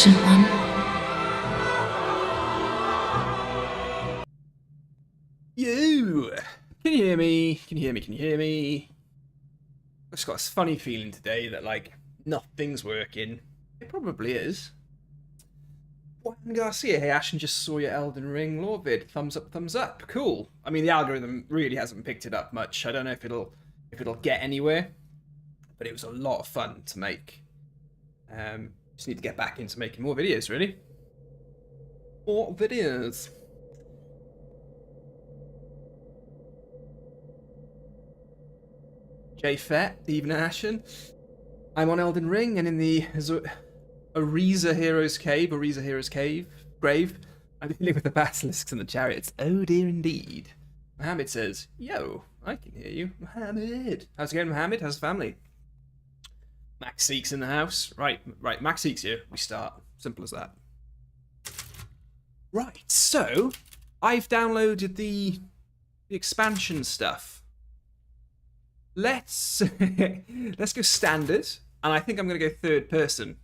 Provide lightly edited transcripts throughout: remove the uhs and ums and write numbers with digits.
Ashen One. You! Can you hear me? Can you hear me? Can you hear me? I've just got a funny feeling today that, like, nothing's working. It probably is. Juan Garcia, hey Ashen, just saw your Elden Ring lore vid. Thumbs up, thumbs up. Cool. I mean, the algorithm really hasn't picked it up much. I don't know if it'll get anywhere, but it was a lot of fun to make. Just need to get back into making more videos, really. More videos. J-Fet, even Ashen. I'm on Elden Ring and in the Ariza Heroes Grave. I'm dealing with the basilisks and the chariots. Oh dear indeed. Mohammed says, yo, I can hear you. Mohammed. How's it going, Mohammed? How's the family? Max Seek's in the house. Right, Max Seek's here. We start. Simple as that. Right, so I've downloaded the expansion stuff. Let's go standard, and I think I'm gonna go third person.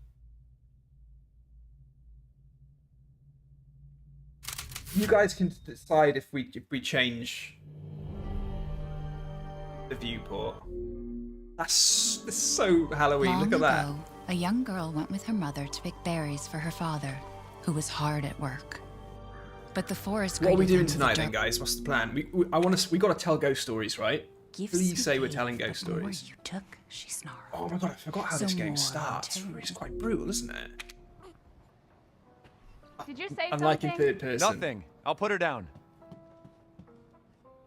You guys can decide if we change the viewport. That's so Halloween. Look at that. Long ago, a young girl went with her mother to pick berries for her father, who was hard at work. But the forest. What are we doing tonight, then, guys? What's the plan? We gotta tell ghost stories, right? Please say we're telling ghost stories. You took, she snarled. Oh my god, I forgot how this game starts. It's quite brutal, isn't it? Did you say I'm something? liking third person. Nothing. I'll put her down.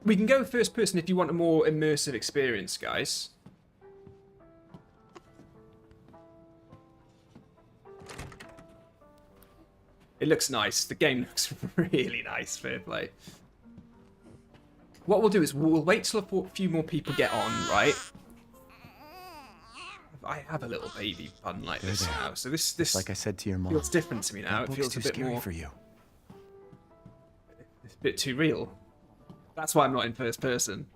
We can go first person if you want a more immersive experience, guys. It looks nice. The game looks really nice, fair play. What we'll do is we'll wait till a few more people get on, right? I have a little baby pun like this now, so this Like I said to your mom, feels different to me now. It feels too a bit scary more for you. It's a bit too real. That's why I'm not in first person.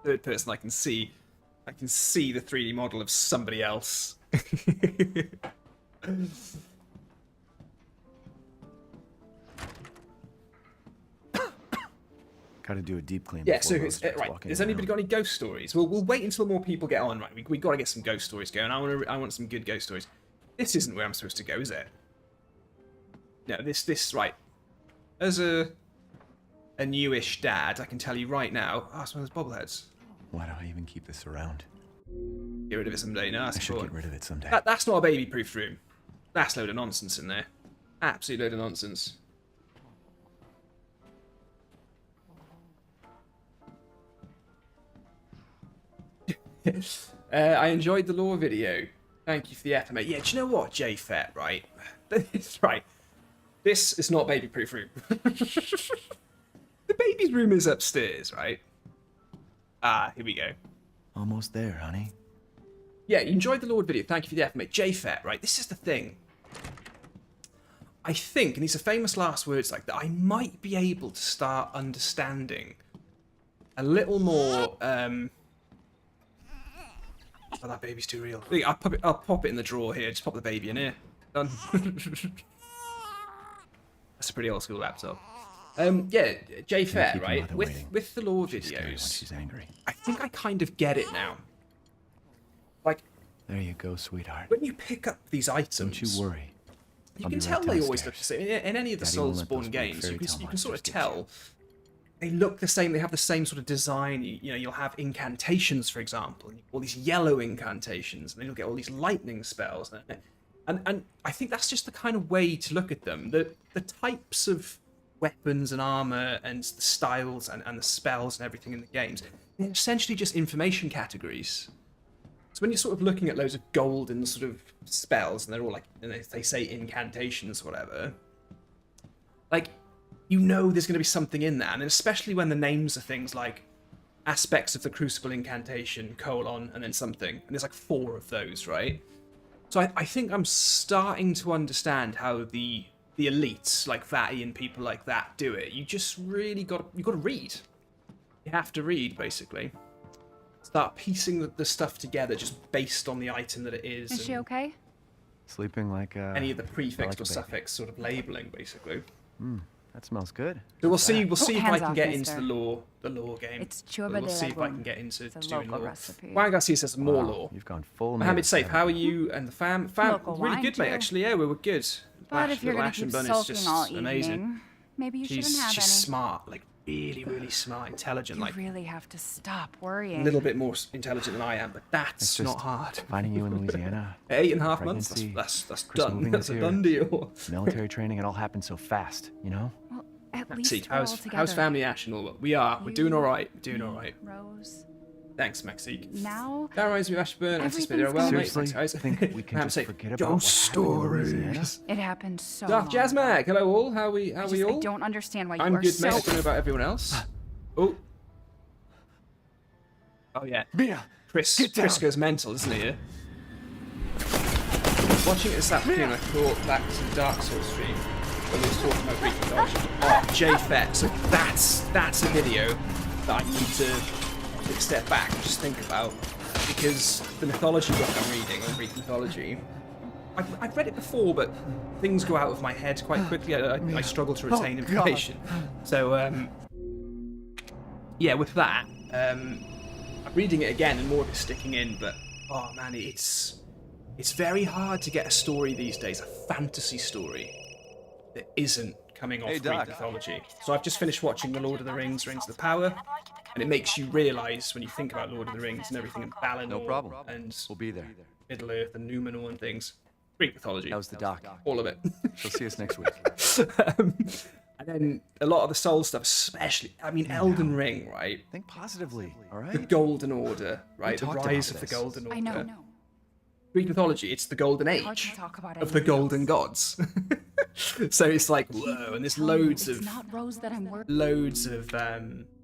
Third person, I can see the 3D model of somebody else. Got to do a deep clean. Yeah, so it's, right. Has anybody got any ghost stories? We'll wait until more people get on. Right, we got to get some ghost stories going. I want some good ghost stories. This isn't where I'm supposed to go, is it? No, this right. As a newish dad, I can tell you right now. Oh, it's one of those bobbleheads. Why do I even keep this around? Get rid of it someday. No, that's I should cool. get rid of it someday. That's not a baby-proof room. That's a load of nonsense in there. Absolute load of nonsense. I enjoyed the lore video. Thank you for the FMA. Yeah, do you know what, J-Fet, right? Right. This is not baby-proof room. The baby's room is upstairs, right? Ah, here we go. Almost there, honey. Yeah, you enjoyed the lore video. Thank you for the FMA. J-Fet, right? This is the thing. I think, and these are famous last words like that, I might be able to start understanding a little more, Oh, that baby's too real. I'll pop it in the drawer here. Just pop the baby in here. Done. That's a pretty old school laptop. Yeah, J-Fet, right? With the lore videos, when she's angry. I think I kind of get it now. Like, There you go, sweetheart. when you pick up these items, Don't you worry. you I'll can be tell right they always look the downstairs. same. In any of the Daddy won't let Soulsborne those games, fairy you tale can sort of monsters get tell. They look the same. They have the same sort of design. You know, you'll have incantations, for example, all these yellow incantations, and then you'll get all these lightning spells. And I think that's just the kind of way to look at them. The types of weapons and armor and the styles and the spells and everything in the games, they're essentially just information categories. So when you're sort of looking at loads of golden sort of spells, and they're all like, and they say incantations, or whatever, like, you know there's going to be something in that, and especially when the names are things like aspects of the Crucible incantation, colon, and then something, and there's like 4 of those, right? So I think I'm starting to understand how the elites, like Fatty and people like that, do it. You just really got to read. You have to read, basically. Start piecing the stuff together just based on the item that it is. Is she okay? Sleeping like any of the prefix like a or baby. suffix sort of labeling, basically. That smells good. So we'll What's see. that? We'll see if I hands can off, get mister. into the lore game. It's churba We'll de see if I lagoon. can get into It's a doing local lore. recipe. Juan Garcia says more Wow, lore. You've gone full Mohammed native, safe. How are haven't you? you and the fam? Local Really wine, good, mate. too. Actually, yeah, we were good. But if you're Little gonna Ashen keep Bun is sulking just all evening, amazing. maybe you shouldn't have She's any. smart, like really smart, intelligent, You like really have to stop a worrying. little bit more intelligent than I am, but that's It's just not hard. Finding you in Louisiana, 8.5 months. pregnancy, That's Chris done. moving That's us a here. done deal. military training, it all happened so fast, you know? Well, at See, least we're all together. how's family Ashen all? We're doing all right. We're doing all right. Rose. Thanks, Mexique. Now, That reminds me of Ashburn. Everything's Well, gonna mate. Seriously, Thanks, I guys. think we can I'm just safe. forget about Ghost what happened in Louisiana. stories. it happened so Dark long Jazz ago. Mag. Hello all. How we I all? don't understand why you I'm are good, so... mate. I don't know about everyone else. Oh. Oh yeah. Mia, Chris get down. goes mental, isn't he? Watching it this afternoon, I thought back to the Dark Souls stream when we were talking about Greek mythology. Oh, J Fett. So that's a video that I need to take a step back and just think about, because the mythology book I'm reading on Greek mythology, I've read it before, but things go out of my head quite quickly. I struggle to retain information. So yeah, with that, I'm reading it again and more of it's sticking in, but oh man, it's very hard to get a story these days, a fantasy story, that isn't coming off Hey, Greek Doc. mythology. So I've just finished watching The Lord of the Rings, Rings of the Power, and it makes you realise when you think about Lord of the Rings and everything in Valinor No problem. and We'll be there. Middle Earth and Numenor and things. Greek mythology. That was the doc. All of it. She'll see us next week. And then a lot of the soul stuff, especially, I mean, Elden Ring, right? Think positively, all The right? Golden Order, right? The talked rise about of the this. Golden Order. I know. Greek mythology, it's the golden Hard to age talk about of the anything golden else. gods. So it's like, whoa, and there's loads It's of not Rose that I'm worried.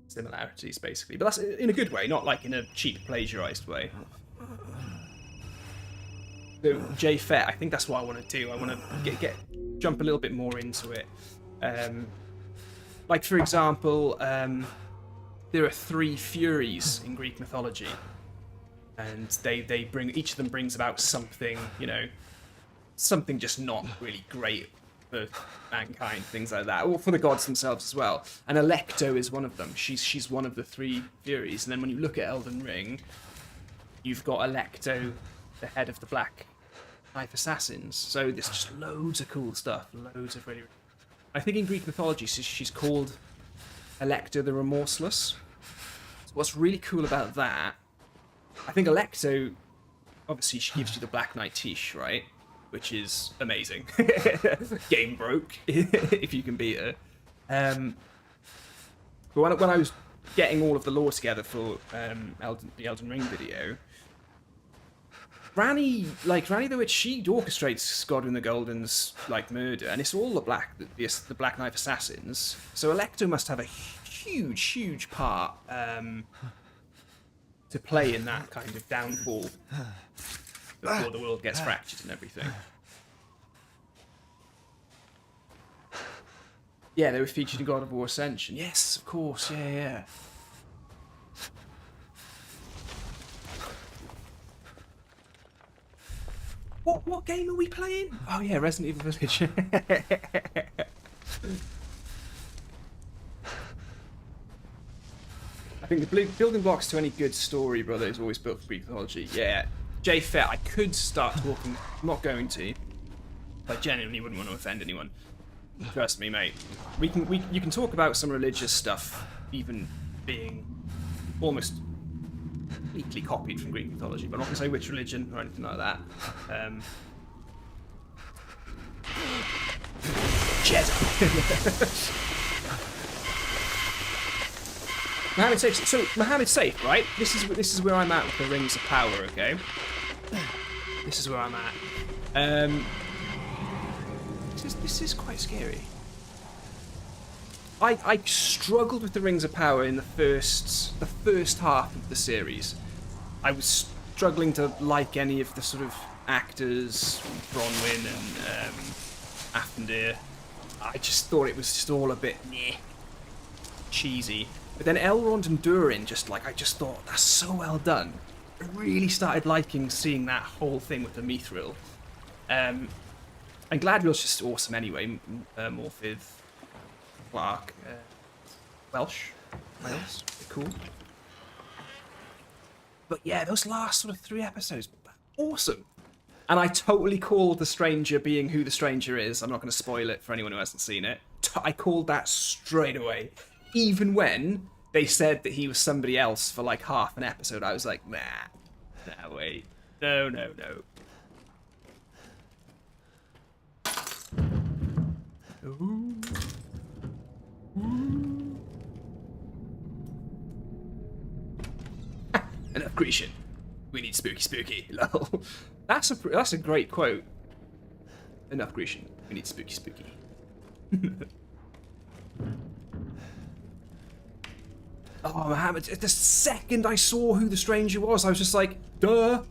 similarities, basically. But that's in a good way, not like in a cheap, plagiarized way. So J Fett, I think that's what I want to do. I want to jump a little bit more into it. Like for example, there are 3 Furies in Greek mythology, and they bring, each of them brings about something, something just not really great for mankind, things like that, or for the gods themselves as well. And Alecto is one of them. She's one of the 3 Furies. And then when you look at Elden Ring, you've got Alecto, the head of the Black Knife Assassins. So there's just loads of cool stuff, loads of really. I think in Greek mythology she's called Alecto the Remorseless. So what's really cool about that, I think Alecto, obviously she gives you the Black Knight Tish, right? Which is amazing. Game broke, if you can beat her. But when I was getting all of the lore together for the Elden Ring video, Ranny the Witch, she orchestrates Godwin the Golden's murder, and it's all the Black Knife Assassins. So Alecto must have a huge part to play in that kind of downfall before the world gets fractured and everything. Yeah, they were featured in God of War Ascension. Yes, of course. Yeah. What game are we playing? Oh yeah, Resident Evil Village. I think the building blocks to any good story, brother, is always built for Greek mythology. Yeah. J Fett, I could start talking. I'm not going to. I genuinely wouldn't want to offend anyone. Trust me, mate. You can talk about some religious stuff, even being almost completely copied from Greek mythology, but I'm not going to say which religion or anything like that. Jedi. Mohammed's safe. So Mohammed's safe, right? This is where I'm at with the Rings of Power. Okay. This is where I'm at. This is quite scary. I struggled with the Rings of Power in the first half of the series. I was struggling to like any of the sort of actors, Bronwyn and Athendir. I just thought it was just all a bit cheesy. But then Elrond and Durin, I just thought that's so well done. I really started liking seeing that whole thing with the Mithril. And Gladriel's just awesome anyway. Morphiv, Clark, Welsh, Wales, they're cool. But yeah, those last sort of 3 episodes, awesome. And I totally called the stranger being who the stranger is. I'm not going to spoil it for anyone who hasn't seen it. I called that straight away. Even when they said that he was somebody else for like half an episode, I was like, nah, wait. No. Ooh. Enough Grecian. We need spooky. Lol. That's a great quote. Enough Grecian. We need spooky. Oh, Mohammed, the second I saw who the stranger was, I was just like, duh.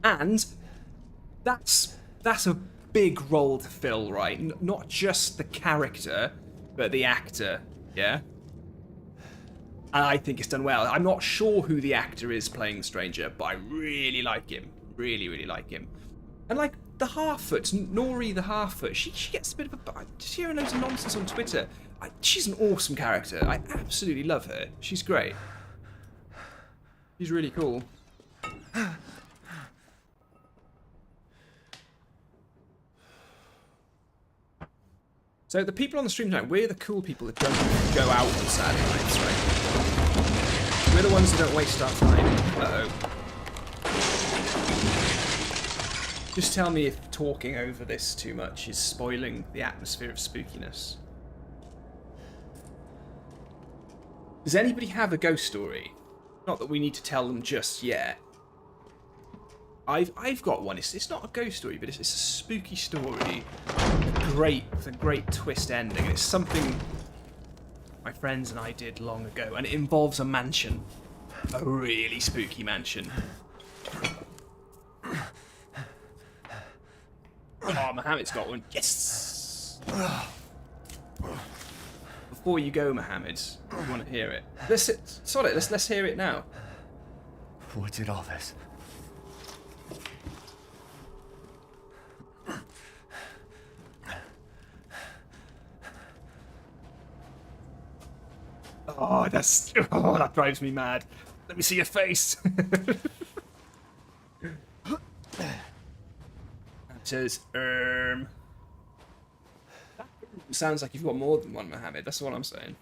And that's a big role to fill, right? Not just the character, but the actor, yeah? And I think it's done well. I'm not sure who the actor is playing the stranger, but I really like him. Really like him. And like the Half-Foot, Nori the Half-Foot, she gets a bit of a... Just hearing loads of nonsense on Twitter. She's an awesome character. I absolutely love her. She's great. She's really cool. So the people on the stream tonight, we're the cool people that don't go out on Saturday nights, right? We're the ones that don't waste our time. Uh-oh. Just tell me if talking over this too much is spoiling the atmosphere of spookiness. Does anybody have a ghost story? Not that we need to tell them just yet. I've got one. It's not a ghost story, but it's a spooky story. With a great twist ending. It's something my friends and I did long ago, and it involves a mansion. A really spooky mansion. Oh, Mohammed's got one. Yes! Before you go, Mohammed, you want to hear it? Let's hear it now. What did all this? Oh, that drives me mad. Let me see your face. That says, That sounds like you've got more than one, Mohammed. That's what I'm saying.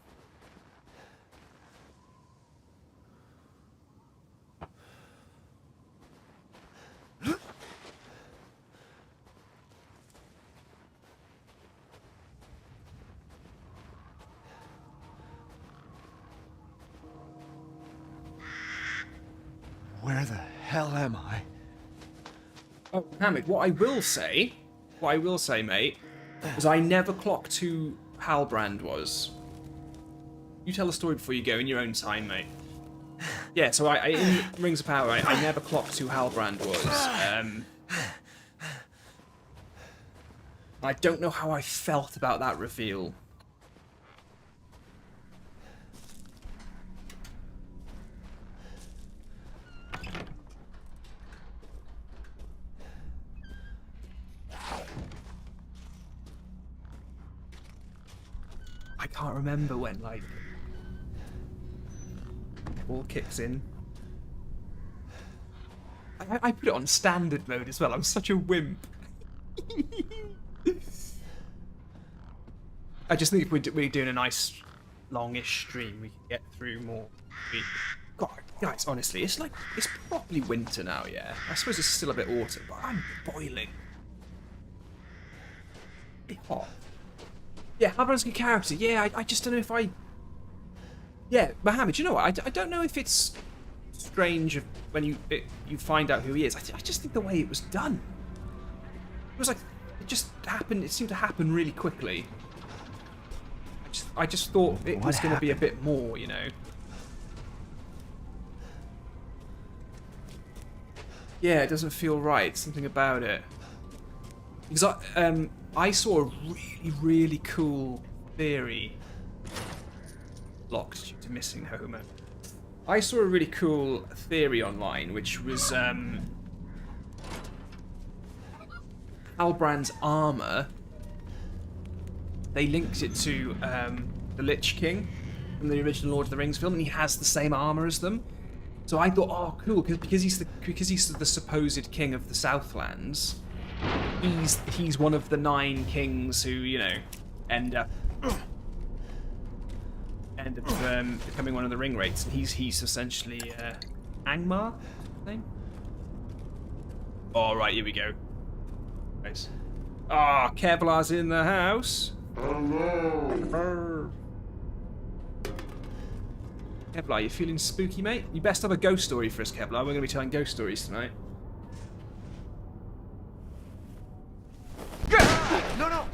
Where the hell am I? Oh, Mohammed, what I will say, mate, is I never clocked who Halbrand was. You tell the story before you go in your own time, mate. Yeah, so I in Rings of Power, I never clocked who Halbrand was. I don't know how I felt about that reveal. I can't remember when, like, it all kicks in. I put it on standard mode as well. I'm such a wimp. I just think if we're doing a nice longish stream, we can get through more. God, guys, honestly, it's properly winter now, yeah? I suppose it's still a bit autumn, but I'm boiling. It's hot. Yeah, Halbrand's a good character. Yeah, I just don't know if I... Yeah, Mohammed, you know what? I don't know if it's strange when you find out who he is. I just think the way it was done. It was like... It just happened... It seemed to happen really quickly. I just thought it was going to be a bit more, you know? Yeah, it doesn't feel right. Something about it. Because I saw a really cool theory. Locked due to missing Homer. I saw a really cool theory online, which was Halbrand's armor, they linked it to the Lich King from the original Lord of the Rings film, and he has the same armor as them. So I thought, oh, cool, because he's the supposed king of the Southlands. He's one of the 9 kings who, you know, end up becoming one of the ring wraiths, and he's essentially Angmar, name. All right, here we go. Nice. Ah, Kevlar's in the house. Hello. Kevlar, you feeling spooky, mate? You best have a ghost story for us, Kevlar. We're going to be telling ghost stories tonight. No!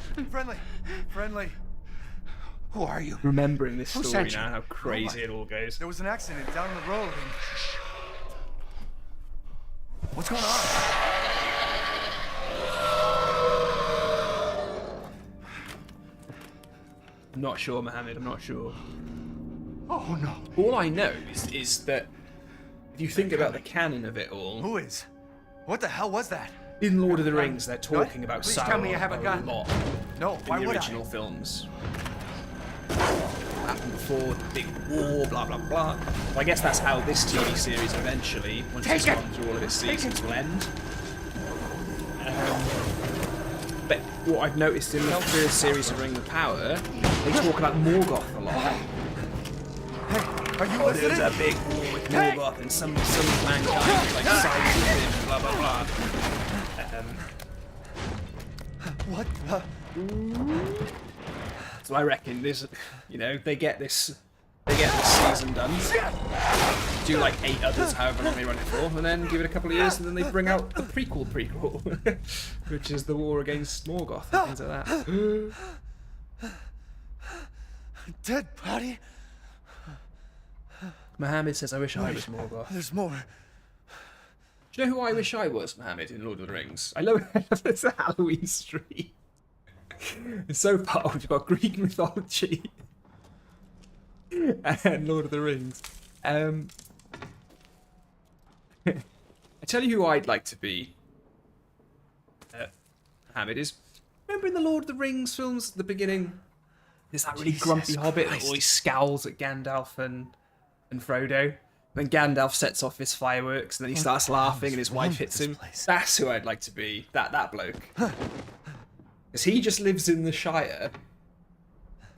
Friendly. Who are you? Remembering this Who story sent you? now, how crazy it all goes. There was an accident down the road and... What's going on? I'm not sure, Mohammed. I'm not sure. Oh no. All I know is that if you think about the canon of it all, Who is? What the hell was that? in Lord of the Rings, they're talking about Please Sauron tell me you have a gun. lot No, in why the would original films. Happened before the big war, blah blah blah. Well, I guess that's how this TV series eventually, once it's Take it! gone through all of its seasons, will end. But what I've noticed in the first series of Ring of Power, they talk about Morgoth a lot. Hey, are you Oh, there's listening? a big war with Morgoth and some mankind like sides with him, blah blah blah. What the... So I reckon this, you know, they get this season done, do like 8 others, however long they run it for, and then give it a couple of years, and then they bring out the prequel, which is the war against Morgoth and things like that. Dead body? Mohammed says, "I wish I was Morgoth." There's more. Do you know who I wish I was, Mohammed, in Lord of the Rings? I love it's a Halloween stream. It's so far. We've got Greek mythology and Lord of the Rings. I tell you who I'd like to be, Mohammed, is remember in the Lord of the Rings films at the beginning, there's that really grumpy hobbit that always scowls at Gandalf and Frodo. When Gandalf sets off his fireworks and then he starts laughing and his wife hits him. That's who I'd like to be. That bloke. Because he just lives in the Shire.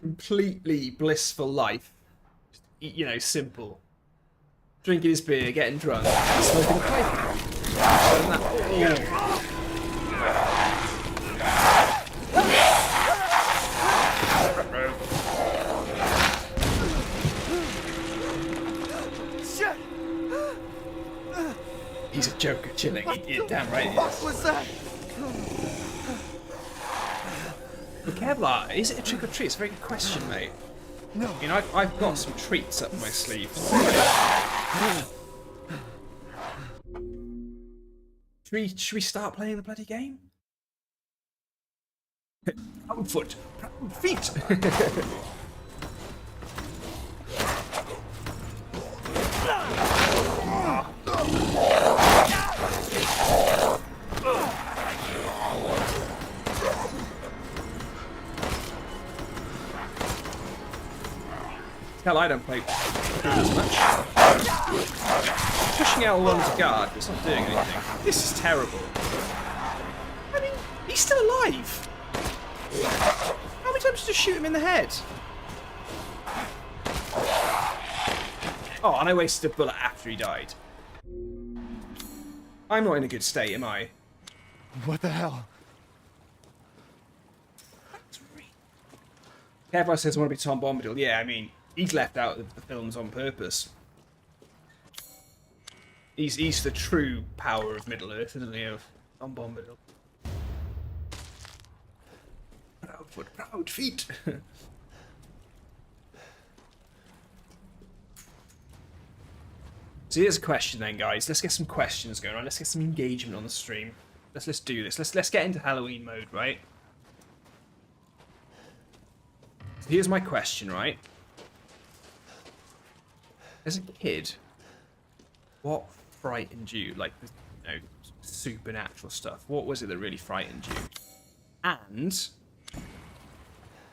Completely blissful life. You know, simple. Drinking his beer, getting drunk, smoking a pipe. Shit! He's a joker chilling. You're damn right he What is. was that? But Kevlar, is it a trick or treat? It's a very good question, mate. No. You know, I've got some treats up my sleeve. Should we start playing the bloody game? Proud foot, proud feet. Hell, I don't play as much. Pushing out along to guard, but it's not doing anything. This is terrible. I mean, he's still alive. How many times did you shoot him in the head? Oh, and I wasted a bullet after he died. I'm not in a good state, am I? What the hell? Kevlar says I want to be Tom Bombadil. Yeah, I mean, he's left out of the films on purpose. He's the true power of Middle-earth, isn't he? Of Tom Bombadil. Proud foot, proud feet. So here's a question then, guys. Let's get some questions going on. Let's get some engagement on the stream. Let's do this. Let's get into Halloween mode, right? So here's my question, right? As a kid, what frightened you? Like, you know, supernatural stuff. What was it that really frightened you? And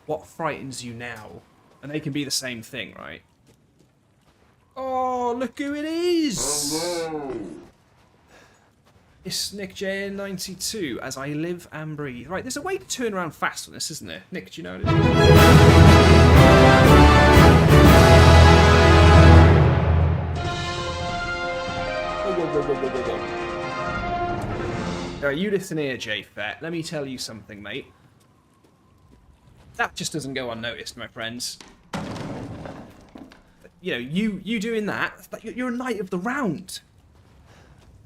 what frightens you now? And they can be the same thing, right? Oh, look who it is! It's Nick JN92, as I live and breathe. Right, there's a way to turn around fast on this, isn't there? Nick, do you know what it is? Whoa. Alright, you listen here, J-Fett. Let me tell you something, mate. That just doesn't go unnoticed, my friends. You know, you doing that, you're a knight of the round.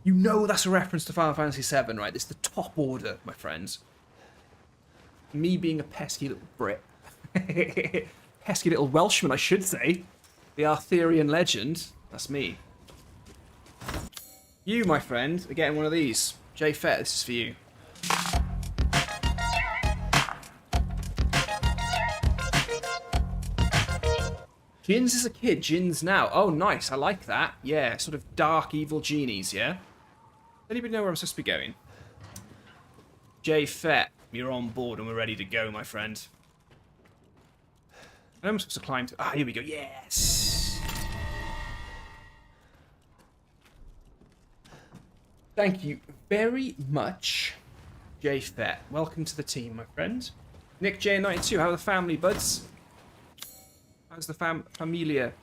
You know that's a reference to Final Fantasy VII, right? It's the top order, my friends. Me being a pesky little Brit. Pesky little Welshman, I should say. The Arthurian legend. That's me. You, my friend, are getting one of these. J-Fett, this is for you. Jin's is a kid, Jin's now. Oh, nice, I like that. Yeah, sort of dark, evil genies, yeah? Anybody know where I'm supposed to be going? J-Fett, you're on board and we're ready to go, my friend. And I'm supposed to climb to... Ah, here we go, yes! Thank you very much, J-Fett. Welcome to the team, my friend. Nick J92, how are the family, buds? How's the familia?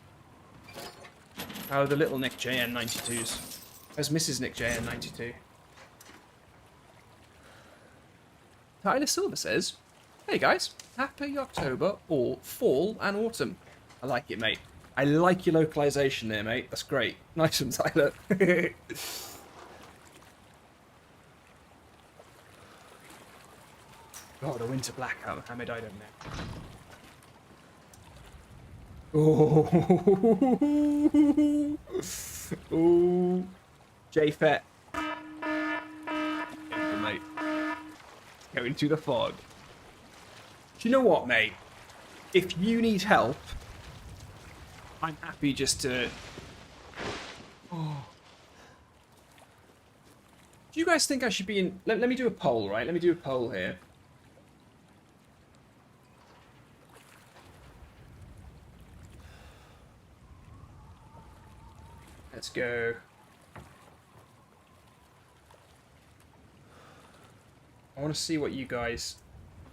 How are the little Nick JN92s? How's Mrs. Nick JN92? Tyler Silver says, hey guys, happy October or fall and autumn. I like it, mate. I like your localization there, mate. That's great. Nice one, Tyler. Oh, the winter blackout, Mohammed, I don't know. Oh, oh, J-Fett. Mate. Going to the fog. Do you know what, mate? If you need help, I'm happy just to... Oh. Do you guys think I should be in... Let me do a poll, right? Let me do a poll here. Let's go. I want to see what you guys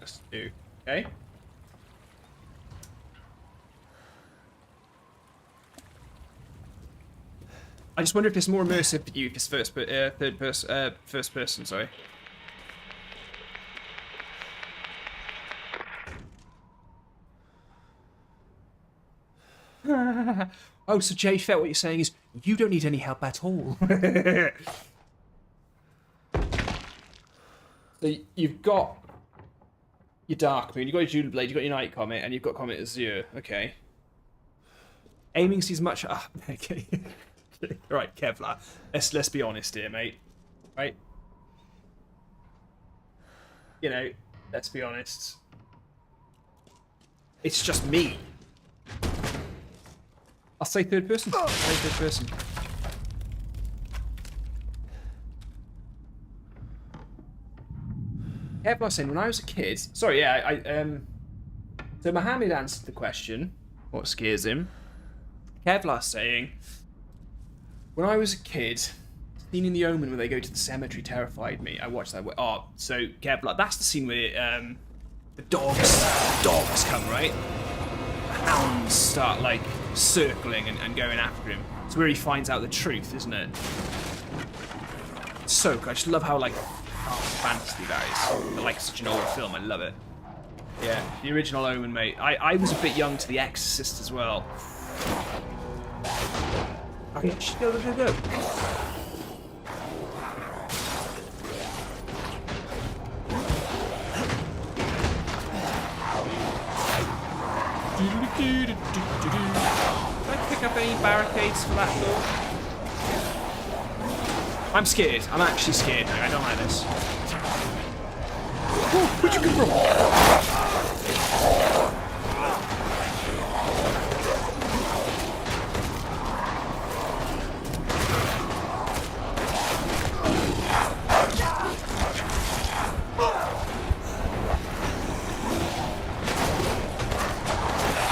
must do. Okay? I just wonder if it's more immersive for you if it's first person, sorry. Oh, so J-Fett, what you're saying is you don't need any help at all. So you've got your Dark Moon, you've got your Judith Blade, you've got your Night Comet, and you've got Comet Azure. Okay. Aiming sees much. Ah, okay. Right, Kevlar. Let's be honest here, mate. Right. You know, let's be honest. It's just me. I'll say third person. I'll say third person. Kevlar saying, when I was a kid... Sorry, yeah, So Mohammed answered the question. What scares him? Kevlar saying, when I was a kid, scene in The Omen where they go to the cemetery terrified me. I watched that. Oh, so Kevlar, that's the scene where the dogs come, right? The hounds start, like, circling and going after him. It's where he finds out the truth, isn't it? So good. I just love how, like, fantasy that is. I like such an old film. I love it. Yeah, the original Omen, mate. I was a bit young to The Exorcist as well. Okay, just go. Did I pick up any barricades for that door? I'm scared. I'm actually scared now. I don't like this. Oh, where'd you come from?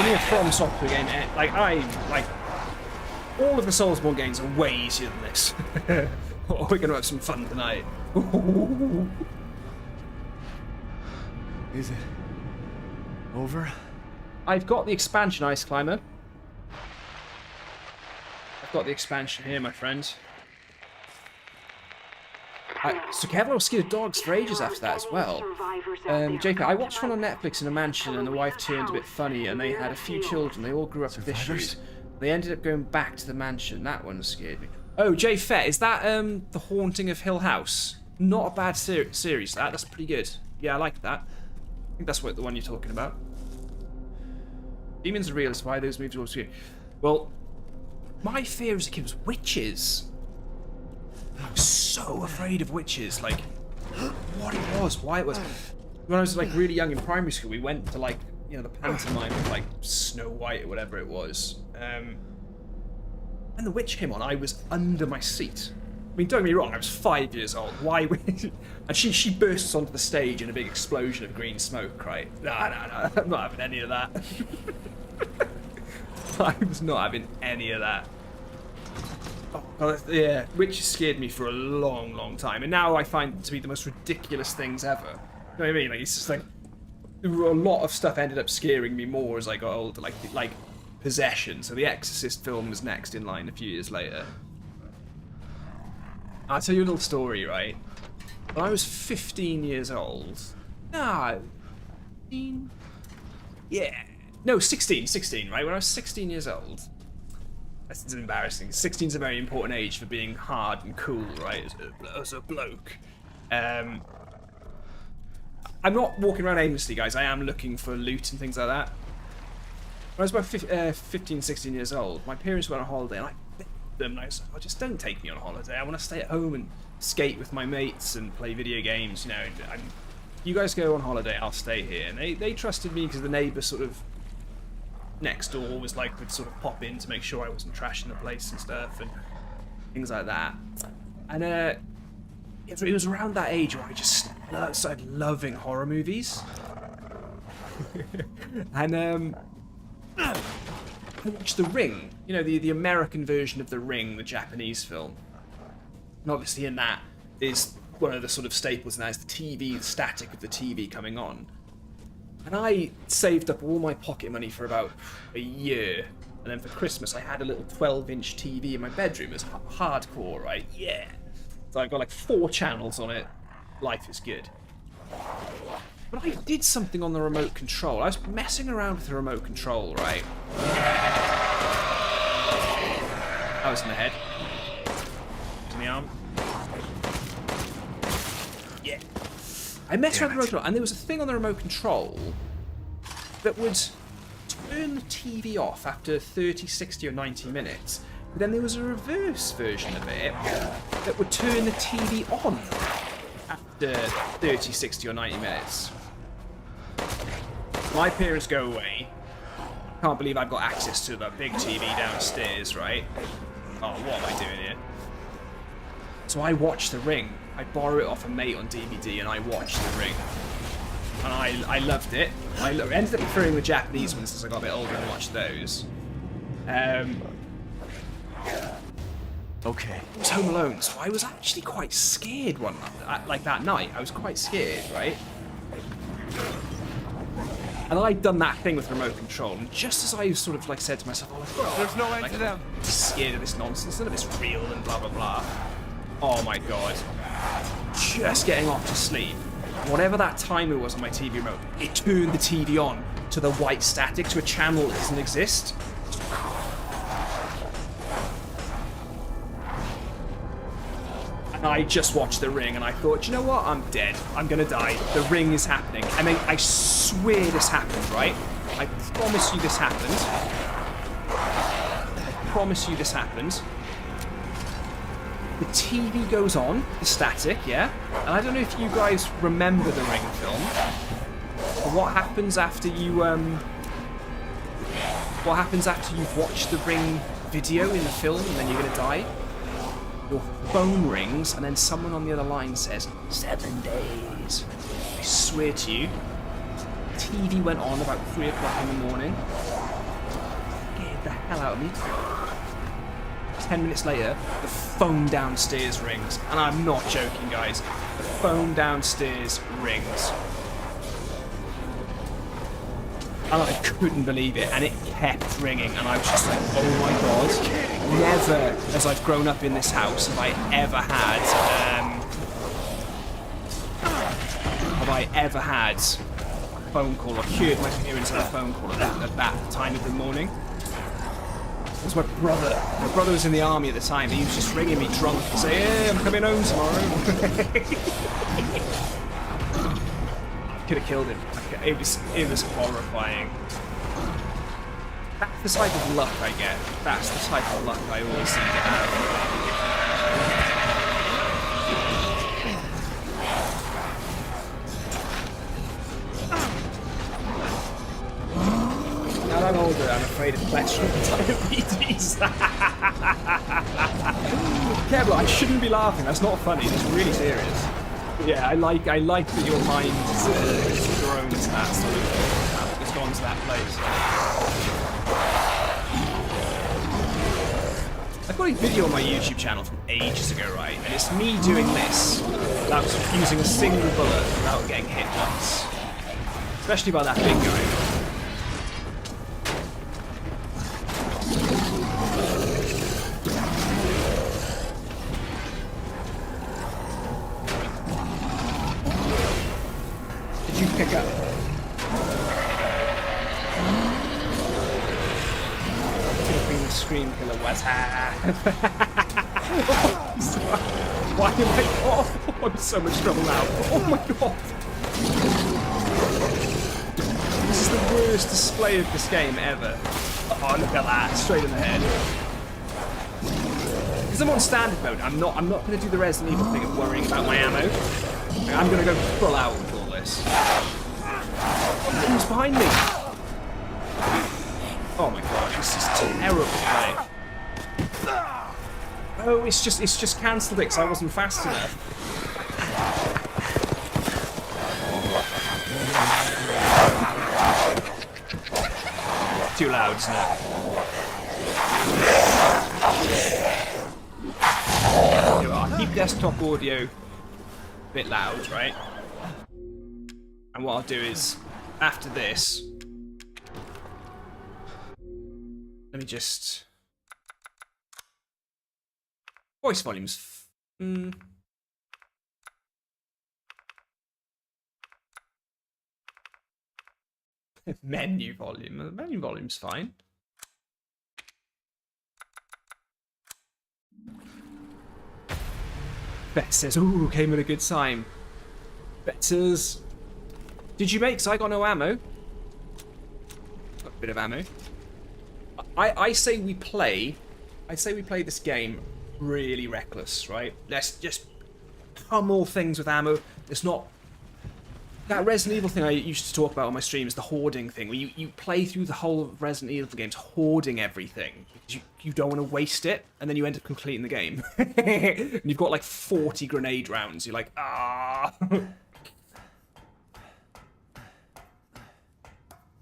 Give me a From Software game. Like all of the Soulsborne games are way easier than this. Oh, we're gonna have some fun tonight. Is it over? I've got the expansion, Ice Climber. I've got the expansion here, my friend. So Kevlar was scared of dogs for ages after that as well. JP, I watched one on Netflix in a mansion and the wife turned a bit funny and they had a few children. They all grew up with issues. They ended up going back to the mansion. That one scared me. Oh, Jay Fett, is that The Haunting of Hill House? Not a bad series, that. That's pretty good. Yeah, I like that. I think that's the one you're talking about. Demons are real, that's why those movies are always scary. Well, my fear as a kid was witches. I was so afraid of witches, like what it was, why it was. When I was like really young in primary school, we went to like, you know, the pantomime of like Snow White or whatever it was. When the witch came on, I was under my seat. I mean, don't get me wrong, I was 5 years old. Why? And she bursts onto the stage in a big explosion of green smoke, right? No, I'm not having any of that. I was not having any of that. Oh, yeah, witches scared me for a long, long time, and now I find them to be the most ridiculous things ever. You know what I mean? Like, it's just like a lot of stuff ended up scaring me more as I got older, like Possession. So the Exorcist film was next in line a few years later. I'll tell you a little story, right? When I was 15 years old, 16, right? When I was 16 years old. That's embarrassing. 16 is a very important age for being hard and cool, right? As a bloke. I'm not walking around aimlessly, guys. I am looking for loot and things like that. When I was about 15, 16 years old, my parents went on holiday, and I begged them, and I was like, oh, just don't take me on holiday. I want to stay at home and skate with my mates and play video games. You know, you guys go on holiday, I'll stay here. And they trusted me because the neighbour sort of next door was like, would sort of pop in to make sure I wasn't trashing the place and stuff and things like that. And it was around that age where I just started loving horror movies. And I watched The Ring, you know, the American version of The Ring, the Japanese film. And obviously in that is one of the sort of staples, and that is the TV, the static of the TV coming on. And I saved up all my pocket money for about a year. And then for Christmas, I had a little 12-inch TV in my bedroom. It was hardcore, right? Yeah. So I've got like 4 channels on it. Life is good. But I did something on the remote control. I was messing around with the remote control, right? That was in the head. In the arm. Yeah. I messed around with the remote control, and there was a thing on the remote control that would turn the TV off after 30, 60, or 90 minutes. But then there was a reverse version of it that would turn the TV on after 30, 60, or 90 minutes. My parents go away. Can't believe I've got access to that big TV downstairs, right? Oh, what am I doing here? So I watched The Ring. I borrowed it off a mate on DVD and I watched The Ring. And I loved it. I ended up preferring the Japanese ones as I got a bit older and watched those. Okay. It was Home Alone, so I was actually quite scared one night. Like that night, I was quite scared, right? And I'd done that thing with remote control, and just as I sort of like said to myself, oh, There's no end to them. I'm scared of this nonsense, none of it's real and blah blah blah. Oh my god. Just getting off to sleep. Whatever that timer was on my TV remote, it turned the TV on to the white static, to a channel that doesn't exist. And I just watched The Ring and I thought, you know what, I'm dead. I'm gonna die. The Ring is happening. And then I swear this happened, right? I promise you this happened. I promise you this happened. The TV goes on, the static, yeah? And I don't know if you guys remember the Ring film. But what happens after you, what happens after you've watched the Ring video in the film and then you're gonna die? Your phone rings and then someone on the other line says, 7 days. I swear to you, TV went on about 3 o'clock in the morning. hell out of me. 10 minutes later, the phone downstairs rings. And I'm not joking, guys. The phone downstairs rings. And I couldn't believe it. And it kept ringing. And I was just like, oh my god. Never, as I've grown up in this house, have I ever had a phone call or cured my appearance on a phone call at that time of the morning. It was my brother. My brother was in the army at the time. He was just ringing me drunk to say, hey, I'm coming home tomorrow. Could have killed him. It was horrifying. That's the type of luck I get. That's the type of luck I always seem to have. Now I'm older, I'm afraid of cholesterol and diabetes. Kevlar, I shouldn't be laughing. That's not funny. That's really serious. Yeah, I like that your mind has grown to that sort of. It's gone to that place. I've got a video on my YouTube channel from ages ago, right? And it's me doing this without using a single bullet without getting hit once. Especially by that big guy. Pick up. The scream killer was. Why am I? Oh, I'm in so much trouble now. Oh my god! This is the worst display of this game ever. Oh, look at that! Straight in the head. Because I'm on standard mode, I'm not going to do the Resident Evil thing of worrying about my ammo. I'm going to go full out with all this. Who's behind me? Oh my god, this is terrible play. Oh, it's just cancelled it because I wasn't fast enough. Too loud, isn't it? I'll keep desktop audio a bit loud, right? And what I'll do is, after this, let me just... Voice volumes. Menu volume. The menu volume's fine. Beth says, ooh, came at a good time. Beth says, did you make? 'Cause I got no ammo. Got a bit of ammo. I say we play this game really reckless, right? Let's just pummel things with ammo. It's not that Resident Evil thing I used to talk about on my streams, the hoarding thing, where you play through the whole of Resident Evil games hoarding everything because you don't want to waste it, and then you end up completing the game. And you've got like 40 grenade rounds. You're like, ah.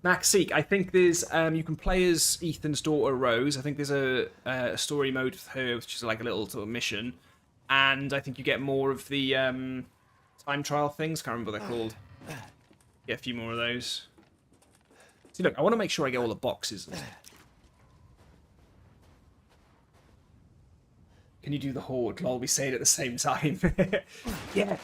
Max Seek, I think there's you can play as Ethan's daughter Rose. I think there's a story mode with her, which is like a little sort of mission, and I think you get more of the time trial things. Can't remember what they're called. Get a few more of those. See, look, I want to make sure I get all the boxes. Can you do the horde? Lol, we say it at the same time. Yeah.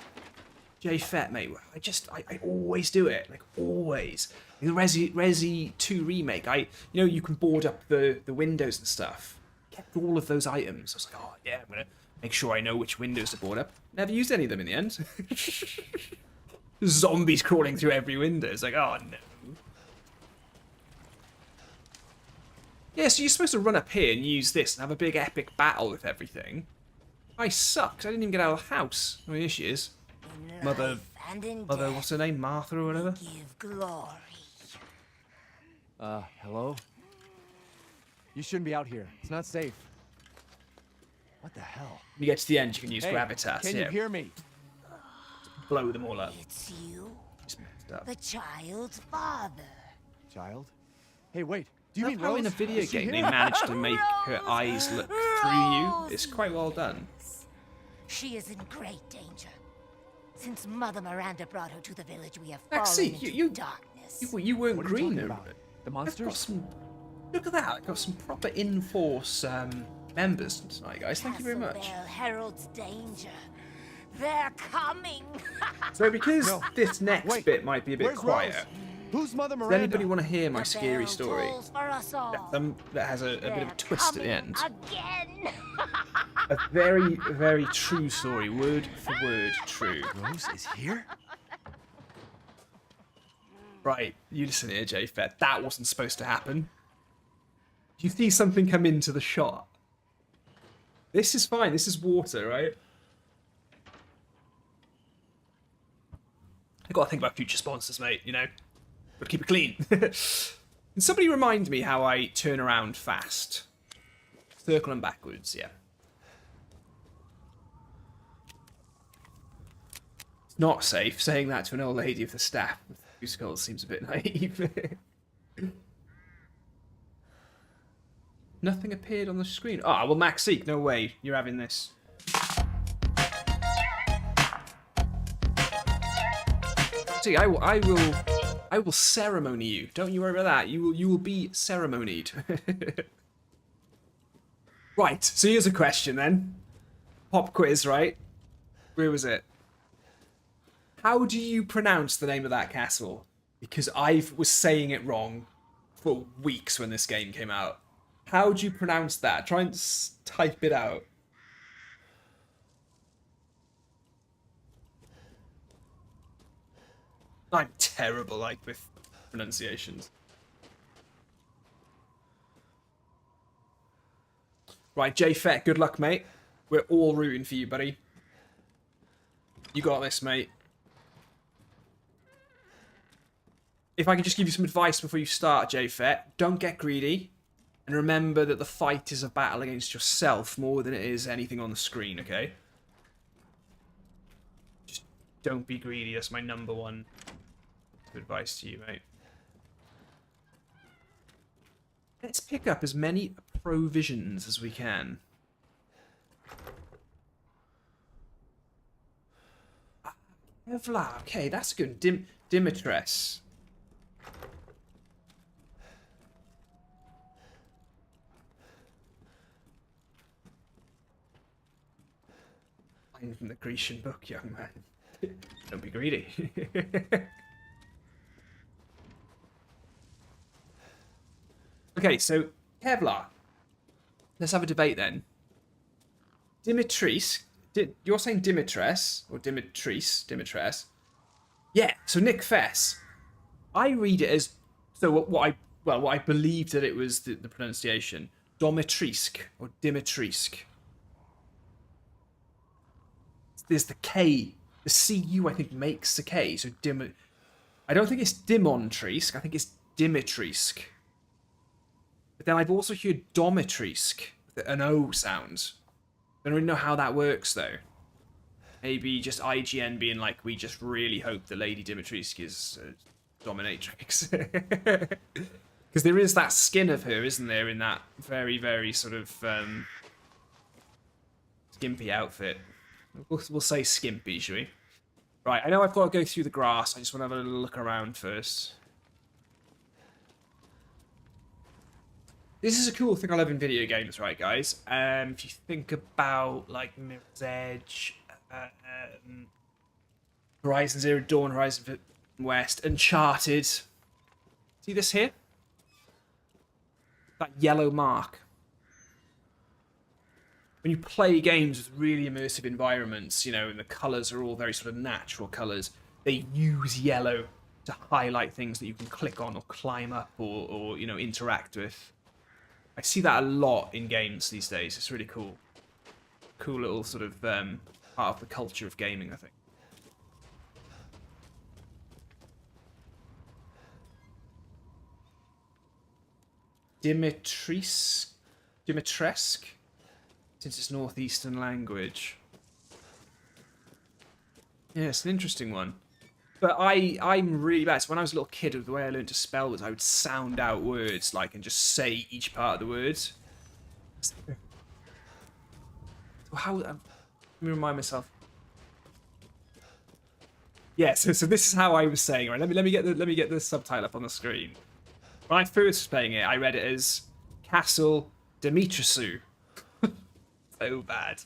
Jay Fett, mate. I always do it. Like, always. The Resi 2 remake, you can board up the windows and stuff. Kept all of those items. I was like, oh, yeah, I'm going to make sure I know which windows to board up. Never used any of them in the end. Zombies crawling through every window. It's like, oh, no. Yeah, so you're supposed to run up here and use this and have a big epic battle with everything. I sucked. I didn't even get out of the house. Oh, here she is. Mother, what's her name? Martha or whatever? Give glory. Hello? You shouldn't be out here. It's not safe. What the hell? When you get to the end, you can use Hey, gravitas. can you hear me? Blow them all up. It's you, Just messed up. the child's father. Child? Hey, wait. Do you Love mean how Rose? in a video Is she game they here? managed to make her eyes look through you? It's quite well done. She is in great danger. Since Mother Miranda brought her to the village, we have Maxie, fallen into you darkness. you weren't What are you green talking over about? it. The I've got monsters? some. Look at that! I've got some proper in-force members tonight, guys. Thank you very Castle much. Bell heralds danger. They're coming. So because No. this next Wait, bit might be a bit Where's quiet, Rose? Who's Mother does Miranda? anybody want to hear my The scary bell story? tolls for us all. That has a bit of a They're twist at the coming end. Again. A very, very true story, word for word true. Rose is here? Right, you listen here, J-Fed. That wasn't supposed to happen. You see something come into the shot. This is fine. This is water, right? I gotta think about future sponsors, mate. You know, gotta keep it clean. Can somebody remind me how I turn around fast? Circle and backwards, yeah. It's not safe saying that to an old lady of the staff with two skulls seems a bit naive. Nothing appeared on the screen. Ah, well, Max Seek, no way. You're having this. See, I will ceremony you. Don't you worry about that. You will be ceremonied. Right. So here's a question then. Pop quiz, right? Where was it? How do you pronounce the name of that castle? Because I was saying it wrong for weeks when this game came out. How do you pronounce that? Try and type it out. I'm terrible, like, with pronunciations. Right, Jay Fett, good luck, mate. We're all rooting for you, buddy. You got this, mate. If I can just give you some advice before you start, Jay Fett, don't get greedy. And remember that the fight is a battle against yourself more than it is anything on the screen, okay? Just don't be greedy. That's my number one advice to you, mate. Let's pick up as many provisions as we can. Kevlar. Okay, that's good. Dimitres. Line from the Grecian book, young man. Don't be greedy. Okay, so Kevlar. Let's have a debate then. Dimitris. You're saying Dimitres or Dimitres? Yeah. So Nick Fess. I read it as what I believed that it was the pronunciation. Domitrisk or Dimitrisk. There's the K. The CU I think makes the K. So I don't think it's Dimontrisk. I think it's Dimitrisk. But then I've also heard Domitrisk, an O sound. I don't really know how that works, though. Maybe just IGN being like, we just really hope that Lady Dimitrescu is dominatrix. Because there is that skin of her, isn't there, in that very, very sort of skimpy outfit. We'll say skimpy, shall we? Right, I know I've got to go through the grass. I just want to have a little look around first. This is a cool thing I love in video games, right, guys? If you think about, like, Mirror's Edge, Horizon Zero Dawn, Horizon Forbidden West, Uncharted. See this here? That yellow mark. When you play games with really immersive environments, you know, and the colours are all very sort of natural colours, they use yellow to highlight things that you can click on or climb up or you know, interact with. I see that a lot in games these days. It's really cool. Cool little sort of part of the culture of gaming, I think. Dimitrescu, since it's northeastern language. Yeah, it's an interesting one. But I'm really bad. So when I was a little kid, the way I learned to spell was I would sound out words like and just say each part of the words. So how? Let me remind myself. Yeah. So this is how I was saying. Right. Let me get the subtitle up on the screen. When I first was playing it, I read it as Castle Dimitrescu. So bad.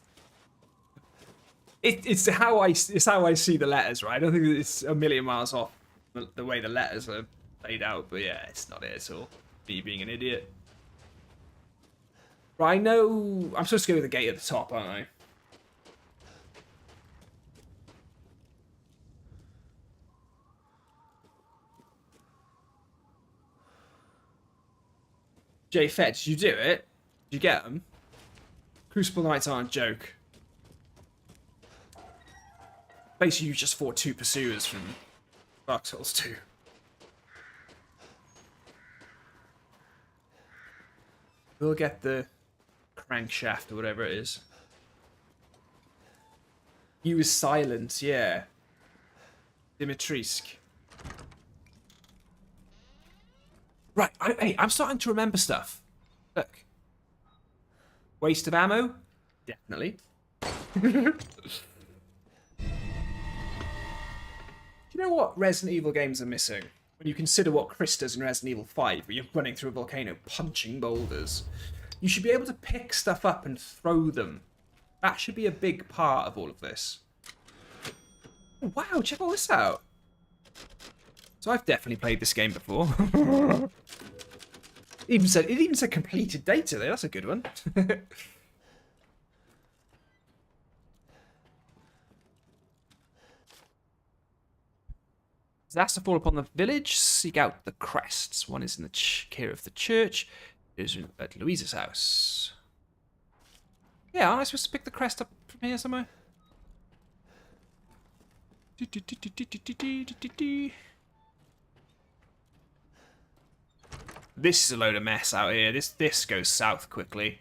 It's how I see the letters, right? I don't think it's a million miles off the way the letters are laid out, but yeah, it's not it at all. Me being an idiot. Right, I know I'm supposed to go with the gate at the top, aren't I? Jay Fett, did you do it? Did you get them? Crucible Knights aren't a joke. Basically, you just fought 2 pursuers from Dark Souls 2. We'll get the crankshaft or whatever it is. You was silent, yeah. Dimitrisk. Right, hey, I'm starting to remember stuff. Look. Waste of ammo? Definitely. Do you know what Resident Evil games are missing? When you consider what Chris does in Resident Evil 5, where you're running through a volcano punching boulders. You should be able to pick stuff up and throw them. That should be a big part of all of this. Oh, wow, check all this out. So I've definitely played this game before. It even said completed data there. That's a good one. Disaster fall upon the village. Seek out the crests. One is in the care of the church. It is at Louisa's house. Yeah, aren't I supposed to pick the crest up from here somewhere? This is a load of mess out here. This goes south quickly.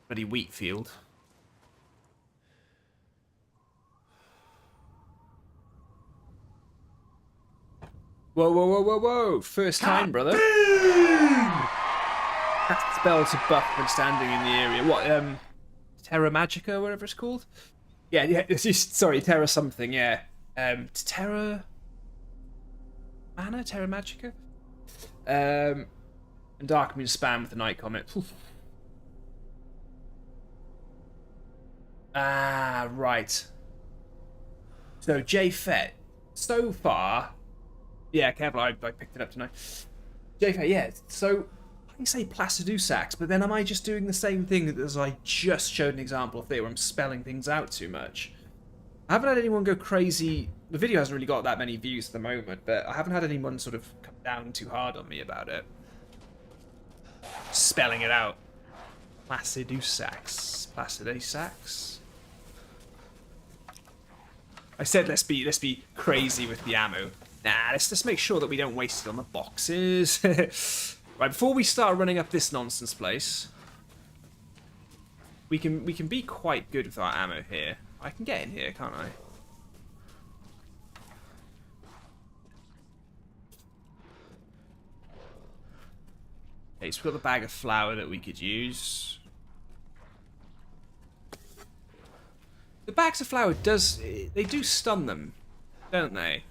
Bloody wheat field. Whoa, whoa, whoa, whoa, whoa. First time, brother. Cast spell to buff when standing in the area. What, Terra Magica, whatever it's called? Yeah, it's just, sorry, Terra something, yeah. Terra Mana? Terra Magica? And Dark Moon spam with the Night Comet. Ah, right. So, J Fett, so far... Yeah, careful, I picked it up tonight. J Fett, yeah, so... I can say Placidusax, but then am I just doing the same thing as I just showed an example of there, where I'm spelling things out too much? I haven't had anyone go crazy... The video hasn't really got that many views at the moment, but I haven't had anyone sort of come down too hard on me about it. Spelling it out. Placidusax. Placidusax. I said let's be crazy with the ammo. Nah, let's just make sure that we don't waste it on the boxes. Right, before we start running up this nonsense place, we can be quite good with our ammo here. I can get in here, can't I? Okay, so we've got the bag of flour that we could use. The bags of flour they do stun them, don't they?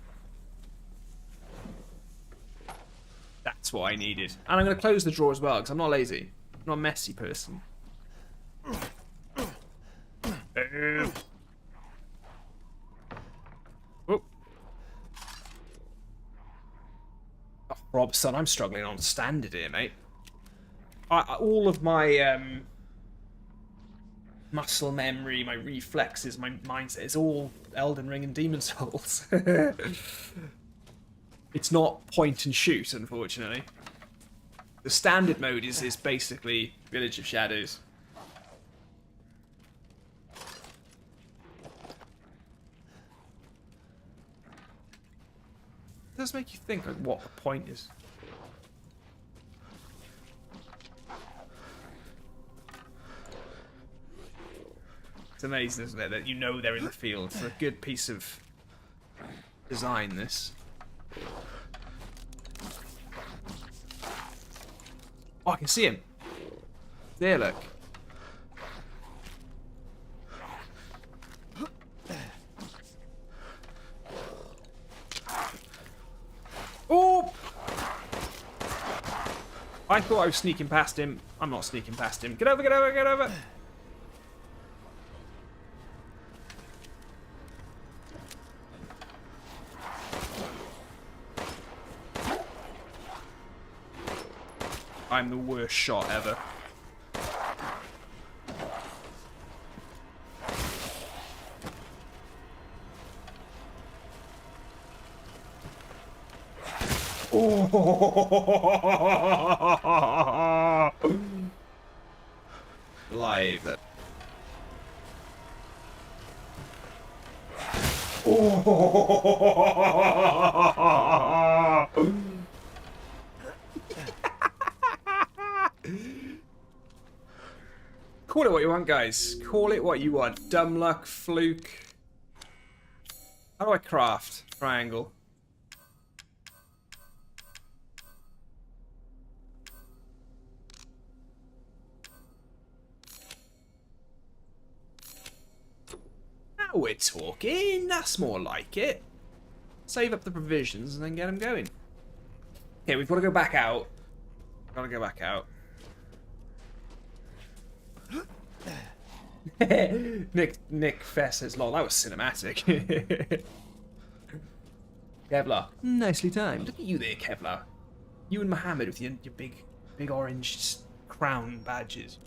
That's what I needed. And I'm going to close the drawer as well, because I'm not lazy. I'm not a messy person. Oh. Oh, Robson, I'm struggling to understand it here, mate. All of my muscle memory, my reflexes, my mindset is all Elden Ring and Demon Souls. It's not point and shoot, unfortunately. The standard mode is basically Village of Shadows. It does make you think like what the point is. It's amazing, isn't it, that you know they're in the field. It's a good piece of design, this. Oh, I can see him. There, look. Oh! I thought I was sneaking past him. I'm not sneaking past him. Get over, get over, get over! I'm the worst shot ever. Oh! Live. Oh! Call it what you want, guys. Call it what you want. Dumb luck, fluke. How do I craft? Triangle. Now we're talking. That's more like it. Save up the provisions and then get them going. Okay, we've got to go back out. Gotta go back out. Nick Fess says, lol, that was cinematic. Kevlar. Nicely timed. Look at you there, Kevlar. You and Mohammed with your big orange crown badges.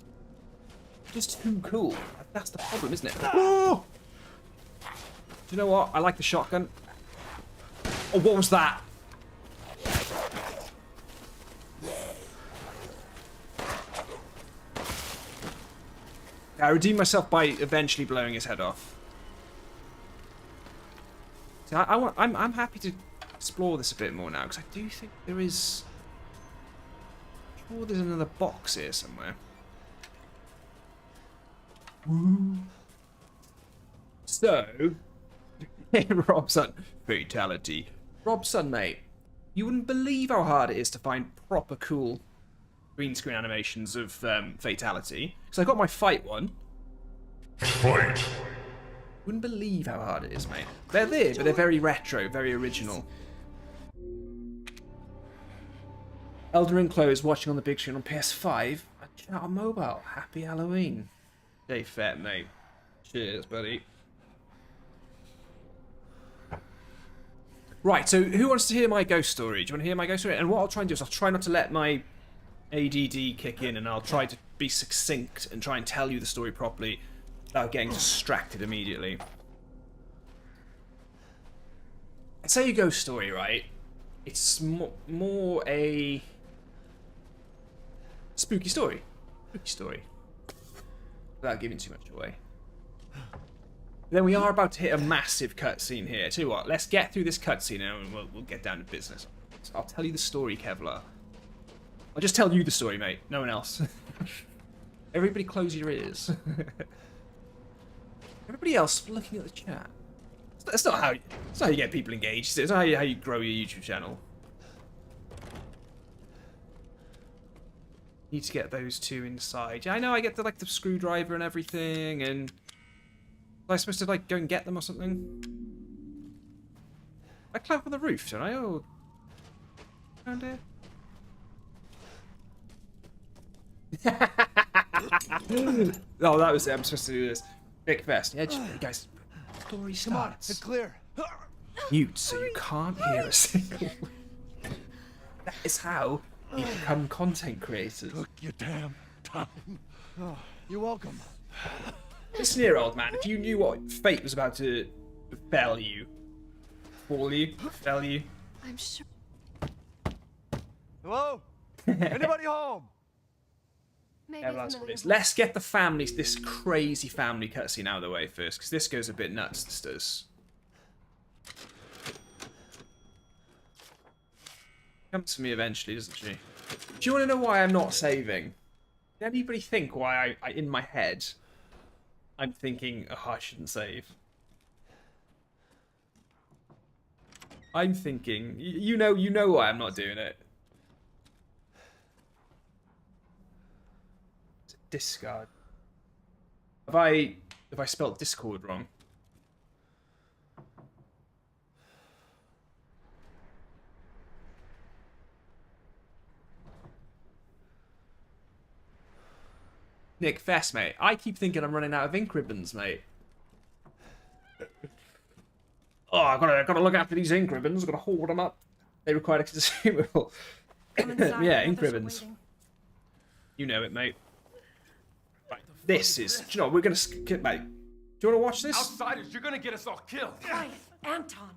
Just too cool. That's the problem, isn't it? Oh! Do you know what? I like the shotgun. Oh, what was that? I redeemed myself by eventually blowing his head off. So I'm happy to explore this a bit more now because I do think there is. I'm sure there's another box here somewhere. Woo. So, Robson, fatality. Robson, mate, you wouldn't believe how hard it is to find proper cool green screen animations of fatality. Because I got my fight one. Fight! Wouldn't believe how hard it is, mate. They're there, but they're very retro, very original. Elden Ring closed, watching on the big screen on PS5. And chat on mobile. Happy Halloween. Stay fat, mate. Cheers, buddy. Right, so who wants to hear my ghost story? Do you want to hear my ghost story? And what I'll try and do is I'll try not to let my ADD kick in, and I'll try to be succinct and try and tell you the story properly without getting distracted immediately. I'd say a ghost story, right? It's more a spooky story. Spooky story. Without giving too much away. Then we are about to hit a massive cutscene here. Tell you what, let's get through this cutscene and we'll get down to business. So I'll tell you the story, Kevlar. I'll just tell you the story, mate. No one else. Everybody close your ears. Everybody else looking at the chat. That's not how you get people engaged. It's not how you grow your YouTube channel. Need to get those two inside. Yeah, I know I get the screwdriver and everything, and am I supposed to go and get them or something? I climb up on the roof, don't I? Oh, around here. Oh, that was it. I'm supposed to do this. Big fest. Yeah, just, guys. Story starts. Come on, it's clear. Mute, so you can't hear a single word. That is how you become content creators. Took your damn time. Oh, you're welcome. Listen here, old man. If you knew what fate was about to befell you, befell you. I'm sure. Hello? Anybody home? Maybe Yeah, well, that's what it is. Let's get the families, this crazy family cutscene out of the way first, because this goes a bit nuts. This does. Comes to me eventually, doesn't she? Do you want to know why I'm not saving? Did anybody think why I in my head, I'm thinking, oh, I shouldn't save. I'm thinking, you know why I'm not doing it. Discard. Have I spelt Discord wrong? Nick Fest, mate. I keep thinking I'm running out of ink ribbons, mate. Oh, I gotta look after these ink ribbons. I've gotta hold them up. They require a consumable. Yeah, ink ribbons. You know it, mate. Right, this is. Do you know, we're gonna skip, mate. Do you want to watch this? Outsiders, you're gonna get us all killed. Quiet, Anton.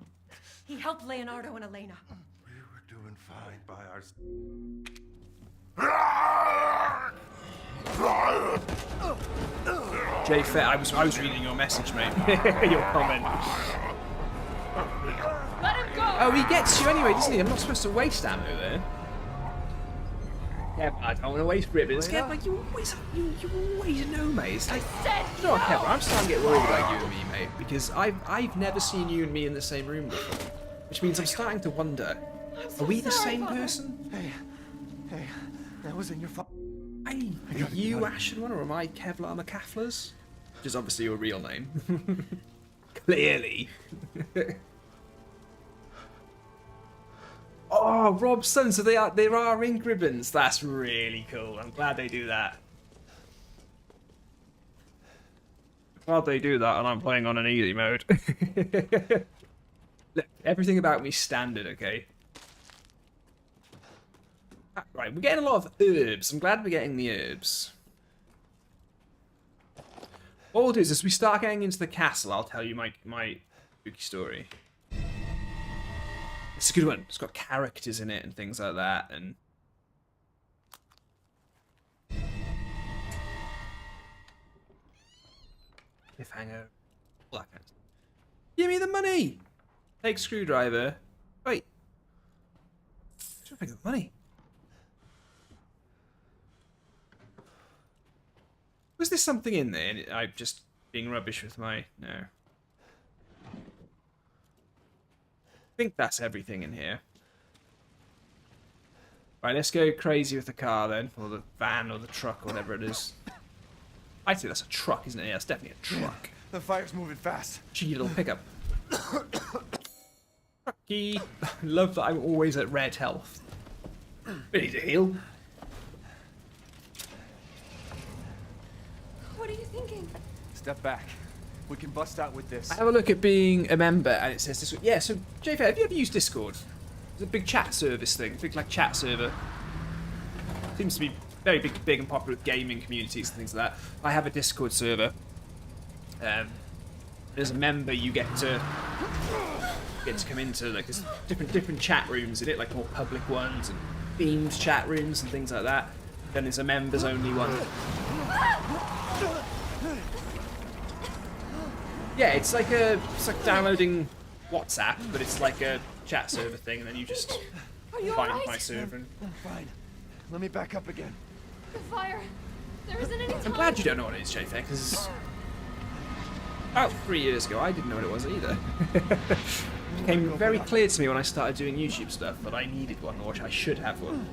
He helped Leonardo and Elena. We were doing fine by our... Jay Fair, I was reading your message, mate. Your comment. Let him go! Oh, he gets you anyway, doesn't he? I'm not supposed to waste ammo there. Yeah, I don't want to waste ribbons. Yeah, like you always know, mate. It's like, you know what, Kevin? I'm starting to get worried about you and me, mate, because I've never seen you and me in the same room before, which means I'm starting to wonder: are we the same person? Hey, that wasn't your fault. Hey, are you Ashen one, or am I Kevlar McCafflers? Which is obviously your real name. Clearly. Oh, Rob's son. So there are ink ribbons. That's really cool. I'm glad they do that. Glad they do that, and I'm playing on an easy mode. Look, everything about me's standard, okay? Right, we're getting a lot of herbs. I'm glad we're getting the herbs. What we'll do is, as we start getting into the castle, I'll tell you my spooky story. It's a good one. It's got characters in it and things like that, and cliffhanger, all that kind of stuff. Give me the money. Take screwdriver. Wait. Where's the money? Was there something in there? I'm just being rubbish with my... No. I think that's everything in here. Right, let's go crazy with the car then. Or the van or the truck or whatever it is. I'd say that's a truck, isn't it? Yeah, it's definitely a truck. The fire's moving fast. Cheeky little pickup. Trucky. Love that I'm always at red health. We need to heal. What are you thinking? Step back. We can bust out with this. Have a look at being a member, and it says this. Yeah, so JF, have you ever used Discord? It's a big chat service thing, big like chat server. Seems to be very big and popular with gaming communities and things like that. I have a Discord server. As a member, you get to come into like there's different chat rooms in it, like more public ones and themed chat rooms and things like that. Then there's a members only one. Yeah, it's like downloading WhatsApp, but it's like a chat server thing, and then you just find my server. And... I'm fine. Let me back up again. The fire. There isn't any time. I'm glad you don't know what it is, Jay, because about 3 years ago, I didn't know what it was either. It became very clear to me when I started doing YouTube stuff that I needed one, or I should have one.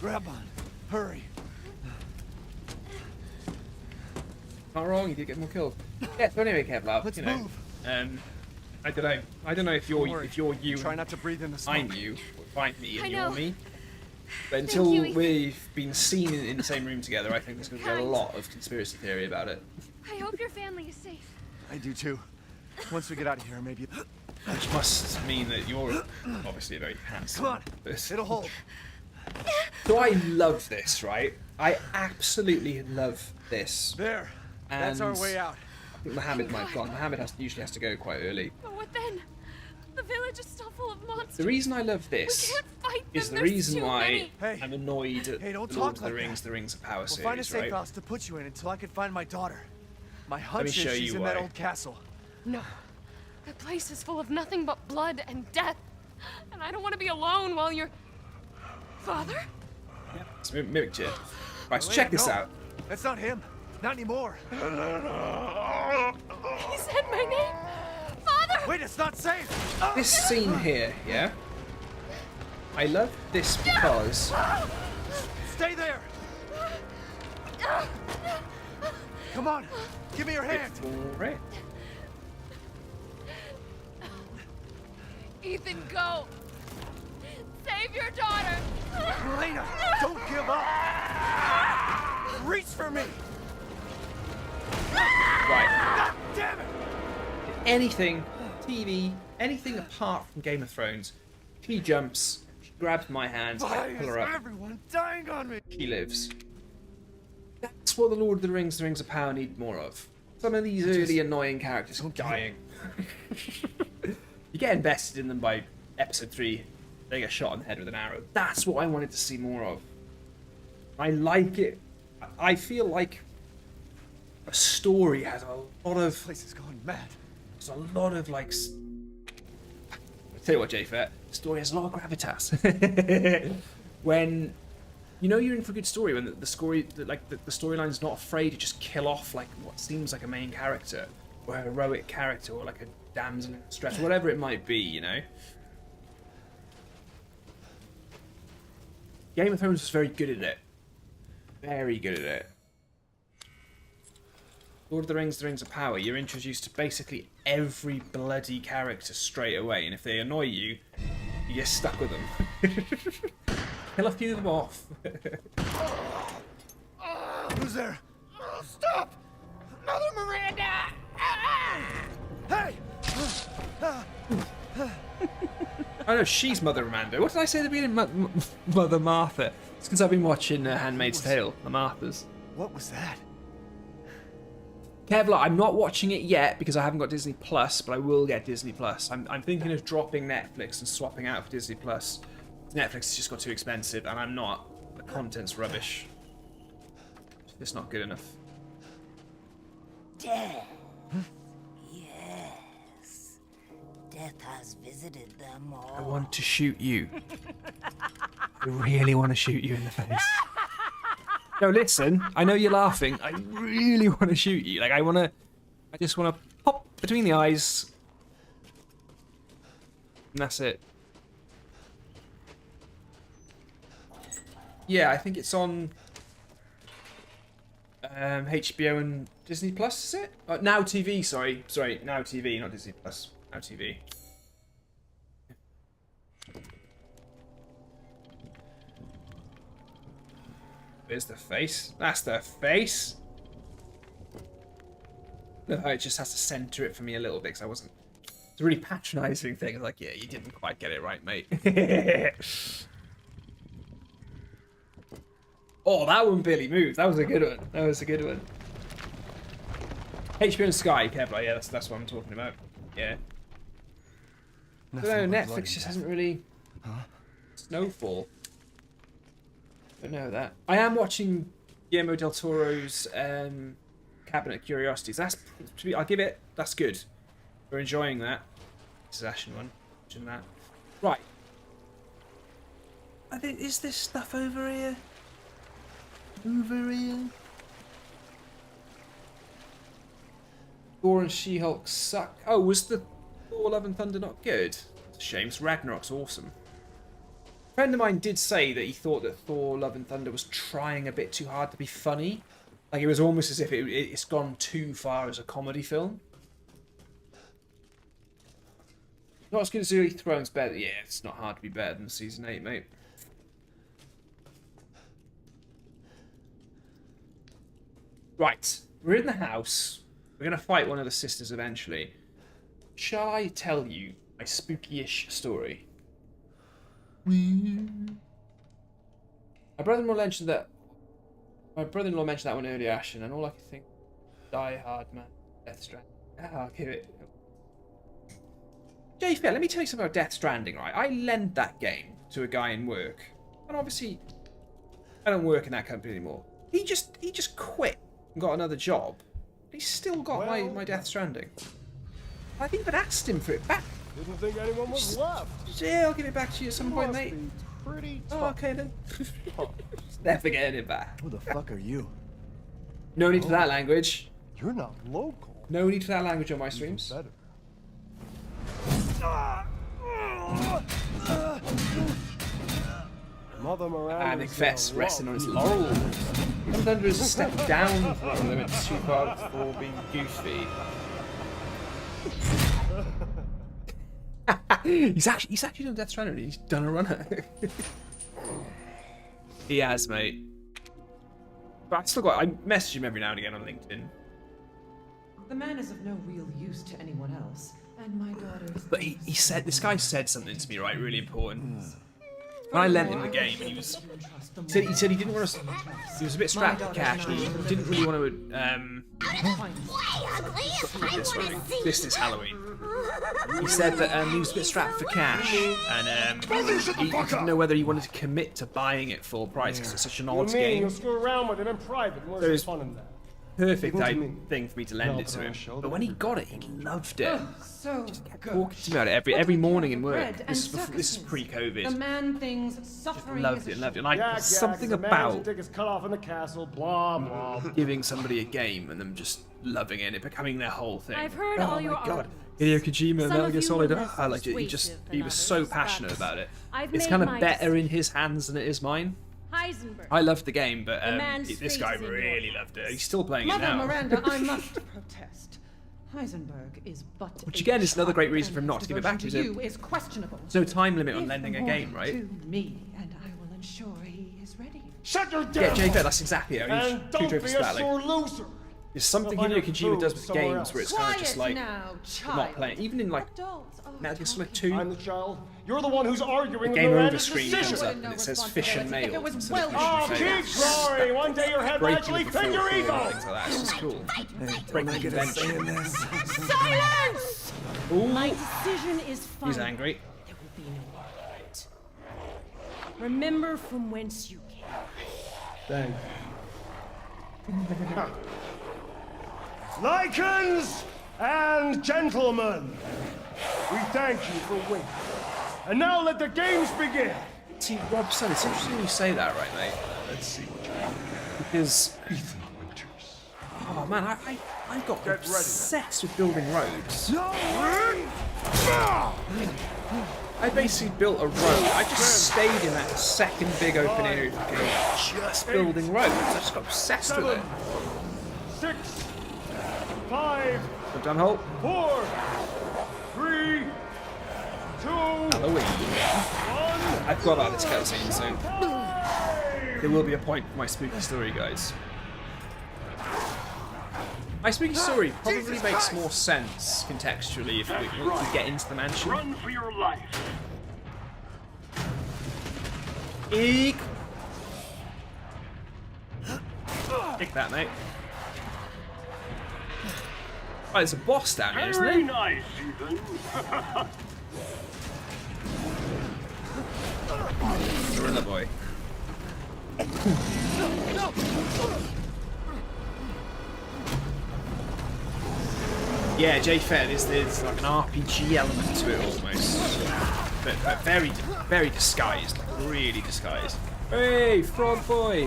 Grab on. Hurry. Not wrong, you did get more killed. Yeah, so anyway, Kevlar, Let's you know, move. I don't know. I don't know if you're you. Try not to breathe in the smoke. I'm you, or find me I and know. you're me. But until you. we've been seen in the same room together, I think there's going to be a lot of conspiracy theory about it. I hope your family is safe. I do too. Once we get out of here, maybe. Which must mean that you're obviously a very handsome Come on. person. It'll hold. So I love this, right? I absolutely love this. There. That's our And way out. I think Mohammed might have gone. Mohammed usually has to go quite early. But what then? The village is still full of monsters. The reason I love We this can't fight them. is the There's reason too why many. Hey. I'm annoyed at Hey, don't the Lord talk of the like Rings, that. the Rings of Power We'll find a series, safe right? house to put you in until I can find my daughter. My me hunch show is she's you in that why. old castle. No. That place is full of nothing but blood and death. And I don't want to be alone while you're... Father? It's mimicked you. Right, so Wait, check this no. out. That's not him. Not anymore. He said my name! Father! Wait, it's not safe! This scene here, yeah? I love this because Stay there! Come on, give me your hand! Right. Ethan, go! Save your daughter! Elena, don't give up! Reach for me! Right. God damn it! Anything, TV, anything apart from Game of Thrones. She jumps, she grabs my hand, Why I pull is her up, everyone dying on me? she lives. That's what the Lord of the Rings of Power need more of. Some of these early annoying characters dying. You get invested in them by episode 3, they get shot in the head with an arrow. That's what I wanted to see more of. I like it. I feel like a story has a lot of... This place is going mad. There's a lot of like. I'll tell you what, J-Fet, the story has a lot of gravitas. When you know you're in for a good story, when the storyline's not afraid to just kill off like what seems like a main character or a heroic character or like a damsel in distress, whatever it might be, you know. Game of Thrones was very good at it. Very good at it. Lord of the Rings of Power, you're introduced to basically every bloody character straight away, and if they annoy you, you get stuck with them. Kill a few of them off. Who's there? Stop! Mother Miranda! Hey! Oh no, she's Mother Amanda. What did I say at the beginning? Mother Martha. It's because I've been watching Handmaid's Tale, the Marthas. What was that? Kevlar, I'm not watching it yet because I haven't got Disney Plus, but I will get Disney Plus. I'm thinking of dropping Netflix and swapping out for Disney Plus. Netflix has just got too expensive, and I'm not. The content's rubbish. It's not good enough. Death. Yes. Death has visited them all. I want to shoot you. I really want to shoot you in the face. No, listen. I know you're laughing. I really want to shoot you. Like, I just want to pop between the eyes. And that's it. Yeah, I think it's on HBO and Disney Plus, is it? Now TV, sorry. Sorry, Now TV, not Disney Plus. Now TV. There's the face. That's the face. No, it just has to center it for me a little bit because I wasn't. It's a really patronising thing. It's like, yeah, you didn't quite get it right, mate. Oh, that one barely moved. That was a good one. That was a good one. HBO and Sky, Kevlar. Yeah, that's what I'm talking about. Yeah. No, Netflix just hasn't really. Huh? Snowfall. Don't know that. I am watching Guillermo del Toro's Cabinet of Curiosities. I'll give it. That's good. We're enjoying that. This is Ashen one. Watching that. Right. Is this stuff over here? Over here. Thor and She-Hulk suck. Oh, was the Thor Love and Thunder not good? It's a shame. Ragnarok's awesome. A friend of mine did say that he thought that Thor Love and Thunder was trying a bit too hard to be funny. Like, it was almost as if it's gone too far as a comedy film. Not as good as Early Thrones, better. Yeah, it's not hard to be better than Season 8, mate. Right, we're in the house. We're going to fight one of the sisters eventually. Shall I tell you my spooky-ish story? My brother-in-law mentioned that. My brother-in-law mentioned that one earlier, Ashen, and all I could think, Die Hard, man, Death Stranding. I'll give it. J-Phil, let me tell you something about Death Stranding, right? I lent that game to a guy in work, and obviously, I don't work in that company anymore. He just quit and got another job. He's still got my Death Stranding. I've even asked him for it back. Didn't think anyone was left. Yeah, I'll give it back to you at some point, mate. Pretty Oh, okay then. Never getting it back. Who the fuck are you? No need for that language. You're not local. No need for that language on my streams. Better. Mother Miranda. And Macbeth's resting on his laurels. Thunder is a step down from them. It's too far for being goofy. he's actually done Death Stranding. He's done a runner. He has, mate. But I message him every now and again on LinkedIn. The man is of no real use to anyone else, and my daughter's. But he said, this guy said something to me, right, really important. When I lent him the game, he said he didn't want to. He was a bit strapped for cash. And he didn't really want to. This is Halloween. He said that he was a bit strapped for cash, and he didn't know whether he wanted to commit to buying it full price because it's such an odd game. You'll screw around with it in private. Where's the fun in that? Perfect thing for me to lend it to him. But when he got it, he loved it. So good. Talking to me about it every morning in work. Bread and This is circuses. pre-COVID. The man thinks suffering Loved is it, a loved it. shame. And Yak, something the man about whose dick is cut off in the castle. Blah blah. giving somebody a game and them just loving it and it becoming their whole thing. I've heard oh all your my god. arguments. Hideo Kojima, Some Metal of Gear you Solid. were less I liked it. He persuasive was than so others, passionate but about it. I've It's made kind of my better in his hands than it is mine. Heisenberg. I loved the game, but man's this fate guy is in your really hands. loved it. He's still playing it Mother now. Miranda, I must protest. Heisenberg is but. Which a again is another great child, reason for him and not his to give it back devotion to you is questionable. There's no time limit on Give lending the a game, boy right? To me, and I will ensure he is ready. Shut your Yeah, damn Jay, mouth. that's exactly it. And Two don't be trophies a for that. Like, sore loser. there's something Find Hideo your Kojima food does with somewhere games where it's else. kind of just like now, child. not playing. Even in like Adults are Metal Gear Solid talking. 2, I'm the child. You're the one who's arguing the with game over Miranda's screen decision. comes up and it says fish and If it mail. was instead of well- fish Oh, and keep mail. glory. One day your head will Breaking actually the fit fourth your wall and ego. things like that. It's just cool. Breaking convention. Silence! Ooh, My decision is final. he's angry. There will be no argument. Remember from whence you came. Thank you. Lycans and gentlemen, we thank you for waiting. And now let the games begin. See, Robson, it's interesting you say that, right, mate? Let's see what you can Because, Ethan Winters. oh man, I got Get ready. obsessed with building roads. I basically built a road. I just stayed in that second big open area of the game, just building roads. I just got obsessed with it. 7, 6, 5, I've done halt. 4, 3, 2, 1. Halloween. I've got out of this cutscene soon. There will be a point for my spooky story, guys. My spooky story probably makes more sense contextually if we get into the mansion. Run for your life. Eek! Take that, mate. Oh, there's a boss down here, isn't Very there? nice, Ethan. Gorilla boy. Yeah, J-Fed is there's like an RPG element to it almost, but very, very disguised, like really disguised. Hey, Frog Boy!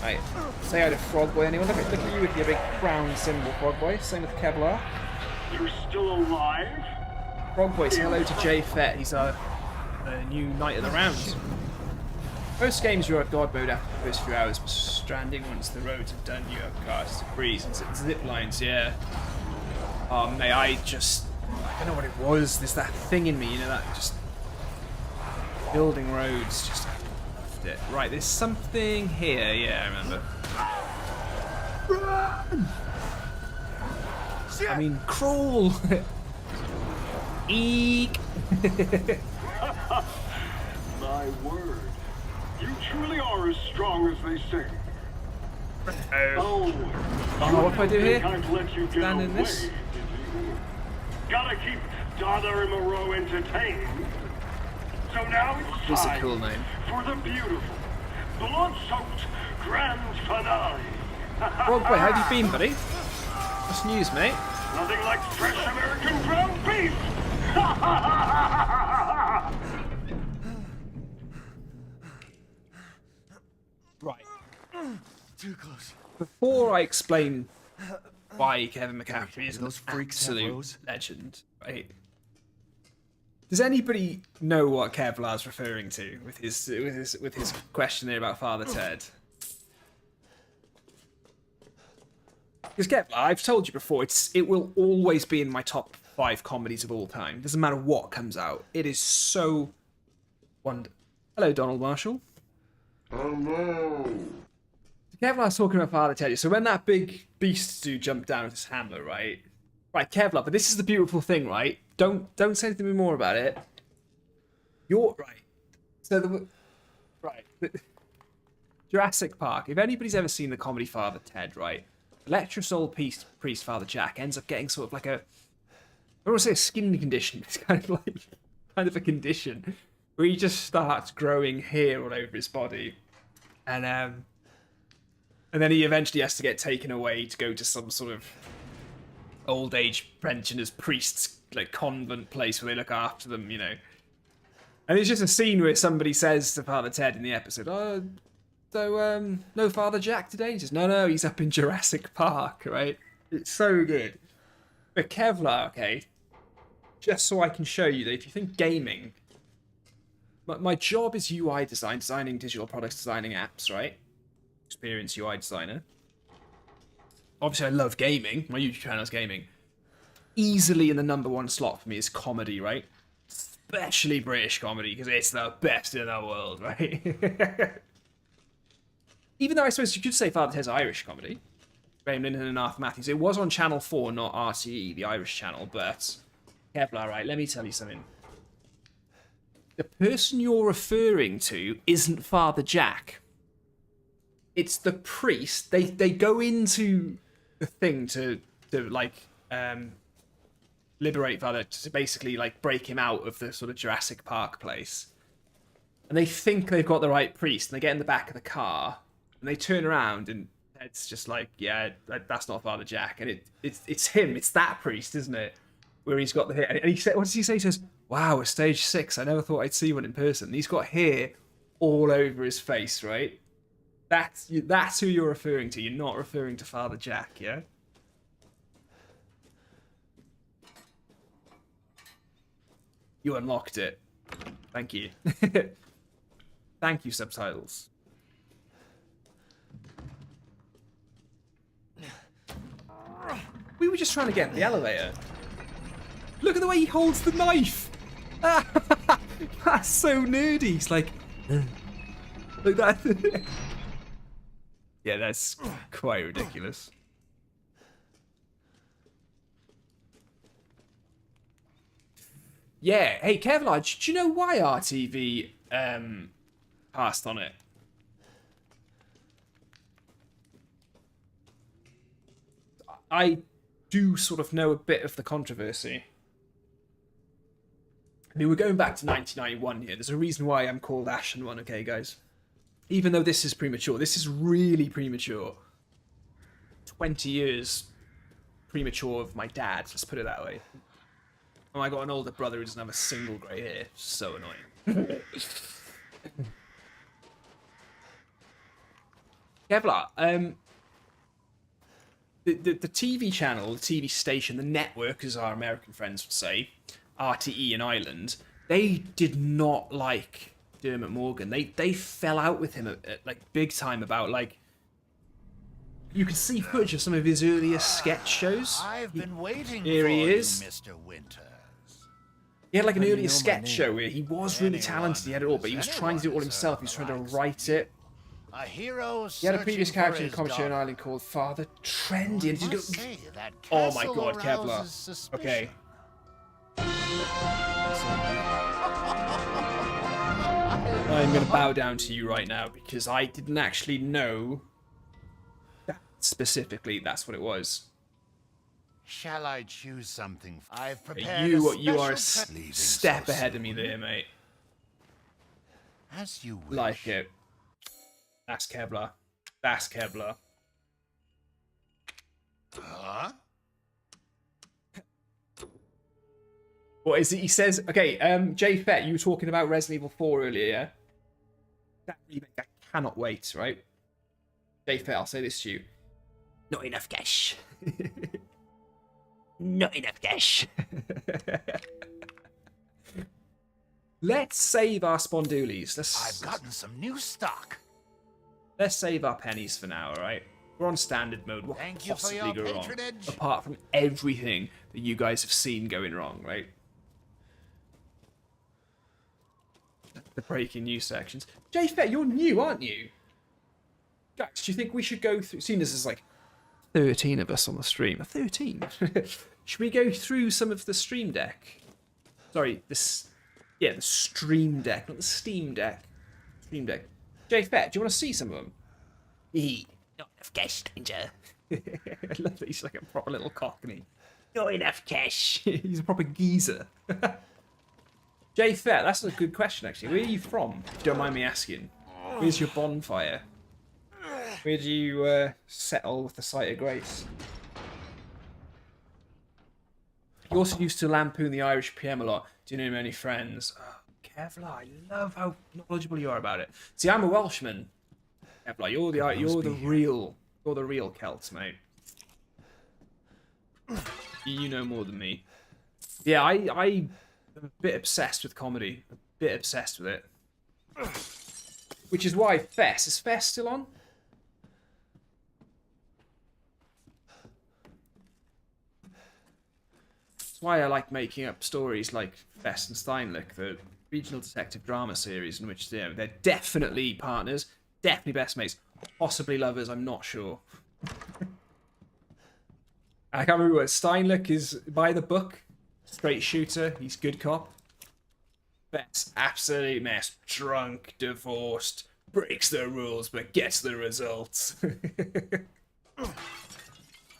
Right, say hi to Frog Boy. Anyone? Look at you with your big crown symbol, Frog Boy. Same with Kevlar. You're still alive? Frog Boy, say hello to Jay Fett. He's our new Knight of the Round. Most games you're at God mode after the first few hours, but stranding once the roads are done, you have cars to breeze and zip lines, yeah. Oh mate, I don't know what it was. There's that thing in me, you know, that just building roads, just I loved it. Right, there's something here, yeah, I remember. Run! I mean, crawl! Eek! My word. You truly are as strong as they say. Oh, what do I do here? Can't let you get Stand in away, this? did you? Gotta keep Dother and Moreau entertained. So now it's This is a time cool name. for the beautiful, blood-soaked grand finale. Frog Boy, how have you been, buddy? What's news, mate? Nothing like fresh American ground beef. Right. Too close. Before I explain why Kevin McCaffrey is an Those freaks have absolute rose? legend, right? Does anybody know what Kevlar's referring to with his question there about Father Ted? Because Kevlar, I've told you before, it will always be in my top 5 comedies of all time. Doesn't matter what comes out. It is so wonderful. Hello, Donald Marshall. Hello. Kevlar's talking about Father Ted. So when that big beast dude jumped down with his hammer, right? Right, Kevlar, but this is the beautiful thing, right? Don't say anything more about it. You're right. So Jurassic Park. If anybody's ever seen the comedy Father Ted, right? Lecherous old priest Father Jack ends up getting sort of like a, I don't want to say a skin condition. It's kind of a condition where he just starts growing hair all over his body, and then he eventually has to get taken away to go to some sort of old age pensioners priests like convent place where they look after them, you know. And it's just a scene where somebody says to Father Ted in the episode, "Oh, so no Father Jack today?" He says, "No, he's up in Jurassic Park," right? It's so good. But Kevlar, okay, just so I can show you that if you think gaming, my job is UI design, designing digital products, designing apps, right? Experienced UI designer. Obviously, I love gaming. My YouTube channel is gaming. Easily in the #1 slot for me is comedy, right? Especially British comedy, because it's the best in the world, right? Even though I suppose you could say Father Ted's Irish comedy. Graham Linehan and Arthur Matthews. It was on Channel 4, not RTE, the Irish channel, but Kevlar, right, let me tell you something. The person you're referring to isn't Father Jack. It's the priest. They go into the thing to like liberate Father, to basically like break him out of the sort of Jurassic Park place. And they think they've got the right priest, and they get in the back of the car, and they turn around, and Ted's just like, yeah, that's not Father Jack, and it's him, it's that priest, isn't it? Where he's got the hair, and he said, what does he say? He says, "Wow, a stage 6. I never thought I'd see one in person." And he's got hair all over his face, right? That's who you're referring to. You're not referring to Father Jack, yeah? You unlocked it. Thank you. Thank you, subtitles. We were just trying to get in the elevator. Look at the way he holds the knife. That's so nerdy. He's like that. Yeah, that's quite ridiculous. Yeah, hey Kevlar, do you know why RTV passed on it? I do sort of know a bit of the controversy. I mean, we're going back to 1991 here. There's a reason why I'm called Ashen one, okay, guys? Even though this is premature. This is really premature. 20 years premature of my dad, let's put it that way. Oh, I got an older brother who doesn't have a single grey hair. So annoying. Kevlar, the TV channel, the TV station, the network, as our American friends would say, RTE in Ireland, they did not like Dermot Morgan. They fell out with him at like big time about like. You can see footage of some of his earliest sketch shows. I've been waiting Here for he you, is. Mr. Winters. He had like an How do you earlier know my sketch name? show where he was really talented, he had it all, but he was trying to do it all himself. He was trying to write it. A hero He had a previous searching character for in a his comedy show in daughter. Ireland called Father Trendy. And Must just go, say, that oh my castle god, Kevlar. arouses suspicion. Okay. I'm going to bow down to you right now because I didn't actually know that specifically that's what it was. Shall I choose something? I've prepared You are a special pre- Leaving step so ahead of soon. me there, mate. As you wish. Like it. That's Kevlar. That's Kevlar. Huh? What is it? He says, okay, Jay Fett, you were talking about Resident Evil 4 earlier, yeah? That remake, I cannot wait, right? Fair, I'll say this to you. Not enough cash. Not enough cash. Let's save our spondoolies. I've gotten some new stock. Let's save our pennies for now, alright? We're on standard mode. What Thank could you for possibly your go wrong? patronage. Apart from everything that you guys have seen going wrong, right? The breaking news sections. Fair, you're new, aren't you? Guys, do you think we should go through... Seeing as there's like 13 of us on the stream. 13? Should we go through some of the stream deck? Sorry, this... Yeah, the stream deck, not the Steam deck. Stream deck. Fair, do you want to see some of them? Not enough cash, stranger. I love that he's like a proper little cockney. Not enough cash. He's a proper geezer. Fair, that's a good question actually. Where are you from? If you don't mind me asking. Where's your bonfire? Where do you settle with the sight of grace? You also used to lampoon the Irish PM a lot. Do you know many friends? Oh, Kevlar, I love how knowledgeable you are about it. See, I'm a Welshman. Kevlar, you're the real Celts, mate. You know more than me. Yeah, I'm a bit obsessed with comedy. A bit obsessed with it. Which is why Fess. Is Fess still on? That's why I like making up stories like Fess and Steinlich, the regional detective drama series in which they're definitely partners, definitely best mates, possibly lovers, I'm not sure. I can't remember what Steinlich is by the book. Straight shooter, he's good cop. Fess, absolute mess. Drunk, divorced, breaks the rules but gets the results.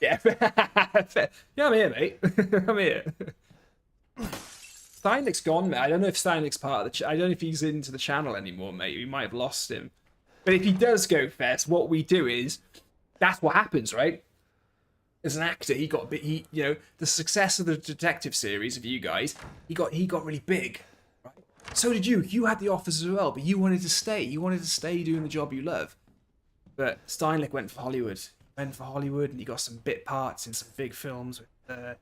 Yeah, yeah, I'm here, mate. I'm here. Steinlich's gone, mate. I don't know if Steinlich's part of the... I don't know if he's into the channel anymore, mate. We might have lost him. But if he does go Fess, what we do is... That's what happens, right? As an actor, he got big. You know, the success of the detective series of you guys, he got really big. Right? So did you. You had the offers as well, but you wanted to stay. You wanted to stay doing the job you love. But Steinlich went for Hollywood. And he got some bit parts in some big films with, I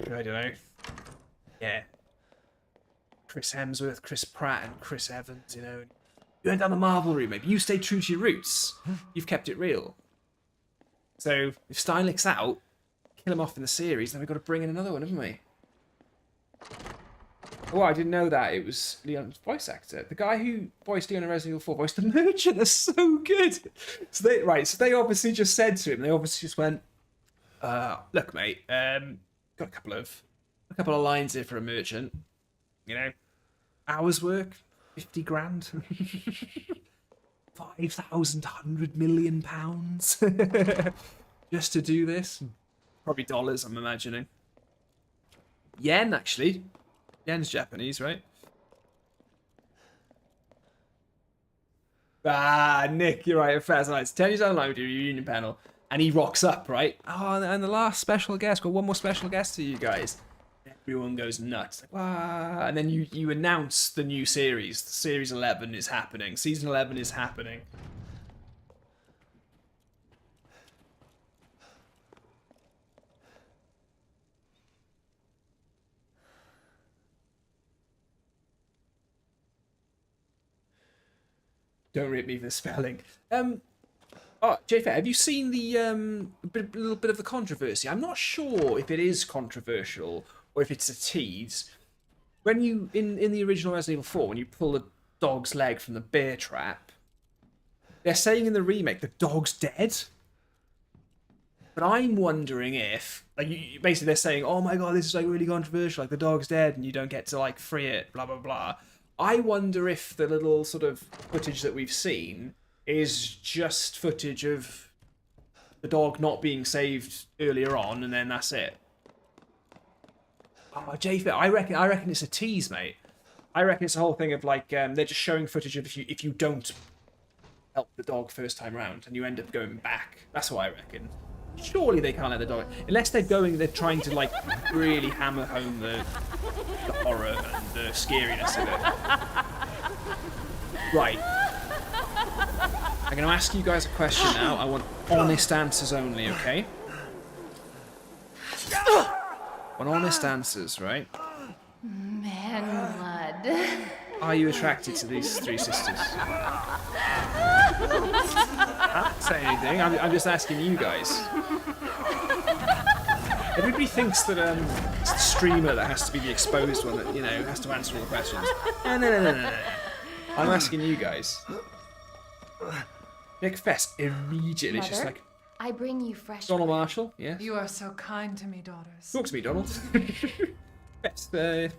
don't know. Yeah. Chris Hemsworth, Chris Pratt, and Chris Evans, you know. You went down the Marvel route, maybe. You stayed true to your roots. You've kept it real. So, if Steinlich's out, kill him off in the series, then we've got to bring in another one, haven't we? Oh, I didn't know that. It was Leon's voice actor. The guy who voiced Leon in Resident Evil 4 voiced the Merchant. They're so good. So they obviously just said to him, they obviously just went, look, mate, got a couple of lines here for a merchant. You know, hours work, 50 grand. 5,000, £100 million just to do this. Probably dollars, I'm imagining. Yen, actually. Yen's Japanese, right? Ah, Nick, you're right. Fast nights. 10 years online with your reunion panel, and he rocks up, right? Oh, and the last special guest. Got one more special guest to you guys. Everyone goes nuts. Like, wow. And then you announce the new series. Series 11 is happening. Season 11 is happening. Don't rip me for the spelling. Oh, Fair, have you seen the little bit of the controversy? I'm not sure if it is controversial or if it's a tease. When you in the original Resident Evil 4, when you pull the dog's leg from the bear trap, they're saying in the remake the dog's dead. But I'm wondering if, like, basically they're saying, oh my god, this is like really controversial, like the dog's dead and you don't get to like free it, blah blah blah. I wonder if the little sort of footage that we've seen is just footage of the dog not being saved earlier on, and then that's it. Oh, Fair, I reckon it's a tease, mate. I reckon it's a whole thing of like they're just showing footage of if you don't help the dog first time round and you end up going back. That's what I reckon. Surely they can't let the dog, unless they're trying to like really hammer home the horror and the scariness of it. Right. I'm going to ask you guys a question now. I want honest answers only, okay? On honest answers, right? Man blood. Are you attracted to these three sisters? I don't say anything. I'm just asking you guys. Everybody thinks that it's the streamer that has to be the exposed one that, you know, has to answer all the questions. No. I'm asking you guys. Nick Fest immediately is just like, I bring you fresh. Donald Marshall, yes? You are so kind to me, daughters. Talk to me, Donald. Fest, you're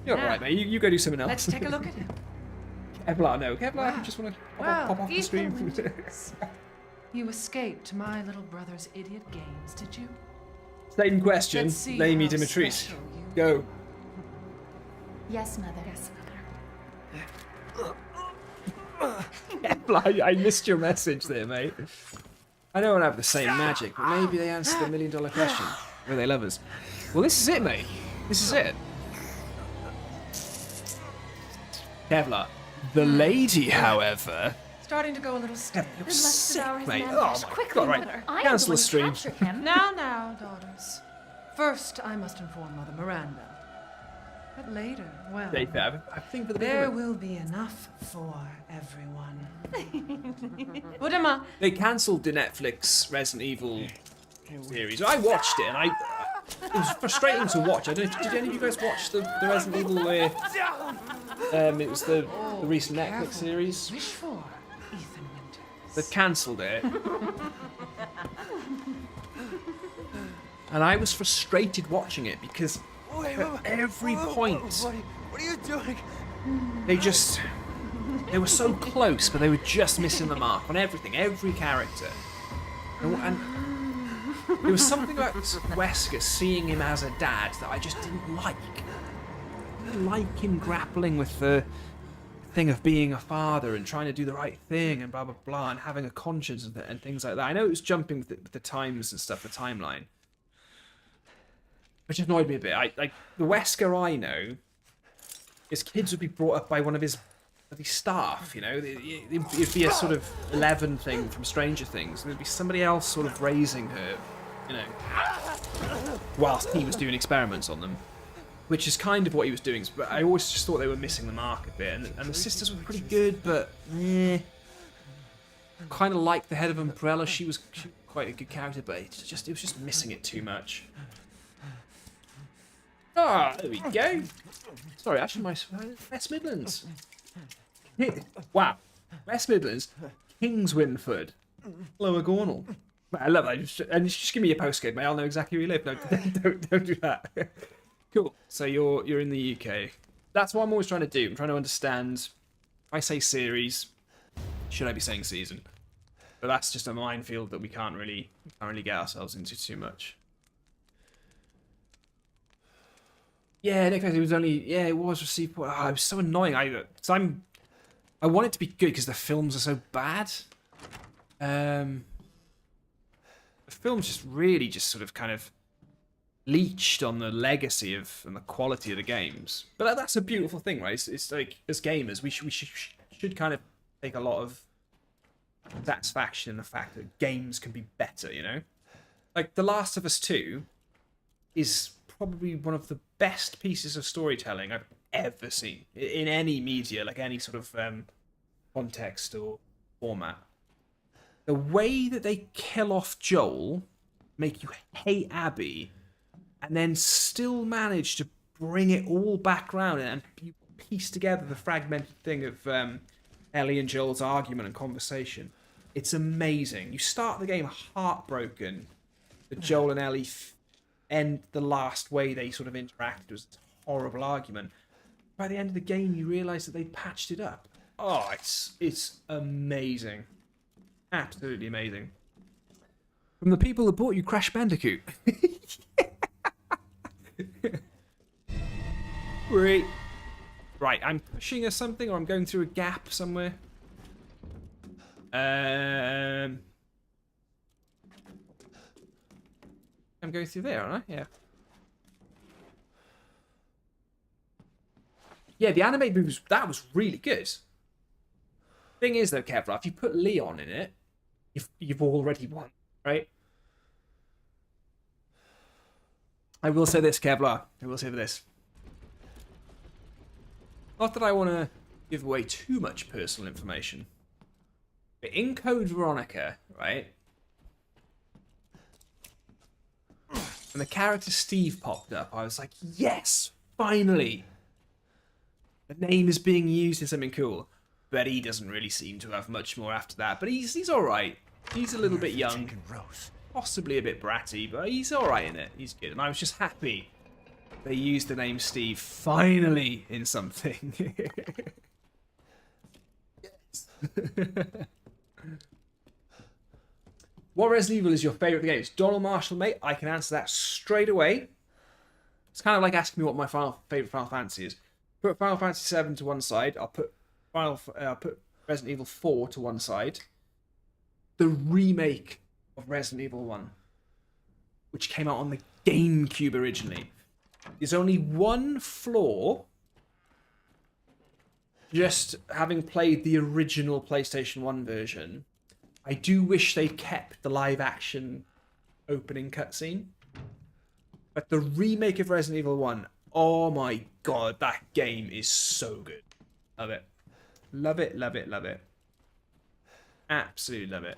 alright, mate. You go do something else. Let's take a look at him. Kevlar, no. Kevlar, you just want to pop off the stream. Ethan Winters. You escaped my little brother's idiot games, did you? Same question. Let's see Name me how Dimitris. special you Go. Yes, mother. Kevlar, I missed your message there, mate. I don't have the same magic, but maybe they answered the $1,000,000 question. Were they lovers? Well, this is it, mate. This is it. Kevlar. The lady, however... Starting to go a little stiff. You're sick, mate. man Oh, flesh. my Quickly, God, right. mother. I am Cancel going the to stream. capture him. Now, daughters. First, I must inform Mother Miranda. But later, well, I think for the there will be enough for everyone. Budama. They cancelled the Netflix Resident Evil series. I watched it, and it was frustrating to watch. I don't know. Did any of you guys watch the Resident Evil where it was the recent Netflix series? Wish for Ethan Winters. They cancelled it, and I was frustrated watching it because at every point What are you doing? they were so close, but they were just missing the mark on everything, every character. And there was something about Wesker seeing him as a dad that I just didn't like. I didn't like him grappling with the thing of being a father and trying to do the right thing and blah blah blah and having a conscience and things like that. I know it was jumping with the times and stuff, the timeline, which annoyed me a bit. The Wesker I know, his kids would be brought up by one of his staff, you know. It'd be a sort of 11 thing from Stranger Things, and there'd be somebody else sort of raising her, you know, whilst he was doing experiments on them, which is kind of what he was doing. But I always just thought they were missing the mark a bit, and the sisters were pretty good, but kind of like the head of Umbrella. She was quite a good character, but it was just missing it too much. Ah, there we go. Sorry, actually, my West Midlands. Wow, West Midlands, Kings Winford, Lower Gornal. I love that. Just give me your postcode, mate. I'll know exactly where you live. No, don't do that. Cool. So you're in the UK. That's what I'm always trying to do. I'm trying to understand. If I say series, should I be saying season? But that's just a minefield that we can't really get ourselves into too much. Yeah, Nick, it was only it was received. Oh, it was so annoying. I want it to be good because the films are so bad. The films just sort of kind of leached on the legacy and the quality of the games. But that's a beautiful thing, right? It's like, as gamers, we should kind of take a lot of satisfaction in the fact that games can be better, you know? Like, The Last of Us 2 is probably one of the best pieces of storytelling I've ever seen in any media, like any sort of context or format. The way that they kill off Joel, make you hate Abby, and then still manage to bring it all back around and you piece together the fragmented thing of Ellie and Joel's argument and conversation. It's amazing. You start the game heartbroken that Joel and Ellie end the last way they sort of interacted was this horrible argument. By the end of the game, you realise that they patched it up. Oh, it's amazing. Absolutely amazing. From the people that bought you Crash Bandicoot. Right, I'm pushing or something, or I'm going through a gap somewhere. I'm going through there, aren't I? Yeah. Yeah, the animated movie that was really good. Thing is, though, Kevlar, if you put Leon in it, you've already won, right? I will say this, Kevlar. I will say this. Not that I want to give away too much personal information, but in Code Veronica, right? When the character Steve popped up, I was like, yes, finally! The name is being used in something cool. But he doesn't really seem to have much more after that. But he's alright. He's a little bit young. Possibly a bit bratty, but he's alright in it. He's good. And I was just happy they used the name Steve finally in something. Yes. What Resident Evil is your favourite game? It's Donald Marshall, mate. I can answer that straight away. It's kind of like asking me what my favourite Final Fantasy is. Put Final Fantasy VII to one side. I'll put Resident Evil 4 to one side. The remake of Resident Evil 1, which came out on the GameCube originally. There's only one flaw. Just having played the original PlayStation 1 version, I do wish they'd kept the live-action opening cutscene. But the remake of Resident Evil 1, oh my god, that game is so good. Love it. Love it, love it, love it. Absolutely love it.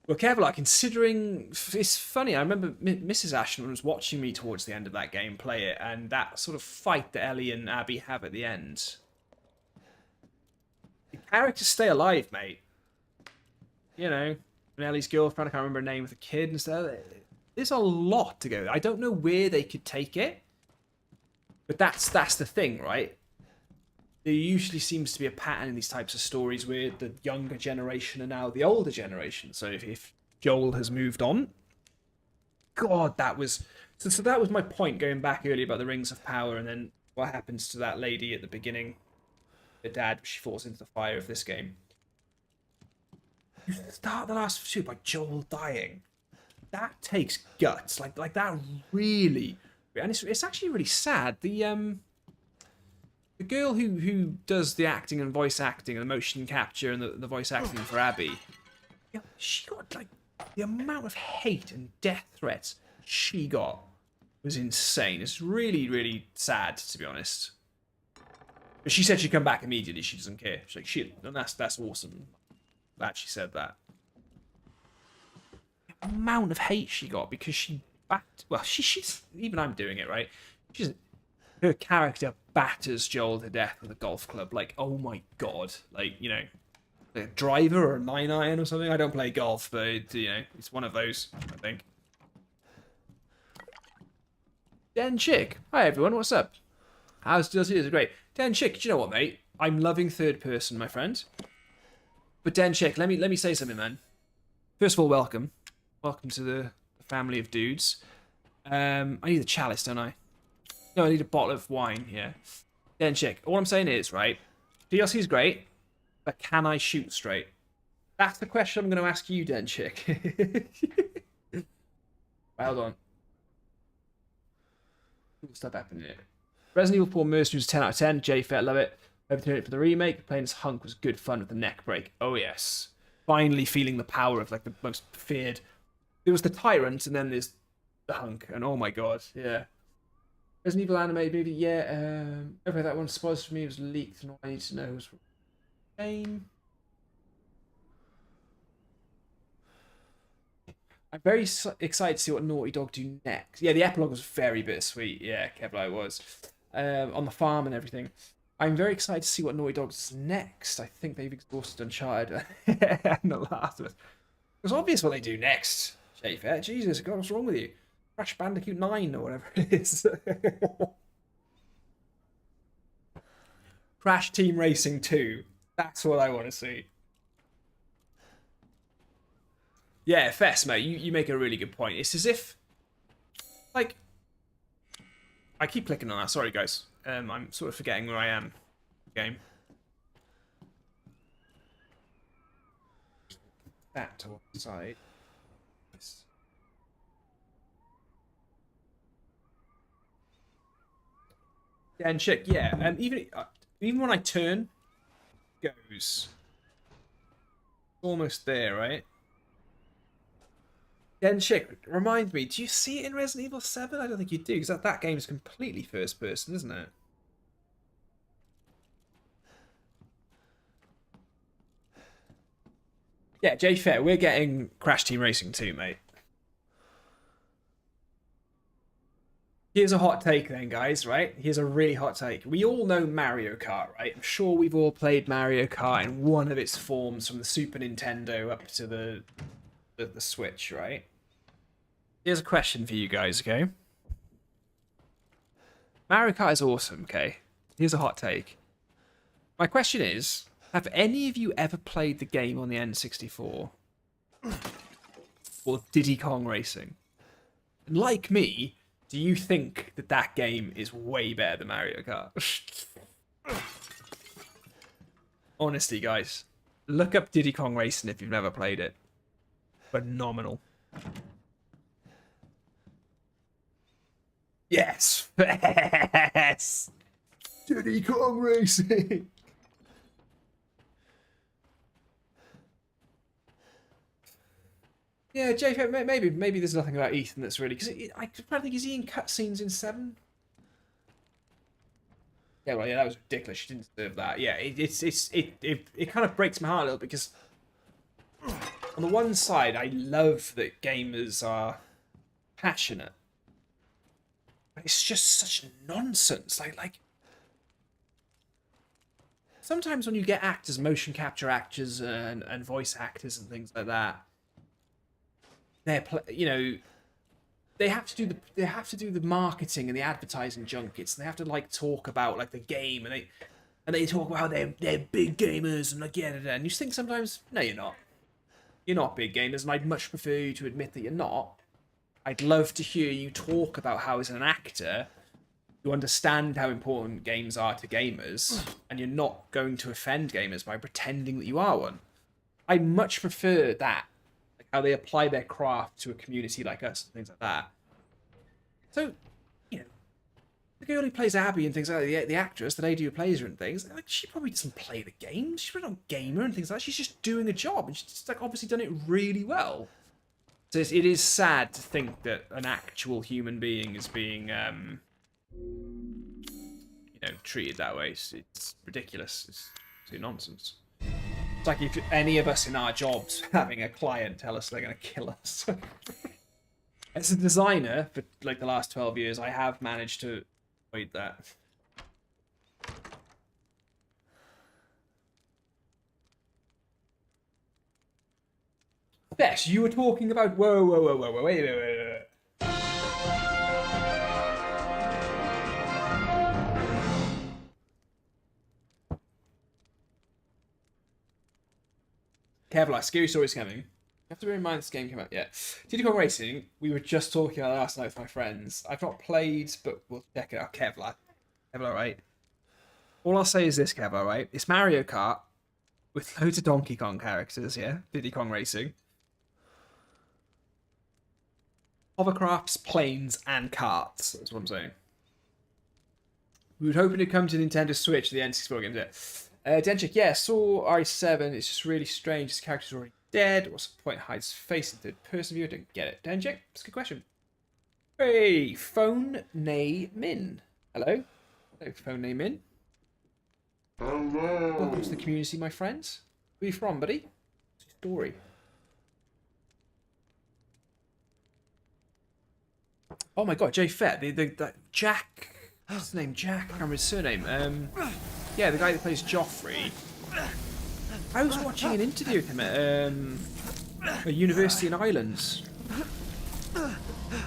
Well, Kevlar, considering... It's funny, I remember Mrs. Ashen was watching me towards the end of that game play it, and that sort of fight that Ellie and Abby have at the end. The characters stay alive, mate. You know, and Ellie's girlfriend, I can't remember her name, with a kid and stuff. There's a lot to go. I don't know where they could take it, but that's the thing, right? There usually seems to be a pattern in these types of stories where the younger generation are now the older generation. So if Joel has moved on, God, that was... So that was my point going back earlier about the Rings of Power, and then what happens to that lady at the beginning. Her dad, she falls into the fire of this game. You start the last two by Joel dying. That takes guts. Like that really... And it's actually really sad. The girl who does the acting and voice acting and the motion capture and the voice acting for Abby, yeah, she got, like, the amount of hate and death threats she got was insane. It's really, really sad, to be honest. But she said she'd come back immediately. She doesn't care. She's like, shit, and that's awesome. Glad she said that. The amount of hate she got because she backed... Well, she's... Even I'm doing it, right? Her character batters Joel to death with a golf club. Like, oh my god. Like, you know, a driver or a 9-iron or something. I don't play golf, but, you know, it's one of those, I think. Den Chick. Hi, everyone. What's up? How's it? Great. Den Chick, do you know what, mate? I'm loving third person, my friend. But Den Chick, let me say something, man. First of all, welcome. Welcome to the family of dudes. I need a chalice, don't I? No, I need a bottle of wine, yeah. Den Chick, all I'm saying is, right, DLC's great, but can I shoot straight? That's the question I'm going to ask you, Den Chick. Hold on. Cool stuff happening here. Resident Evil 4 Mercenaries 10 out of 10. J-Fet, love it. Overturned it for the remake. Playing as Hunk was good fun with the neck break. Oh, yes. Finally feeling the power of, like, the most feared. There was the Tyrant, and then there's the Hunk, and oh my god, yeah. Resident Evil animated movie, yeah. Okay, that one spoilers for me was leaked, and all I need to know was from the game. I'm very excited to see what Naughty Dog do next. Yeah, the epilogue was very bittersweet. Yeah, Kevlar was. On the farm and everything. I'm very excited to see what Naughty Dog does next. I think they've exhausted Uncharted and The Last of Us. It's obvious what they do next, J-Fet. Jesus, God, what's wrong with you? Crash Bandicoot 9 or whatever it is. Crash Team Racing 2. That's what I want to see. Yeah, Fess, mate, you make a really good point. It's as if, like, I keep clicking on that. Sorry, guys. I'm sort of forgetting where I am. Game. That to one side. And check, yeah. And even when I turn, it goes almost there, right? Then check. Remind me, do you see it in Resident Evil 7? I don't think you do, because that game is completely first person, isn't it? Yeah, Jay Fair, we're getting Crash Team Racing 2, mate. Here's a hot take then, guys, right? Here's a really hot take. We all know Mario Kart, right? I'm sure we've all played Mario Kart in one of its forms from the Super Nintendo up to the Switch, right? Here's a question for you guys, okay? Mario Kart is awesome, okay? Here's a hot take. My question is, have any of you ever played the game on the N64? Or Diddy Kong Racing? And like me, do you think that game is way better than Mario Kart? Honestly, guys, look up Diddy Kong Racing if you've never played it. Phenomenal. Yes! Yes! Diddy Kong Racing! Yeah, Jay, maybe there's nothing about Ethan that's really... Because I don't think, is he in cutscenes in 7? Yeah, well, yeah, that was ridiculous. She didn't deserve that. Yeah, it kind of breaks my heart a little because... On the one side, I love that gamers are passionate. But it's just such nonsense. Like... Sometimes when you get actors, motion capture actors and voice actors and things like that, they have to do the marketing and the advertising junkets. And they have to like talk about like the game, and they talk about how they're big gamers and like and you think sometimes, no, you're not. You're not big gamers, and I'd much prefer you to admit that you're not. I'd love to hear you talk about how, as an actor, you understand how important games are to gamers, and you're not going to offend gamers by pretending that you are one. I much prefer that. How they apply their craft to a community like us and things like that. So, the girl who plays Abby and things like that, the actress, the lady who plays her and things, like, she probably doesn't play the game. She's probably not a gamer and things like that. She's just doing a job, and she's just, like, obviously done it really well. So it is sad to think that an actual human being is being, treated that way. It's ridiculous. It's nonsense. It's like if any of us in our jobs having a client tell us they're going to kill us. As a designer, for like the last 12 years, I have managed to avoid that. Bex, you were talking about... Whoa, wait. Kevlar, scary stories coming. You have to bear in mind this game came out yet. Diddy Kong Racing, we were just talking about last night with my friends. I've not played, but we'll check it out. Kevlar, right? All I'll say is this, Kevlar, right? It's Mario Kart with loads of Donkey Kong characters, yeah? Diddy Kong Racing. Hovercrafts, planes, and karts. That's what I'm saying. We were hoping to come to Nintendo Switch, the N64 games, yeah. Denchik, yeah, saw RE7. It's just really strange. His character's already dead. What's the point? Hides his face in third person view. I don't get it. Denchik, that's a good question. Hey, Phone Nay Min. Hello. Hello, Phone Nay Min. Hello. Welcome to the community, my friends. Where are you from, buddy? What's your story? Oh my god, Jay Fett. The Jack. What's his name? Jack. I can't remember his surname. Yeah, the guy that plays Joffrey. I was watching an interview with him at a university in Ireland.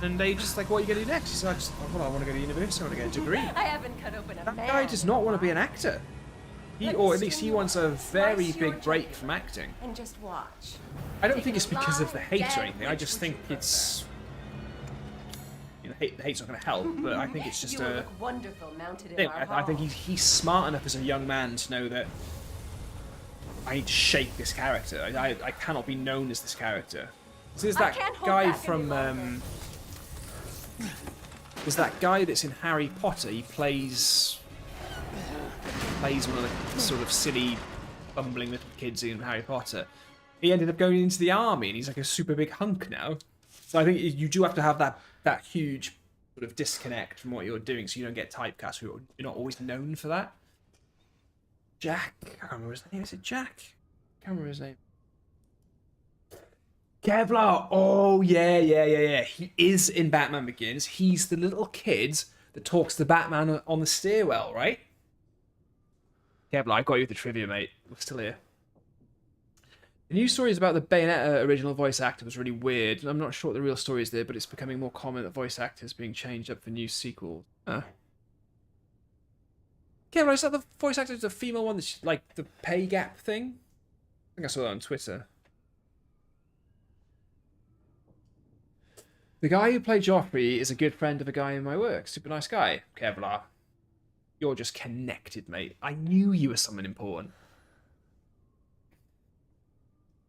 And they just like, what are you going to do next? He's like, I want to go to university, I want to get a degree. I haven't cut open a That guy does not want to be an actor. Or at least he wants a very big break from acting. And just watch. I don't think it's because of the hate or anything. I just think it's... the hate's not going to help, but I think it's just a... Wonderful mounted in our I think he's smart enough as a young man to know that I need to shape this character. I cannot be known as this character. So there's that guy from... there's that guy that's in Harry Potter. He plays plays one of the sort of silly, bumbling little kids in Harry Potter. He ended up going into the army, and he's like a super big hunk now. So I think you do have to have that huge sort of disconnect from what you're doing, so you don't get typecast. You're not always known for that. Jack, I can't remember his name. Is it Jack? I can't remember his name. Kevlar. Oh yeah. He is in Batman Begins. He's the little kid that talks to Batman on the stairwell, right? Kevlar, I got you with the trivia, mate. We're still here. The news stories about the Bayonetta original voice actor was really weird, and I'm not sure what the real story is there, but it's becoming more common that voice actors being changed up for new sequels. Kevlar, is that the voice actor, the female one that's like the pay gap thing? I think I saw that on Twitter. The guy who played Joffrey is a good friend of a guy in my work. Super nice guy. Kevlar. You're just connected, mate. I knew you were someone important.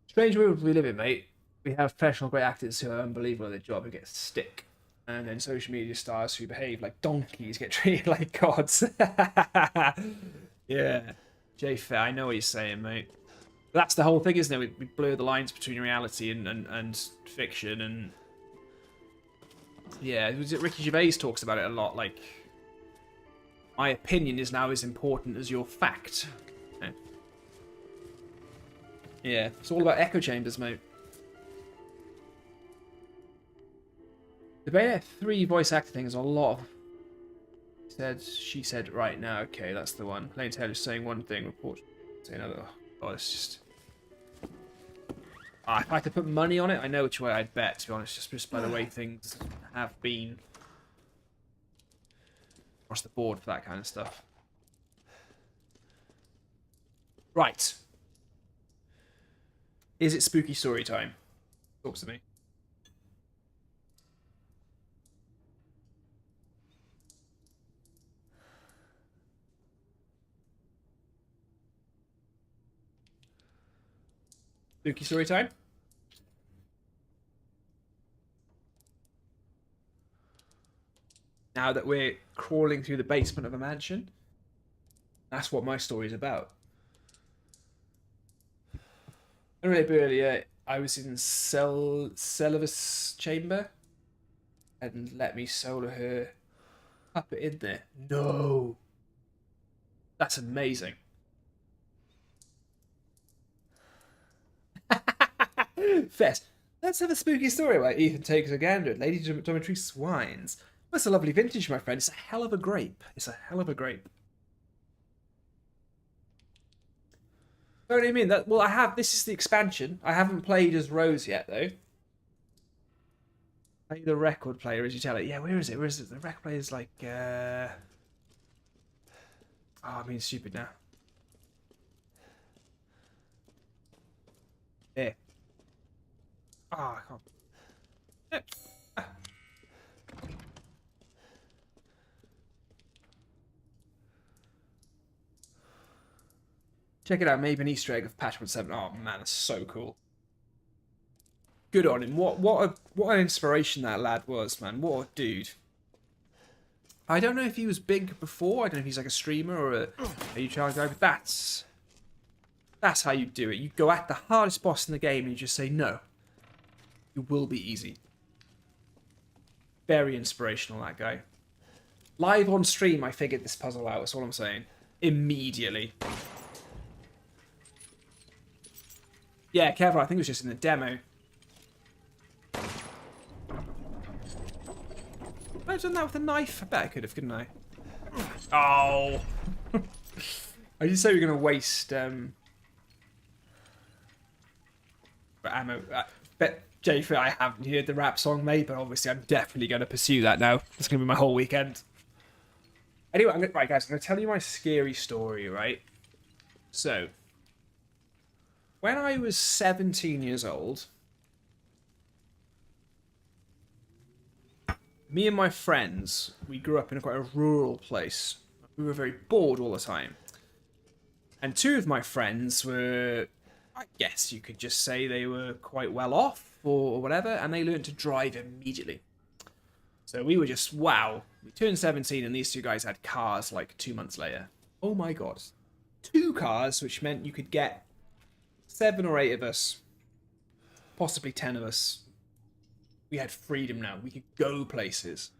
Strange world we live in, mate. We have professional great actors who are unbelievable at their job who get stick. And then social media stars who behave like donkeys get treated like gods. Yeah. J-Fair, I know what you're saying, mate. But that's the whole thing, isn't it? We blur the lines between reality and fiction, and yeah, Ricky Gervais talks about it a lot, like, my opinion is now as important as your fact. Yeah, it's all about echo chambers, mate. The Bayonetta 3 voice actor thing is a lot of... She said right now, okay, that's the one. Lane Taylor's saying one thing, report say another. Oh, it's just... if I had to put money on it, I know which way I'd bet, to be honest, just by the way things have been across the board for that kind of stuff. Right. Is it spooky story time? Talk to me. Spooky story time? Now that we're crawling through the basement of a mansion, that's what my story's about. A little bit earlier, I was in Selva's chamber, and let me solo her puppet in there. No! That's amazing. Fest. Let's have a spooky story where Ethan takes a gander at Lady Dormitory Swines. That's a lovely vintage, my friend. It's a hell of a grape. It's a hell of a grape. What do you mean? Well, I have. This is the expansion. I haven't played as Rose yet, though. Play the record player as you tell it. Yeah, where is it? Where is it? The record player is like. Oh, I'm being stupid now. There. Oh, I can't. Check it out, maybe an Easter egg of Patchwork 7. Oh man, that's so cool. Good on him. What an inspiration that lad was, man. What a dude. I don't know if he was big before. I don't know if he's like a streamer or a YouTube guy, but that's how you do it. You go at the hardest boss in the game and you just say no. It will be easy. Very inspirational, that guy. Live on stream, I figured this puzzle out. That's all I'm saying. Immediately. Yeah, Kevlar, I think it was just in the demo. I've done that with a knife. I bet I could have, couldn't I? Oh! I did say we were going to waste ammo. Bet J-Fair, I haven't heard the rap song, mate, but obviously I'm definitely going to pursue that now. It's going to be my whole weekend. Anyway, right, guys, I'm going to tell you my scary story, right? So, when I was 17 years old, me and my friends, we grew up in quite a rural place. We were very bored all the time. And two of my friends were, I guess you could just say they were quite well off or whatever, and they learned to drive immediately. So we were just, wow. We turned 17 and these two guys had cars like 2 months later. Oh my god. 2 cars, which meant you could get 7 or 8 of us, possibly 10 of us. We had freedom now. We could go places.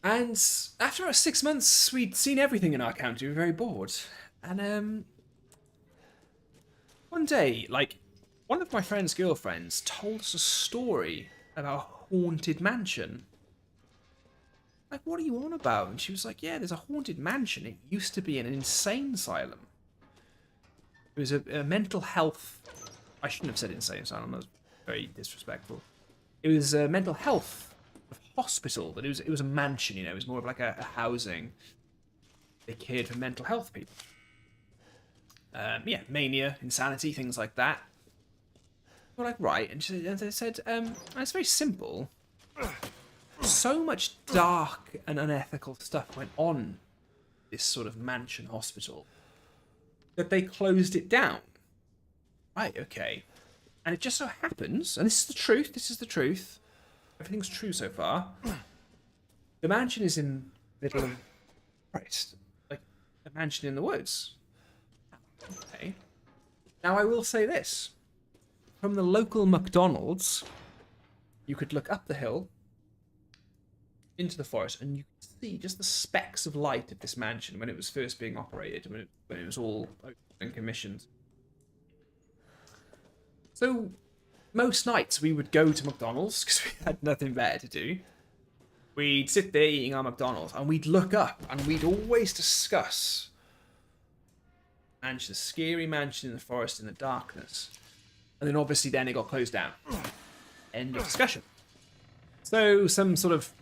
And after about 6 months, we'd seen everything in our county. We were very bored. And one day, like, one of my friend's girlfriends told us a story about a haunted mansion. Like, what are you on about? And she was like, yeah, there's a haunted mansion. It used to be an insane asylum. It was a mental health... I shouldn't have said insane asylum. That was very disrespectful. It was a mental health hospital, but it was a mansion, you know. It was more of like a housing. They cared for mental health people. Yeah, mania, insanity, things like that. We're like, right. And they said, it's very simple. So much dark and unethical stuff went on this sort of mansion hospital that they closed it down. Right, okay. And it just so happens, and this is the truth, everything's true so far, the mansion is in the middle of, right, like a mansion in the woods. Okay. Now I will say this. From the local McDonald's, you could look up the hill into the forest and you could see just the specks of light of this mansion when it was first being operated, when it was all open and commissioned. So, most nights we would go to McDonald's because we had nothing better to do. We'd sit there eating our McDonald's and we'd look up and we'd always discuss the scary mansion in the forest in the darkness. And then obviously then it got closed down. End of discussion. So some sort of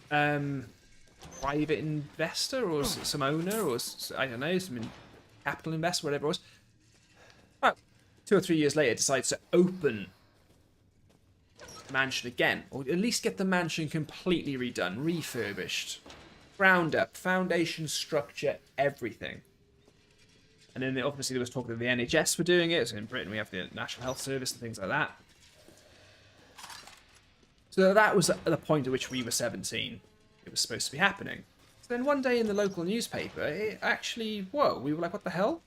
private investor or some owner or I don't know, some capital investor, whatever it was, about 2 or 3 years later decides to open the mansion again, or at least get the mansion completely redone, refurbished, ground up, foundation, structure, everything. And then obviously there was talk that the NHS were doing it. So in Britain we have the National Health Service and things like that. So that was at the point at which we were 17. It was supposed to be happening. So then one day in the local newspaper, it actually, whoa, we were like, what the hell?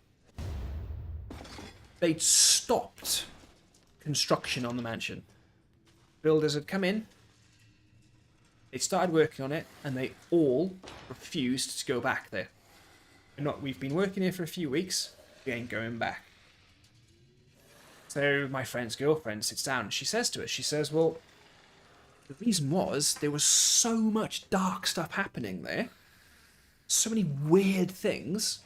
They'd stopped construction on the mansion. Builders had come in, they started working on it, and they all refused to go back there. We've been working here for a few weeks, we ain't going back. So my friend's girlfriend sits down and she says to us, she says, well, the reason was there was so much dark stuff happening there, so many weird things,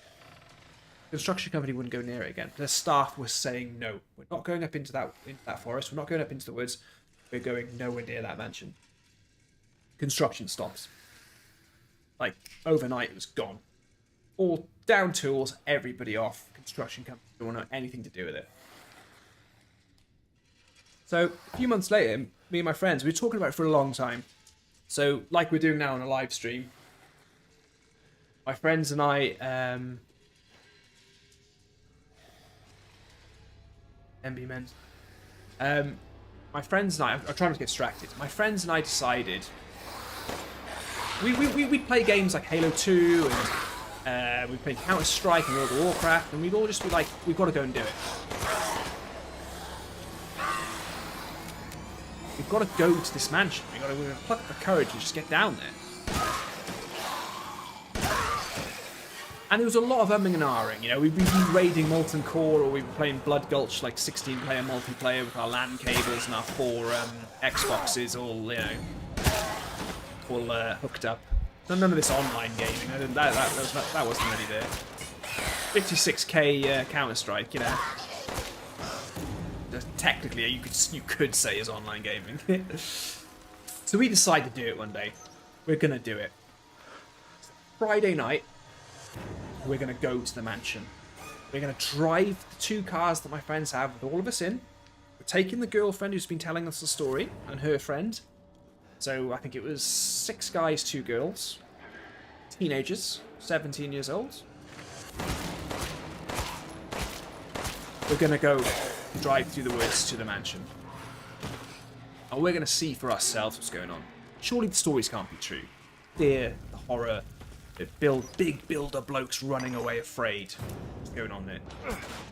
the construction company wouldn't go near it again. The staff was saying, no, we're not going up into that forest, we're not going up into the woods, we're going nowhere near that mansion. Construction stops. Like, overnight it was gone. All down tools, everybody off. Construction company don't want anything to do with it. So, a few months later, me and my friends, we were talking about it for a long time. So, like we're doing now on a live stream, my friends and I, MB Men's, my friends and I, I'm trying to get distracted. My friends and I decided, we'd play games like Halo 2 and we'd play Counter-Strike and World of Warcraft, and we'd all just be like, we've got to go and do it. We've got to go to this mansion. We've got to pluck up the courage and just get down there. And there was a lot of umming and ahhing, you know. We'd be raiding Molten Core, or we'd be playing Blood Gulch, like 16-player multiplayer with our LAN cables and our 4 Xboxes all, you know, all hooked up. None of this online gaming. That wasn't really there. 56k Counter-Strike, you know. Technically, you could say is online gaming. So we decided to do it one day. We're gonna do it. Friday night, we're gonna go to the mansion. We're gonna drive the 2 cars that my friends have with all of us in. We're taking the girlfriend who's been telling us the story and her friend. So I think it was 6 guys, 2 girls. Teenagers, 17 years old. We're gonna go drive through the woods to the mansion. And we're gonna see for ourselves what's going on. Surely the stories can't be true. Fear, the horror, Big builder blokes running away afraid. What's going on there?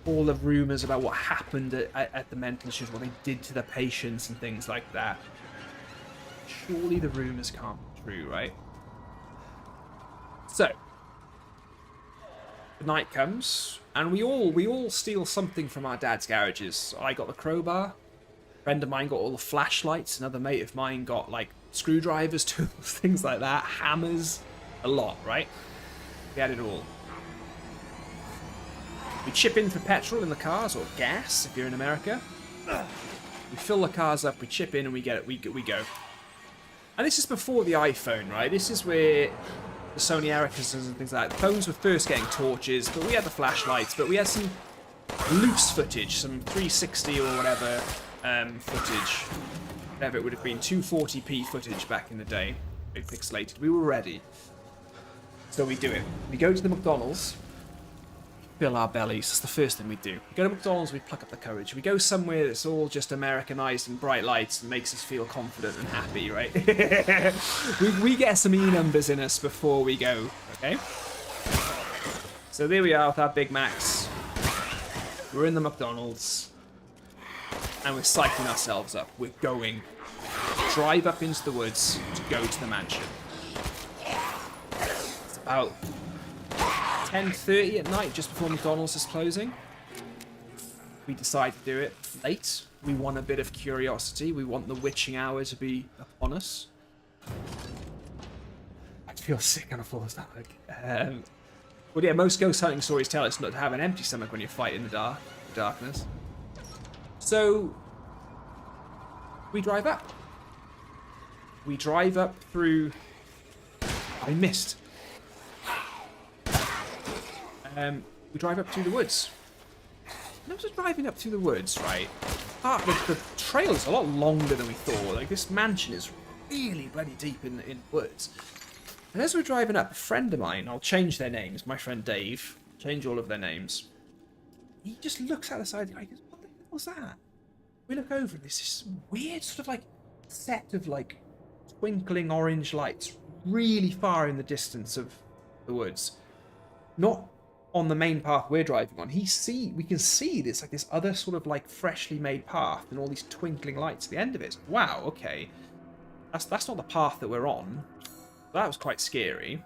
All the rumours about what happened at the mental institute, what they did to the patients and things like that. Surely the rumours can't be true, right? So, the night comes, and we all steal something from our dad's garages. I got the crowbar. A friend of mine got all the flashlights. Another mate of mine got like screwdrivers, tools, things like that, hammers. A lot, right? We had it all. We chip in for petrol in the cars, or gas if you're in America. We fill the cars up, we chip in, and we get it. We go. And this is before the iPhone, right? This is where the Sony Ericas and things like that. The phones were first getting torches, but we had the flashlights. But we had some loose footage, some 360 or whatever footage. Whatever it would have been, 240p footage back in the day. Very pixelated. We were ready. So we do it. We go to the McDonald's, fill our bellies. That's the first thing we do. We go to McDonald's, we pluck up the courage. We go somewhere that's all just Americanized and bright lights and makes us feel confident and happy, right? we get some E numbers in us before we go, okay? So there we are with our Big Macs. We're in the McDonald's. And we're psyching ourselves up. We're going to drive up into the woods to go to the mansion. About 10:30 at night, just before McDonald's is closing. We decide to do it late. We want a bit of curiosity. We want the witching hour to be upon us. I feel sick on a full stomach. Well, yeah, most ghost hunting stories tell us not to have an empty stomach when you fight in the darkness. So we drive up. We drive up through. I missed. We drive up through the woods. And as we're driving up through the woods, right? The trail is a lot longer than we thought. Like, this mansion is really bloody deep in the woods. And as we're driving up, a friend of mine, I'll change their names, my friend Dave, change all of their names. He just looks at the side and goes, what the hell was that? We look over and there's this weird sort of like set of like twinkling orange lights really far in the distance of the woods. Not on the main path we're driving on. We can see this like this other sort of like freshly made path and all these twinkling lights at the end of it. Wow, okay. That's not the path that we're on. That was quite scary.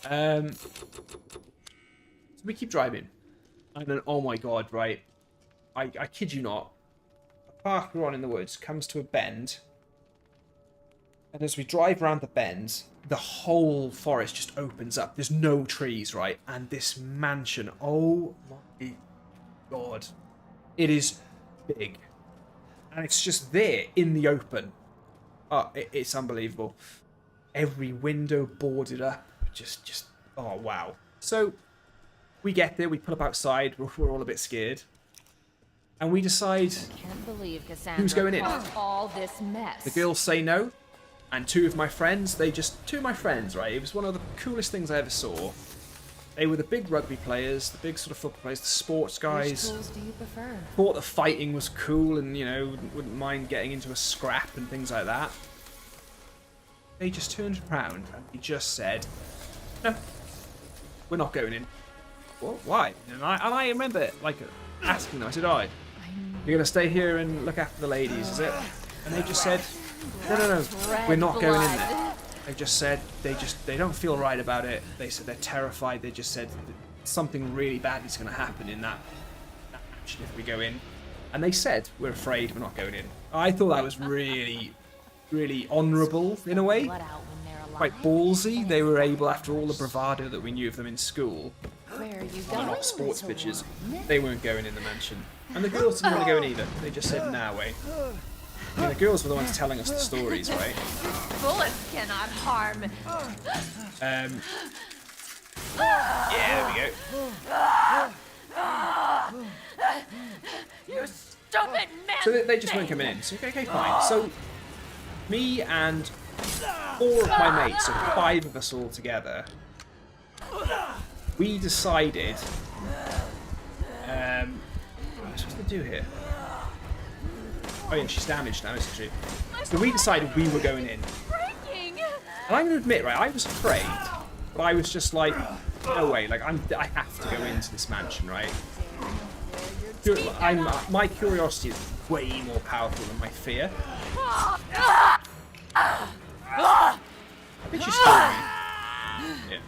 So we keep driving. And then, oh my god, right. I kid you not. The path we're on in the woods comes to a bend. And as we drive around the bend, the whole forest just opens up. There's no trees, right? And this mansion, oh my god. It is big. And it's just there in the open. Oh, it's unbelievable. Every window boarded up. Just, oh wow. So, we get there, we pull up outside, we're all a bit scared. And we decide who's going in. All this mess. The girls say no. And two of my friends, right? It was one of the coolest things I ever saw. They were the big rugby players, the big sort of football players, the sports guys. Which schools do you prefer? Thought the fighting was cool and, you know, wouldn't mind getting into a scrap and things like that. They just turned around and he just said, no, we're not going in. What? Why? And I remember, like, asking them, I said, oh, you're going to stay here and look after the ladies, is it? And they just said, no, we're not going in there. They just said they don't feel right about it. They said they're terrified. They just said something really bad is going to happen in that mansion if we go in. And they said, we're afraid, we're not going in. I thought that was really, really honourable in a way. Quite ballsy. They were able, after all the bravado that we knew of them in school, Where are you on and going? off sports pitches, they weren't going in the mansion. And the girls didn't want to go in either. They just said, nah, wait. I mean, the girls were the ones telling us the stories, right? Bullets cannot harm. Yeah, there we go. You stupid man! So they just weren't coming in. So, okay, fine. So, me and 4 of my mates, so 5 of us all together, we decided... what am I supposed to do here? Oh yeah, she's damaged now, isn't she? So we decided we were going in. Breaking! And I'm gonna admit, right, I was afraid, but I was just like, no way, like I have to go into this mansion, right? My curiosity is way more powerful than my fear. I think she's scared me. Yeah.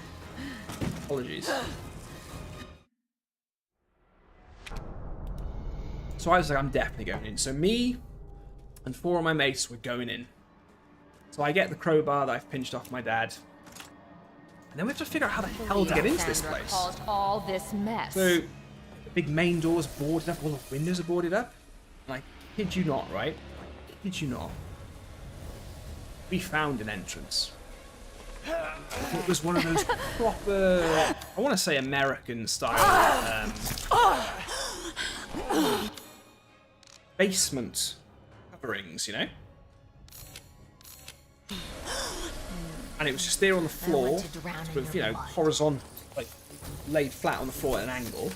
Apologies. So I was like, I'm definitely going in. So me and 4 of my mates were going in. So I get the crowbar that I've pinched off my dad. And then we have to figure out how the hell to get into this place. Caused all this mess. So the big main door's boarded up, all the windows are boarded up. And I kid you not, right? I kid you not. We found an entrance. It was one of those proper, I want to say American style basement coverings, you know? And it was just there on the floor, sort of, you know, horizontal, like laid flat on the floor at an angle,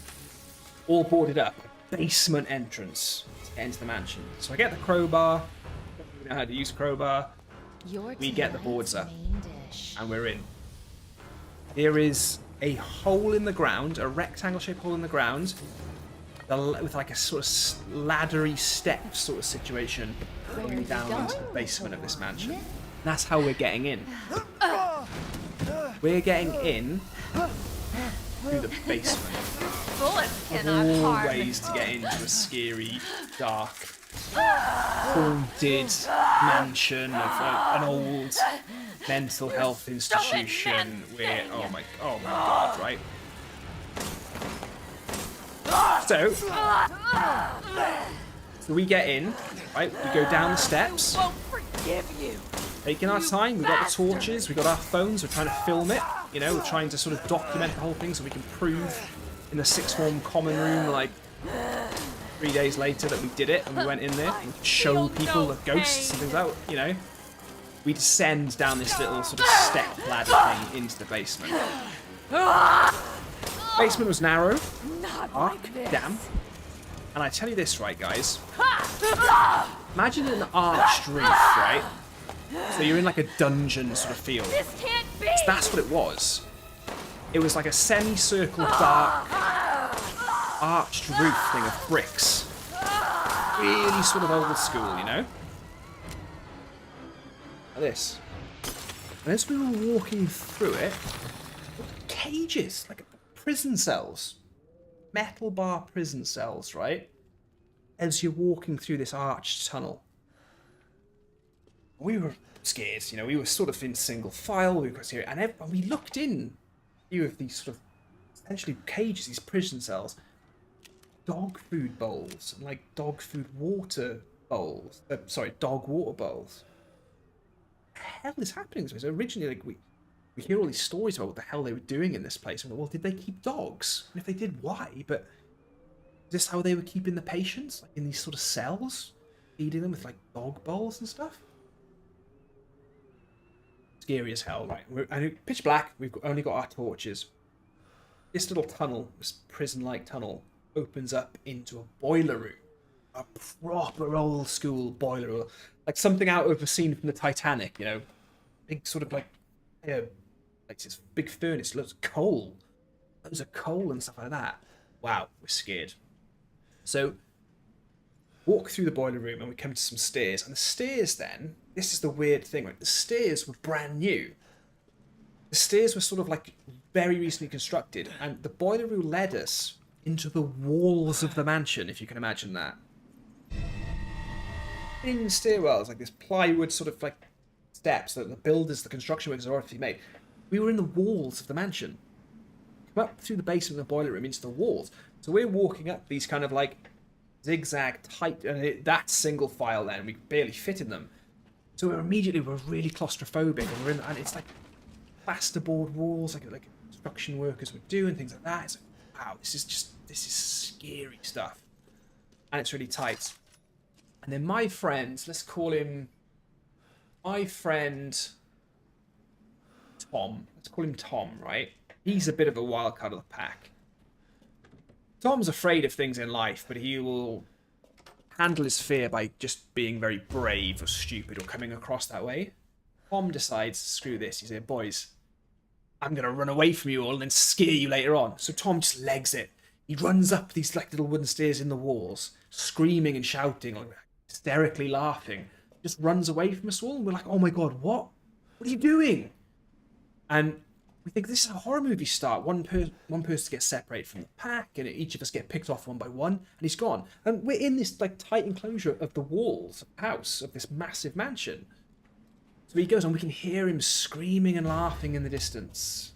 all boarded up. Basement entrance to get into the mansion. So I get the crowbar, don't even know how to use crowbar. We get the boards up, and we're in. There is a hole in the ground, a rectangle-shaped hole in the ground, with like a sort of laddery step sort of situation going down into the basement of this mansion. And that's how we're getting in. We're getting in through the basement. Bullets Of cannot all harm. ways to get into a scary, dark, haunted mansion of an old mental health institution where, oh my god, right? So we get in, right? We go down the steps. Won't forgive you. Taking our time, we've got the torches, we've got our phones, we're trying to film it, you know, we're trying to sort of document the whole thing so we can prove in the sixth form common room, like 3 days later, that we did it and we went in there and show people the ghosts and things out, you know. We descend down this little sort of step ladder thing into the basement. Basement was narrow, dark, damp, and I tell you this, right, guys. Imagine an arched roof, right? So you're in like a dungeon sort of feel. This can't be. So that's what it was. It was like a semicircle, dark, arched roof thing of bricks. Really sort of old school, you know? Like this. And as we were walking through it, cages, like prison cells. Metal bar prison cells, right? As you're walking through this arched tunnel. We were scared, you know, we were sort of in single file, we were here, and we looked in view of these sort of essentially cages, these prison cells, dog food bowls, and like dog food water bowls, dog water bowls. What the hell is happening to us? Originally, like, we hear all these stories about what the hell they were doing in this place, and well, did they keep dogs? And if they did, why? But is this how they were keeping the patients, like in these sort of cells, feeding them with like dog bowls and stuff? Scary as hell, right? And pitch black. We've only got our torches. This little tunnel, this prison-like tunnel, opens up into a boiler room, a proper old school boiler room, like something out of a scene from the Titanic. You know, big sort of like this big furnace, loads of coal, and stuff like that. Wow, we're scared. So walk through the boiler room and we come to some stairs, and the stairs then. This is the weird thing, right? The stairs were brand new. The stairs were sort of like very recently constructed, and the boiler room led us into the walls of the mansion, if you can imagine that. In stairwells, like this plywood sort of like steps that the builders, the construction workers have already made. We were in the walls of the mansion. Come up through the basement of the boiler room into the walls. So we're walking up these kind of like zigzag tight, and that single file then, we barely fit in them. So we're really claustrophobic, and it's like plasterboard walls, like construction workers would do, and things like that. It's like, wow, this is scary stuff, and it's really tight. And then my friend, let's call him my friend Tom. Let's call him Tom, right? He's a bit of a wild card of the pack. Tom's afraid of things in life, but he will handle his fear by just being very brave or stupid or coming across that way. Tom decides, screw this. He said, boys, I'm going to run away from you all and then scare you later on. So Tom just legs it. He runs up these like little wooden stairs in the walls, screaming and shouting, like, hysterically laughing. Just runs away from us all. And we're like, oh my God, what? What are you doing? And we think this is a horror movie start. One person gets separated from the pack, and each of us get picked off one by one, and he's gone. And we're in this like tight enclosure of the walls of the house, of this massive mansion. So he goes on, we can hear him screaming and laughing in the distance.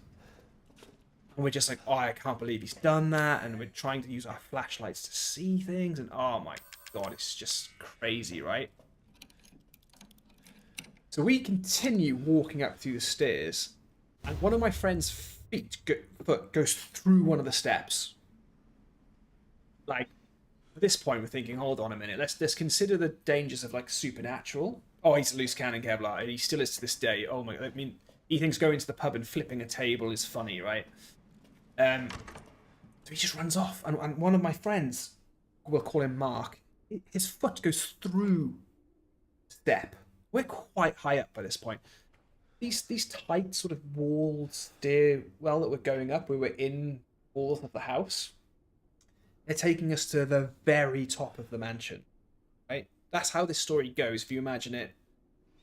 And we're just like, oh, I can't believe he's done that. And we're trying to use our flashlights to see things. And oh my God, it's just crazy, right? So we continue walking up through the stairs. And one of my friend's foot goes through one of the steps. Like, at this point, we're thinking, hold on a minute. Let's consider the dangers of, like, supernatural. Oh, he's a loose cannon, Kevlar. And he still is to this day. Oh, my God. I mean, he thinks going to the pub and flipping a table is funny, right? So he just runs off. And one of my friends, we'll call him Mark, his foot goes through the step. We're quite high up by this point. These tight sort of walls stairwell that we're going up, we were in walls of the house. They're taking us to the very top of the mansion, right? That's how this story goes. If you imagine it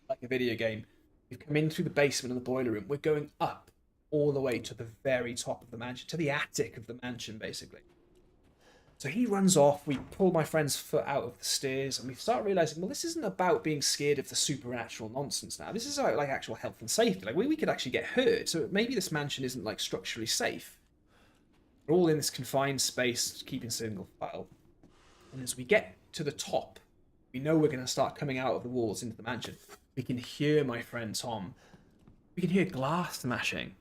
like a video game, we've come in through the basement and the boiler room. We're going up all the way to the very top of the mansion, to the attic of the mansion, basically. So he runs off, we pull my friend's foot out of the stairs, and we start realising, well, this isn't about being scared of the supernatural nonsense now. This is about, like, actual health and safety. Like, we could actually get hurt, so maybe this mansion isn't, like, structurally safe. We're all in this confined space, keeping single file. And as we get to the top, we know we're going to start coming out of the walls into the mansion. We can hear my friend Tom. We can hear glass smashing.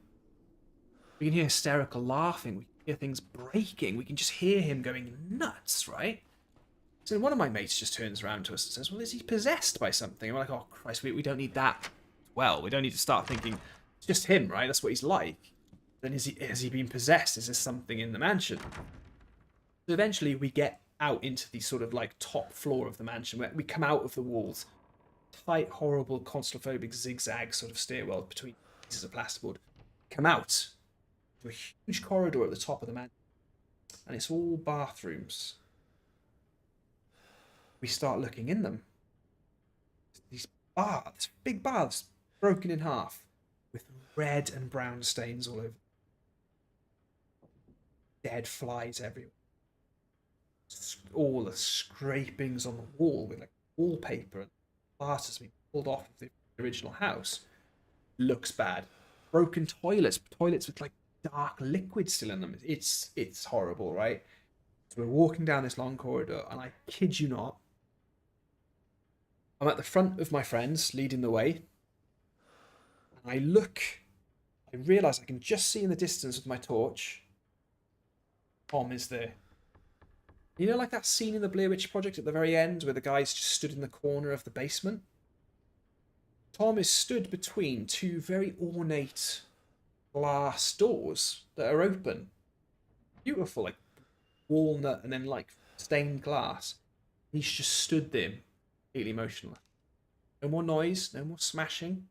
We can hear hysterical laughing. We can hear things breaking. We can just hear him going nuts, right? So one of my mates just turns around to us and says, well, is he possessed by something? And we're like, oh, Christ, we don't need that. Well, we don't need to start thinking, it's just him, right? That's what he's like. Then has he been possessed? Is there something in the mansion? So eventually we get out into the sort of like top floor of the mansion, where we come out of the walls. Tight, horrible, claustrophobic zigzag sort of stairwell between pieces of plasterboard. Come out to a huge corridor at the top of the mansion, and it's all bathrooms. We start looking in them. These baths, big baths, broken in half, with red and brown stains all over. Dead flies everywhere. All the scrapings on the wall with like wallpaper and glass has been pulled off of the original house. Looks bad. Broken toilets with like dark liquid still in them. It's horrible, right? So we're walking down this long corridor, and I kid you not, I'm at the front of my friends, leading the way. And I realise I can just see in the distance with my torch, Tom is there. You know, like that scene in the Blair Witch Project at the very end where the guy's just stood in the corner of the basement? Tom is stood between two very ornate glass doors that are open. Beautiful, like walnut and then like stained glass. He's just stood there, completely motionless. No more noise, no more smashing.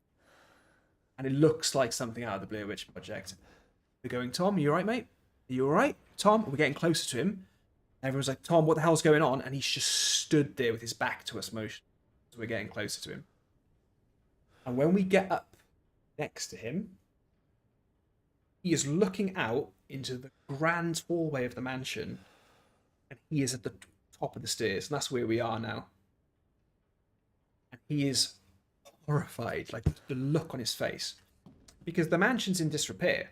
And it looks like something out of the Blair Witch Project. We're going, Tom, are you alright, mate? Are you alright? Tom, we're getting closer to him. Everyone's like, Tom, what the hell's going on? And he's just stood there with his back to us, motion. So we're getting closer to him. And when we get up next to him, he is looking out into the grand hallway of the mansion, and he is at the top of the stairs, and that's where we are now. And he is horrified, like the look on his face, because the mansion's in disrepair.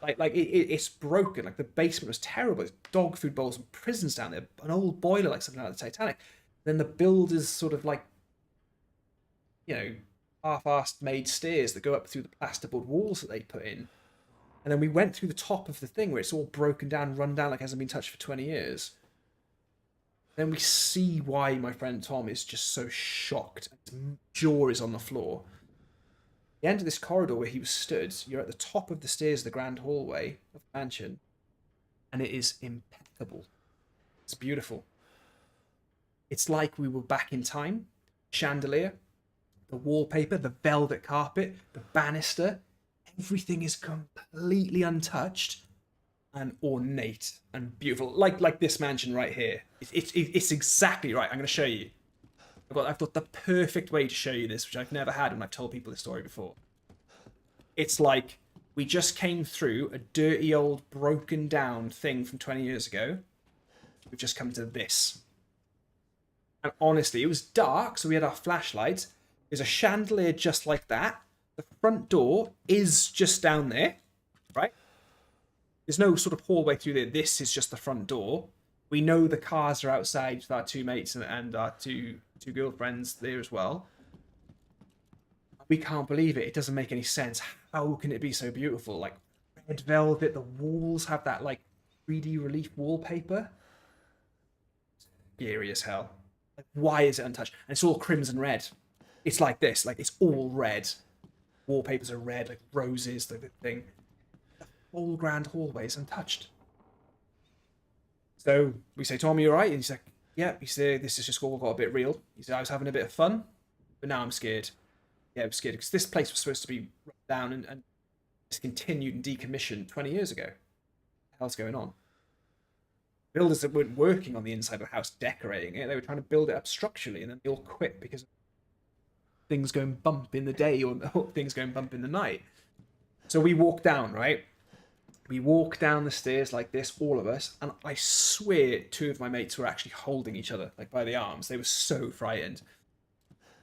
It's broken. Like the basement was terrible. There's dog food bowls and prisons down there. An old boiler, like something out of the Titanic. Then the builders sort of like, you know, half-assed made stairs that go up through the plasterboard walls that they put in. And then we went through the top of the thing where it's all broken down, run down, like it hasn't been touched for 20 years. Then we see why my friend Tom is just so shocked. His jaw is on the floor. The end of this corridor where he was stood, you're at the top of the stairs of the grand hallway of the mansion, and it is impeccable. It's beautiful. It's like we were back in time. Chandelier, the wallpaper, the velvet carpet, the banister, everything is completely untouched and ornate and beautiful, like this mansion right here. It's exactly right. I'm going to show you. I've got the perfect way to show you this, which I've never had when I've told people this story before. It's like we just came through a dirty old broken down thing from 20 years ago. We've just come to this. And honestly, it was dark, so we had our flashlights. There's a chandelier just like that. The front door is just down there, right? There's no sort of hallway through there. This is just the front door. We know the cars are outside with our two mates and our two girlfriends there as well. We can't believe it. It doesn't make any sense. How can it be so beautiful? Like red velvet, the walls have that like 3D relief wallpaper. Eerie as hell. Like, why is it untouched? And it's all crimson red. It's like this. Like, it's all red. Wallpapers are red, like roses, the thing. The whole grand hallway is untouched. So we say, Tom, you alright? And he's like, yeah. He said, this is just all got a bit real. He said, I was having a bit of fun, but now I'm scared. Yeah, I'm scared because this place was supposed to be run down and discontinued and decommissioned 20 years ago. What the hell's going on? Builders that weren't working on the inside of the house decorating it, they were trying to build it up structurally, and then they all quit because of things going bump in the day or things going bump in the night. So we walk down, right? We walk down the stairs like this, all of us, and I swear two of my mates were actually holding each other, like by the arms. They were so frightened.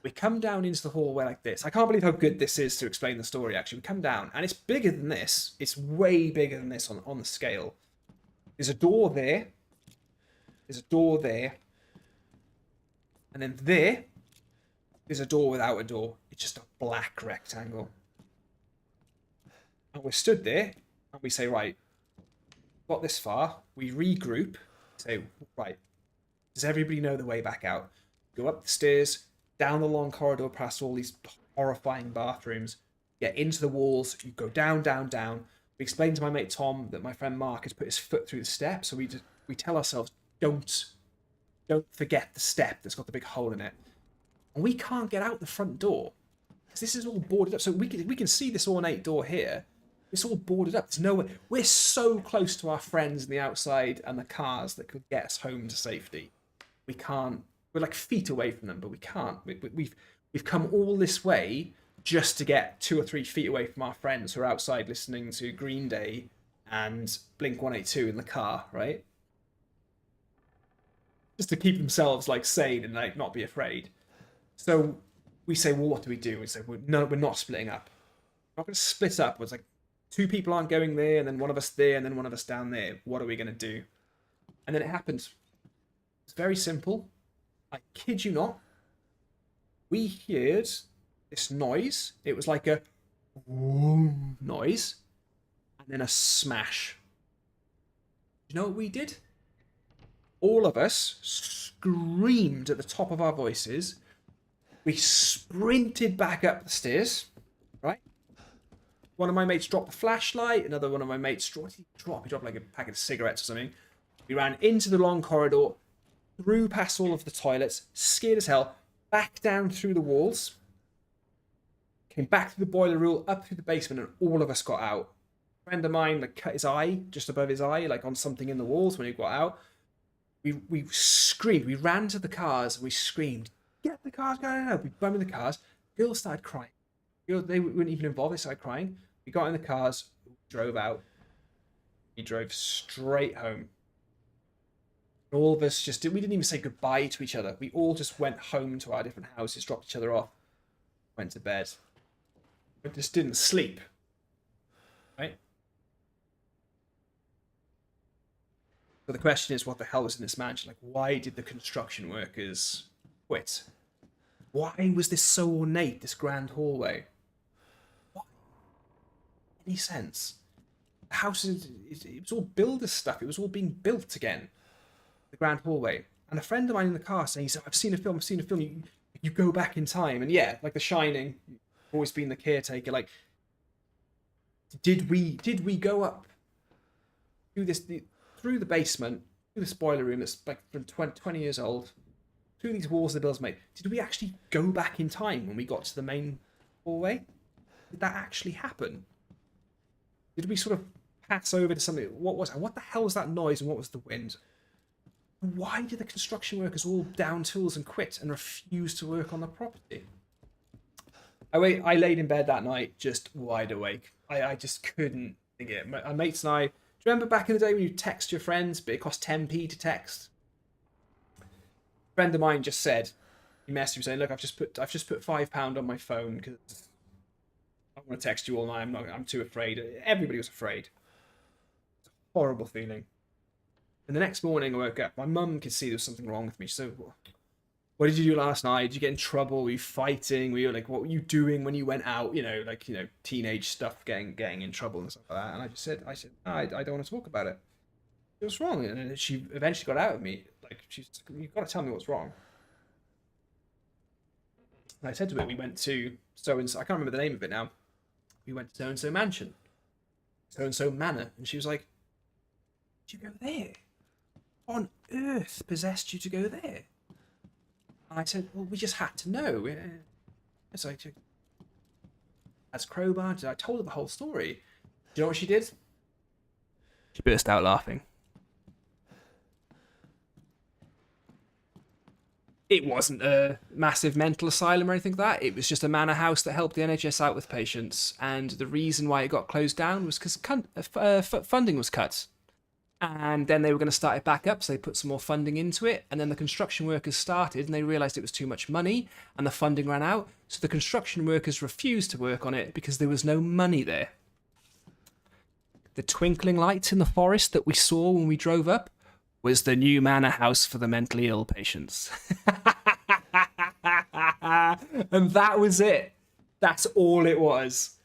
We come down into the hallway like this. I can't believe how good this is to explain the story, actually. We come down, and it's bigger than this. It's way bigger than this on the scale. There's a door there. There's a door there. And then there's a door without a door. It's just a black rectangle. And we're stood there, and we say, right, got this far. We regroup. Say, right, does everybody know the way back out? Go up the stairs, down the long corridor past all these horrifying bathrooms, get into the walls, you go down, down, down. We explain to my mate Tom that my friend Mark has put his foot through the step, so we tell ourselves, don't forget the step that's got the big hole in it. And we can't get out the front door because this is all boarded up. So we can see this ornate door here. It's all boarded up. There's no way. We're so close to our friends on the outside and the cars that could get us home to safety. We can't. We're like feet away from them, but we can't. We've come all this way just to get 2 or 3 feet away from our friends who are outside listening to Green Day and Blink-182 in the car, right? Just to keep themselves like sane and like not be afraid. So we say, well, what do? We say, we're not splitting up. We're not going to split up. It's like 2 people aren't going there, and then one of us there, and then one of us down there. What are we going to do? And then it happened. It's very simple. I kid you not. We heard this noise. It was like a whoom noise, and then a smash. You know what we did? All of us screamed at the top of our voices. We sprinted back up the stairs, right? One of my mates dropped the flashlight. Another one of my mates dropped like a packet of cigarettes or something. We ran into the long corridor, through past all of the toilets, scared as hell, back down through the walls, came back through the boiler room, up through the basement, and all of us got out. A friend of mine like cut his eye, just above his eye, like on something in the walls when he got out. We screamed. We ran to the cars. And we screamed, "Get the cars going!" No. We bumped in the cars. Girls started crying. Girls, they weren't even involved. They started crying. We got in the cars. Drove out. We drove straight home. All of us we didn't even say goodbye to each other. We all just went home to our different houses, dropped each other off, went to bed. We just didn't sleep. Right? So the question is, what the hell was in this mansion? Like, why did the construction workers quit? Why was this so ornate, this grand hallway? Why? Any sense? The house, it was all builder stuff. It was all being built again. The grand hallway. And a friend of mine in the car saying, I've seen a film. You go back in time. And yeah, like The Shining, always been the caretaker. Like, did we go up through the basement, through the spoiler room that's like from 20 years old, through these walls the buildings made, did we actually go back in time when we got to the main hallway? Did that actually happen? Did we sort of pass over to something? What the hell was that noise and what was the wind? Why did the construction workers all down tools and quit and refuse to work on the property? I laid in bed that night just wide awake. I just couldn't think it. My mates and I, do you remember back in the day when you text your friends, but it cost 10p to text? A friend of mine just said, he messaged me saying, look, I've just put £5 on my phone because I want to text you all night. I'm too afraid. Everybody was afraid. It's a horrible feeling. And the next morning I woke up. My mum could see there was something wrong with me. She said, what did you do last night? Did you get in trouble? Were you fighting? Were you like, what were you doing when you went out? Teenage stuff, getting in trouble and stuff like that. And I said, no, I don't want to talk about it. What's wrong? And then she eventually got out of me. Like, you've got to tell me what's wrong. And I said to her, we went to so-and-so, I can't remember the name of it now. We went to so-and-so mansion, so-and-so manor. And she was like, did you go there? What on earth possessed you to go there? And I said, well, we just had to know. So I took as crowbar. I told her the whole story. Do you know what she did? She burst out laughing. It wasn't a massive mental asylum or anything like that. It was just a manor house that helped the NHS out with patients. And the reason why it got closed down was because funding was cut. And then they were going to start it back up, so they put some more funding into it. And then the construction workers started, and they realised it was too much money, and the funding ran out. So the construction workers refused to work on it because there was no money there. The twinkling lights in the forest that we saw when we drove up was the new manor house for the mentally ill patients. And that was it. That's all it was.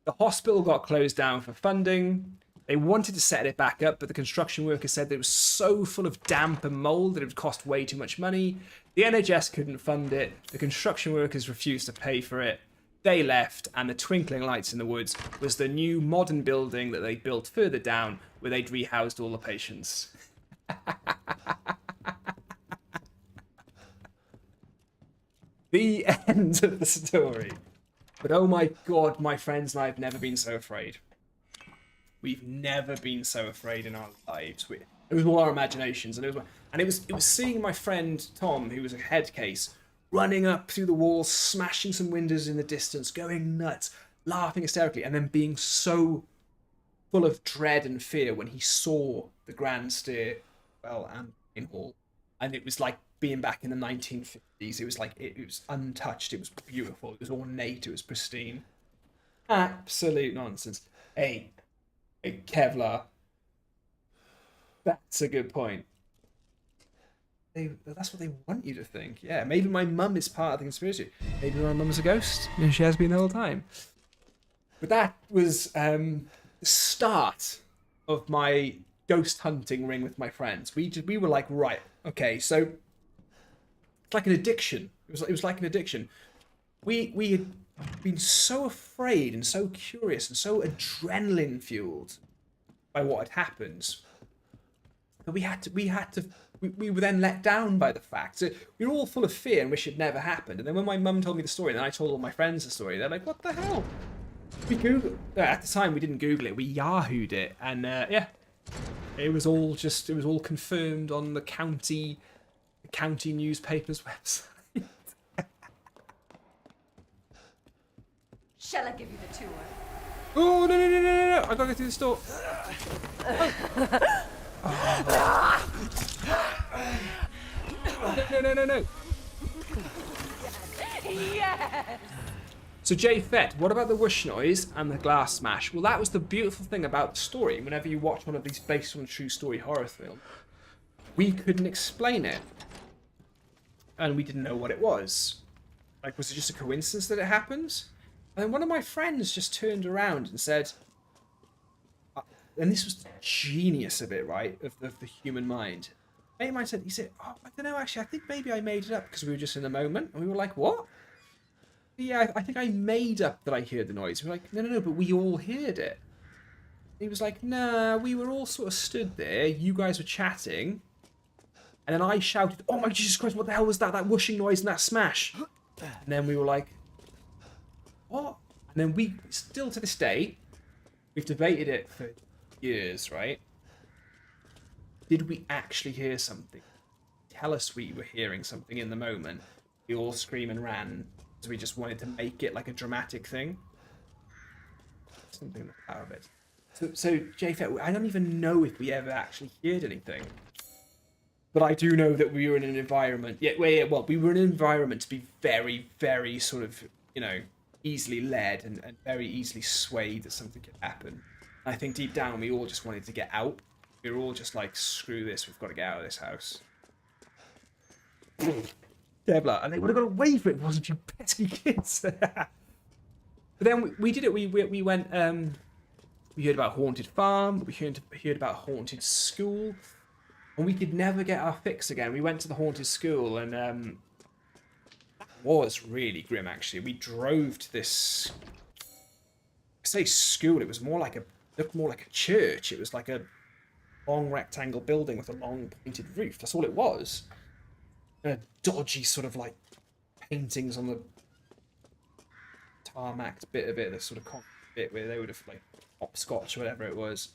The hospital got closed down for funding. They wanted to set it back up, but the construction workers said that it was so full of damp and mould that it would cost way too much money. The NHS couldn't fund it. The construction workers refused to pay for it. They left, and the twinkling lights in the woods was the new modern building that they built further down where they'd rehoused all the patients. The end of the story. But oh my god, my friends and I have never been so afraid. We've never been so afraid in our lives. It was all our imaginations, and it was seeing my friend Tom, who was a head case, running up through the walls, smashing some windows in the distance, going nuts, laughing hysterically, and then being so full of dread and fear when he saw the grand stairwell and in hall, and it was like being back in the 1950s. It was like it was untouched. It was beautiful. It was ornate. It was pristine. Absolute nonsense. Hey, Kevlar. That's a good point. That's what they want you to think. Yeah, maybe my mum is part of the conspiracy. Maybe my mum's a ghost. And she has been the whole time. But that was the start of my ghost hunting ring with my friends. We were like, right, okay, so it's like an addiction. It was like an addiction. We had been so afraid and so curious and so adrenaline fueled by what had happened that we were then let down by the fact that we were all full of fear and wish it never happened. And then when my mum told me the story, and then I told all my friends the story, they're like, what the hell? We Googled at the time. We didn't Google it. We Yahoo'd it, and yeah, it was all confirmed on the county newspaper's website. Shall I give you the tour? Oh no! I gotta go through the store. No. Yes! So Jay Fett, what about the whoosh noise and the glass smash? Well, that was the beautiful thing about the story. Whenever you watch one of these based on a true story horror film, we couldn't explain it. And we didn't know what it was. Like, was it just a coincidence that it happened? And then one of my friends just turned around and said, and this was the genius of it, right, of the human mind. A mate of mine said, oh, I don't know, actually, I think maybe I made it up because we were just in the moment. And we were like, what? Yeah, I think I made up that I heard the noise. We were like, no, but we all heard it. He was like, nah, we were all sort of stood there. You guys were chatting. And then I shouted, "Oh my Jesus Christ, what the hell was that? That whooshing noise and that smash?" And then we were like, "What?" And then we, still to this day, we've debated it for years, right? Did we actually hear something? Tell us we were hearing something in the moment. We all scream and ran because we just wanted to make it like a dramatic thing. Something out of it. So JFet, I don't even know if we ever actually heard anything. But I do know that we were in an environment. Well, we were in an environment to be very, very sort of, you know, easily led and very easily swayed that something could happen. I think deep down we all just wanted to get out. We were all just like, screw this, we've got to get out of this house. Kevlar, and they would have got away with it, wasn't you pesky kids? But then we did it. We went. We heard about Haunted Farm. We heard about Haunted School, and we could never get our fix again. We went to the Haunted School, and that was really grim. Actually, we drove to this. I say school. It was looked more like a church. It was like a long rectangle building with a long pointed roof. That's all it was. And a dodgy sort of like paintings on the tarmac bit of it, the sort of concrete bit where they would have like hopscotch or whatever it was.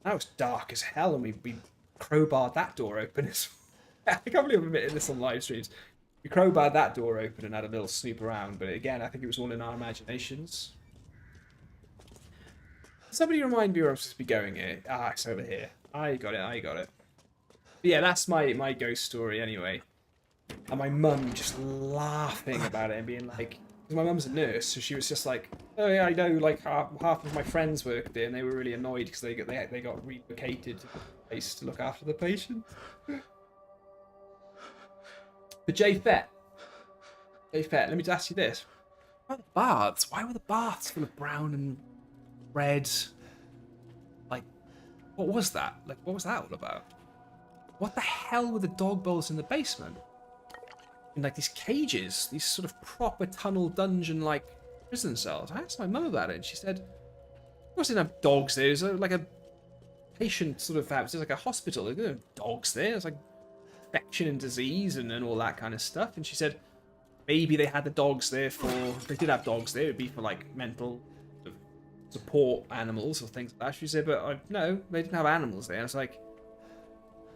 That was dark as hell, and we crowbarred that door open. I can't believe I'm admitting this on live streams. We crowbarred that door open and had a little snoop around, but again, I think it was all in our imaginations. Somebody remind me where I'm supposed to be going here. Ah, it's over here. I got it. But yeah, that's my ghost story anyway. And my mum just laughing about it and being like, because my mum's a nurse, so she was just like, "Oh yeah, I know, like half of my friends worked there, and they were really annoyed because they got relocated to a place to look after the patient." But JFet, let me just ask you this: why were the baths? Why were the baths full of brown and red? Like, what was that? Like, what was that all about? What the hell were the dog bowls in the basement? In like these cages, these sort of proper tunnel dungeon like prison cells. I asked my mum about it, and she said, "Of course, they didn't have dogs there. It's like a patient sort of house. It's like a hospital. There are no dogs there. It's like infection and disease and all that kind of stuff." And she said, maybe they had the dogs there for. If they did have dogs there, it'd be for like mental support animals or things like that. She said, but no, they didn't have animals there. And I was like,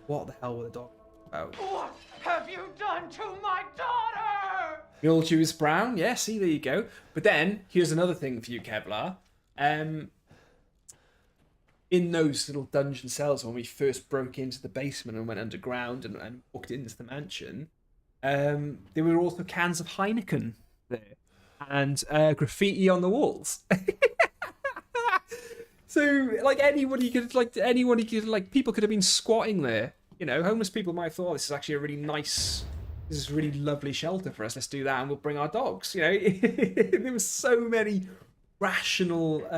what the hell were the dogs about? What have you done to my daughter? Mildews brown, yeah, see, there you go. But then, here's another thing for you, Kevlar. In those little dungeon cells, when we first broke into the basement and went underground and walked into the mansion, there were also cans of Heineken there. And graffiti on the walls. So, people could have been squatting there. You know, homeless people might have thought, "Oh, this is actually a really nice, this is a really lovely shelter for us. Let's do that, and we'll bring our dogs." You know, there were so many rational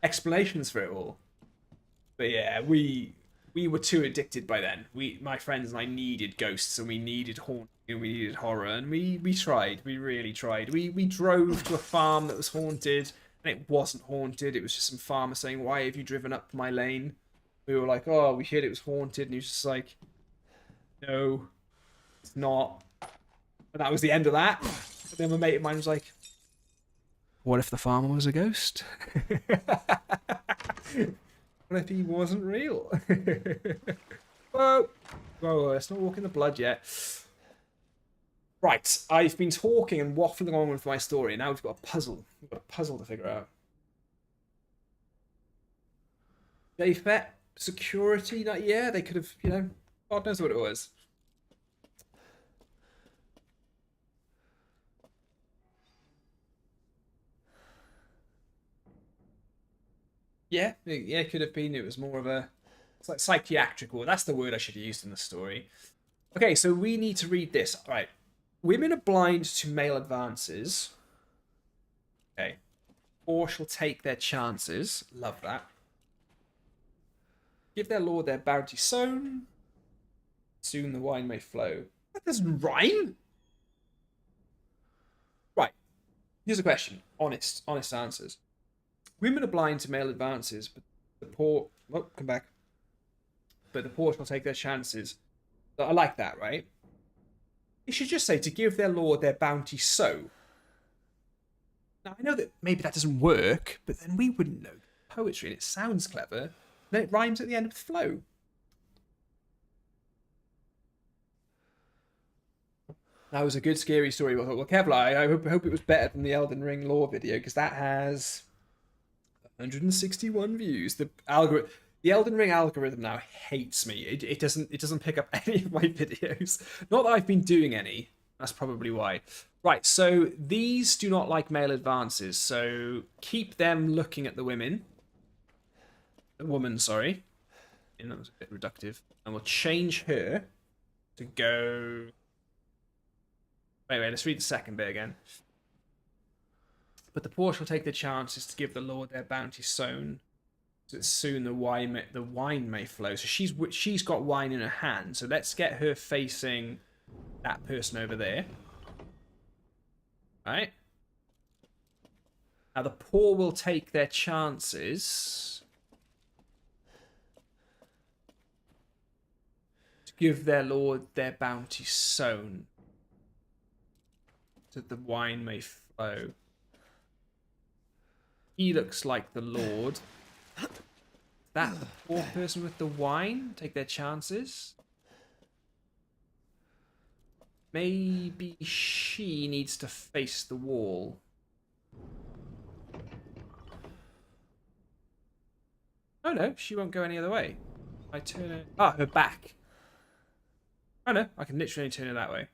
explanations for it all. But yeah, we were too addicted by then. My friends and I needed ghosts, and we needed haunting, and we needed horror, and we tried. We really tried. We drove to a farm that was haunted, and it wasn't haunted. It was just some farmer saying, "Why have you driven up my lane?" We were like, "Oh, we heard it was haunted," and he was just like, "No, it's not." And that was the end of that. And then my mate of mine was like, "What if the farmer was a ghost? What if he wasn't real?" Whoa, let's not walk in the blood yet. Right, I've been talking and waffling on with my story, and now we've got a puzzle. We've got a puzzle to figure out. JFet, security, yeah, they could have, you know, God knows what it was. Yeah, it could have been. It was more of a, it's like psychiatrical. That's the word I should have used in the story. Okay, so we need to read this. All right. Women are blind to male advances. Okay. Or shall take their chances. Love that. Give their lord their bounty sown. Soon the wine may flow. That doesn't rhyme. Right. Here's a question. Honest answers. Women are blind to male advances, but the poor... Oh, come back. But the poor shall take their chances. I like that, right? It should just say to give their lord their bounty so. Now, I know that maybe that doesn't work, but then we wouldn't know poetry, and it sounds clever. Then it rhymes at the end of the flow. That was a good, scary story. I thought, well, Kevlar, I hope it was better than the Elden Ring lore video, because that has 161 views. The Elden Ring algorithm now hates me. It doesn't pick up any of my videos. Not that I've been doing any. That's probably why. Right, so these do not like male advances, so keep them looking at the women. The woman, sorry. That was a bit reductive. And we'll change her to go... Wait, let's read the second bit again. But the poor shall take their chances to give the Lord their bounty sown, so that soon the wine may flow. So she's got wine in her hand, so let's get her facing that person over there. Right? Now the poor will take their chances to give their Lord their bounty sown, so that the wine may flow. He looks like the Lord. That the poor person with the wine? Take their chances? Maybe she needs to face the wall. Oh no, she won't go any other way. I turn her... Ah, her back. Oh no, I can literally turn her that way.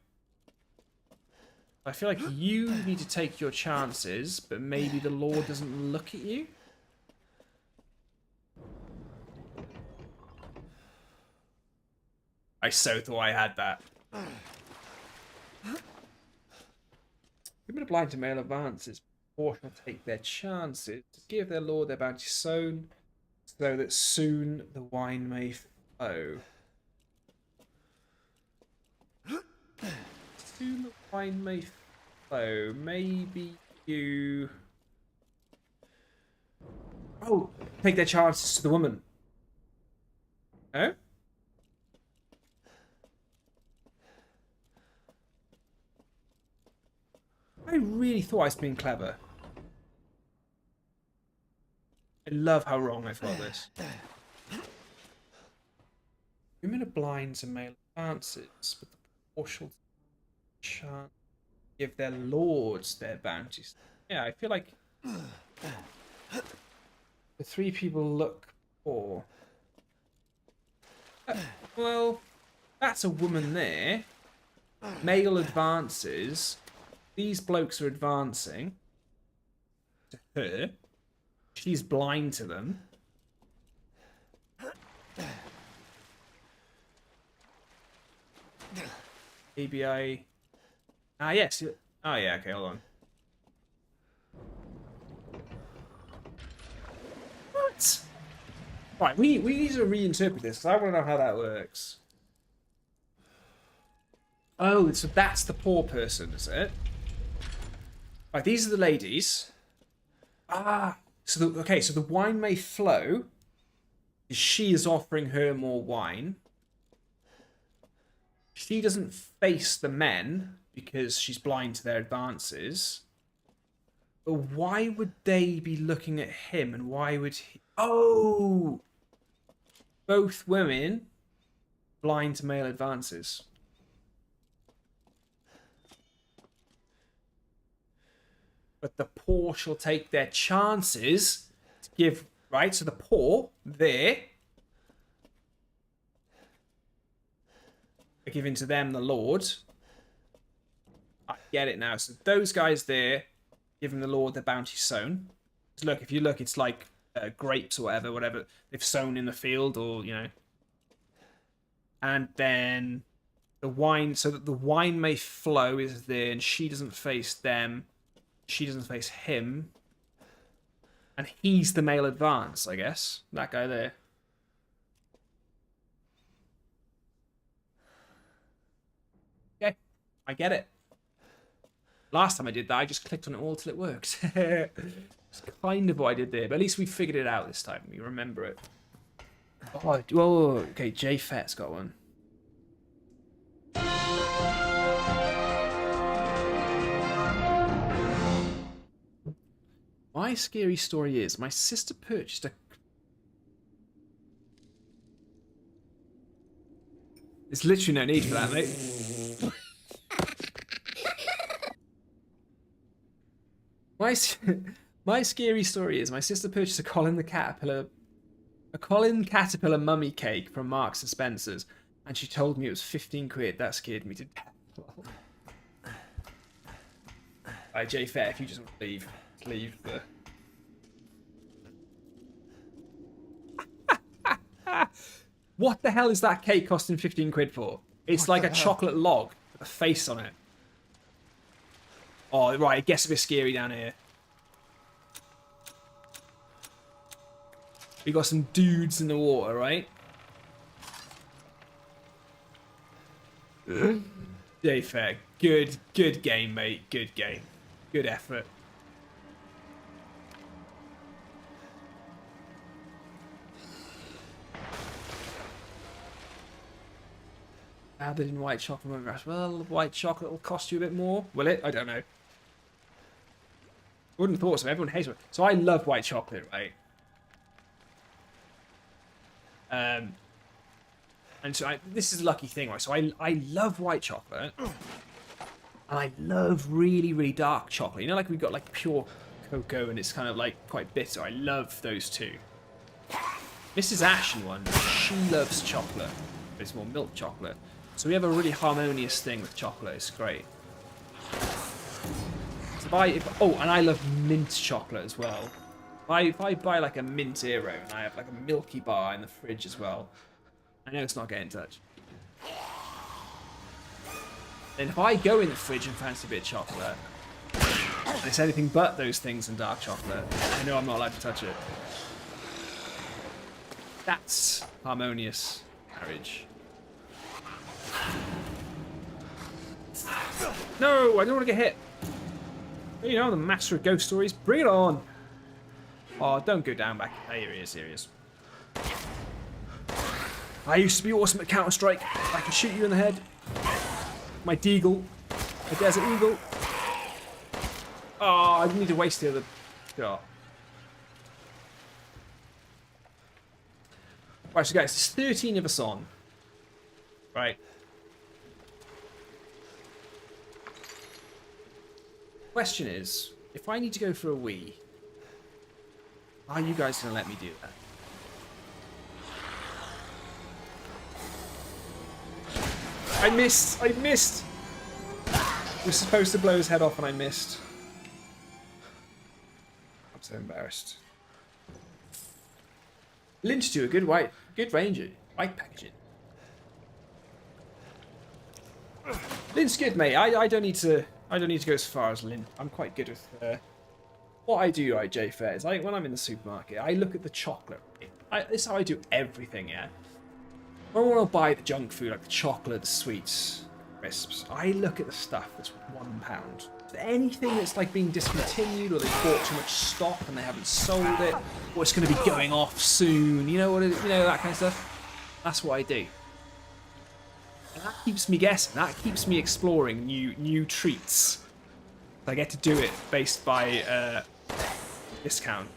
I feel like you need to take your chances, but maybe the Lord doesn't look at you. I so thought I had that. Women are blind to male advances. Poor shall take their chances to give their Lord their bounty sown, so that soon the wine may flow. Soon the wine may flow. Maybe you... Oh, take their chances to the woman. No? I really thought I was being clever. I love how wrong I've got this. Women are blind to male advances, but the poor shall chance give their lords their bounties. Yeah, I feel like the three people look poor. Well, that's a woman there. Male advances. These blokes are advancing to her. She's blind to them. Maybe I... Ah, yes. Oh, yeah, okay, hold on. What? Right, we need to reinterpret this, because I want to know how that works. Oh, so that's the poor person, is it? Right, these are the ladies. Ah, so so the wine may flow. She is offering her more wine. She doesn't face the men because she's blind to their advances. But why would they be looking at him, and why would he... Oh! Both women blind to male advances. But the poor shall take their chances to give... Right, so the poor, there... are giving to them the Lord. I get it now. So those guys there, giving the Lord their bounty sown. Look, if you look, it's like grapes or whatever they've sown in the field, or, you know. And then the wine, so that the wine may flow, is there, and she doesn't face them. She doesn't face him. And he's the male advance, I guess. That guy there. Okay, I get it. Last time I did that, I just clicked on it all till it worked. It's kind of what I did there, but at least we figured it out this time. We remember it. Oh, whoa, okay, J Fett's got one. My scary story is my sister purchased a... There's literally no need for that, mate. My scary story is my sister purchased a Colin Caterpillar mummy cake from Marks and Spencer's, and she told me it was 15 quid. That scared me to death. Alright, Jay Fair, if you just want to leave the... What the hell is that cake costing 15 quid for? It's like a chocolate log with a face on it. Oh, right, it gets a bit scary down here. We got some dudes in the water, right? Jay Fair, good game, mate. Good game. Good effort. Added in white chocolate. Well, white chocolate will cost you a bit more. Will it? I don't know. Wouldn't have thought so. Everyone hates it. So I love white chocolate, right? And so this is a lucky thing, right? So I love white chocolate. And I love really, really dark chocolate. You know, like we've got like pure cocoa and it's kind of like quite bitter. I love those two. Mrs. Ashen one, she loves chocolate. It's more milk chocolate. So we have a really harmonious thing with chocolate. It's great. So and I love mint chocolate as well. If I buy like a mint hero and I have like a Milky Bar in the fridge as well, I know it's not getting touched. Then if I go in the fridge and fancy a bit of chocolate, and it's anything but those things in dark chocolate, I know I'm not allowed to touch it. That's harmonious marriage. No, I don't want to get hit. You know, the master of ghost stories. Bring it on. Oh, don't go down back. Oh, here he is. Here he is. I used to be awesome at Counter-Strike. I can shoot you in the head. My deagle. My desert eagle. Oh, I didn't need to waste the other shot. Right, so guys, there's 13 of us on. Right. Question is, if I need to go for a wee, are you guys going to let me do that? I missed! I missed! I was supposed to blow his head off and I missed. I'm so embarrassed. Lynch to a good ranger. White packaging. Lynch's good, mate. I don't need to go as far as Lynch. I'm quite good with what I do, right, Jay Fair, is when I'm in the supermarket, I look at the chocolate. This is how I do everything, yeah? When I want to buy the junk food, like the chocolate, the sweets, crisps, I look at the stuff that's £1. Anything that's like being discontinued, or they bought too much stock and they haven't sold it, or it's going to be going off soon, you know what? You know, that kind of stuff. That's what I do. And that keeps me guessing. That keeps me exploring new treats. I get to do it based by discount.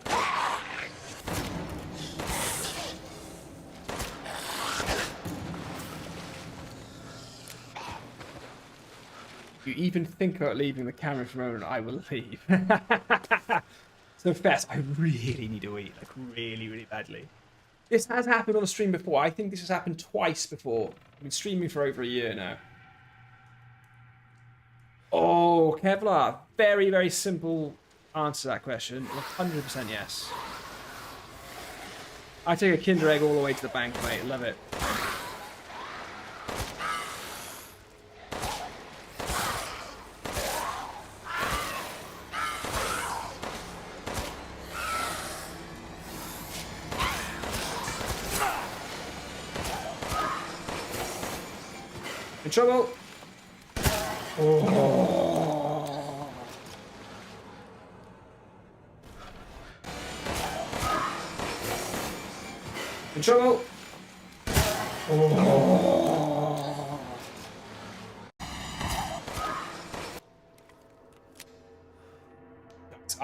If you even think about leaving the camera for a moment, I will leave. So Fess, I really need to eat, like really, really badly. This has happened on a stream before. I think this has happened twice before. I've been streaming for over a year now. Oh, Kevlar. Very, very simple answer to that question. 100% yes. I take a Kinder Egg all the way to the bank, mate. Love it. In trouble. Oh. In trouble. Oh.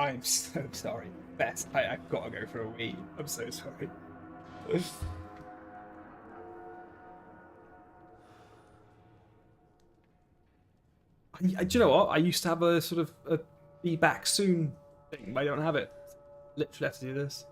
I'm so sorry. Best, I've got to go for a wee. I'm so sorry. Do you know what? I used to have a sort of a be back soon thing, but I don't have it. Literally have to do this.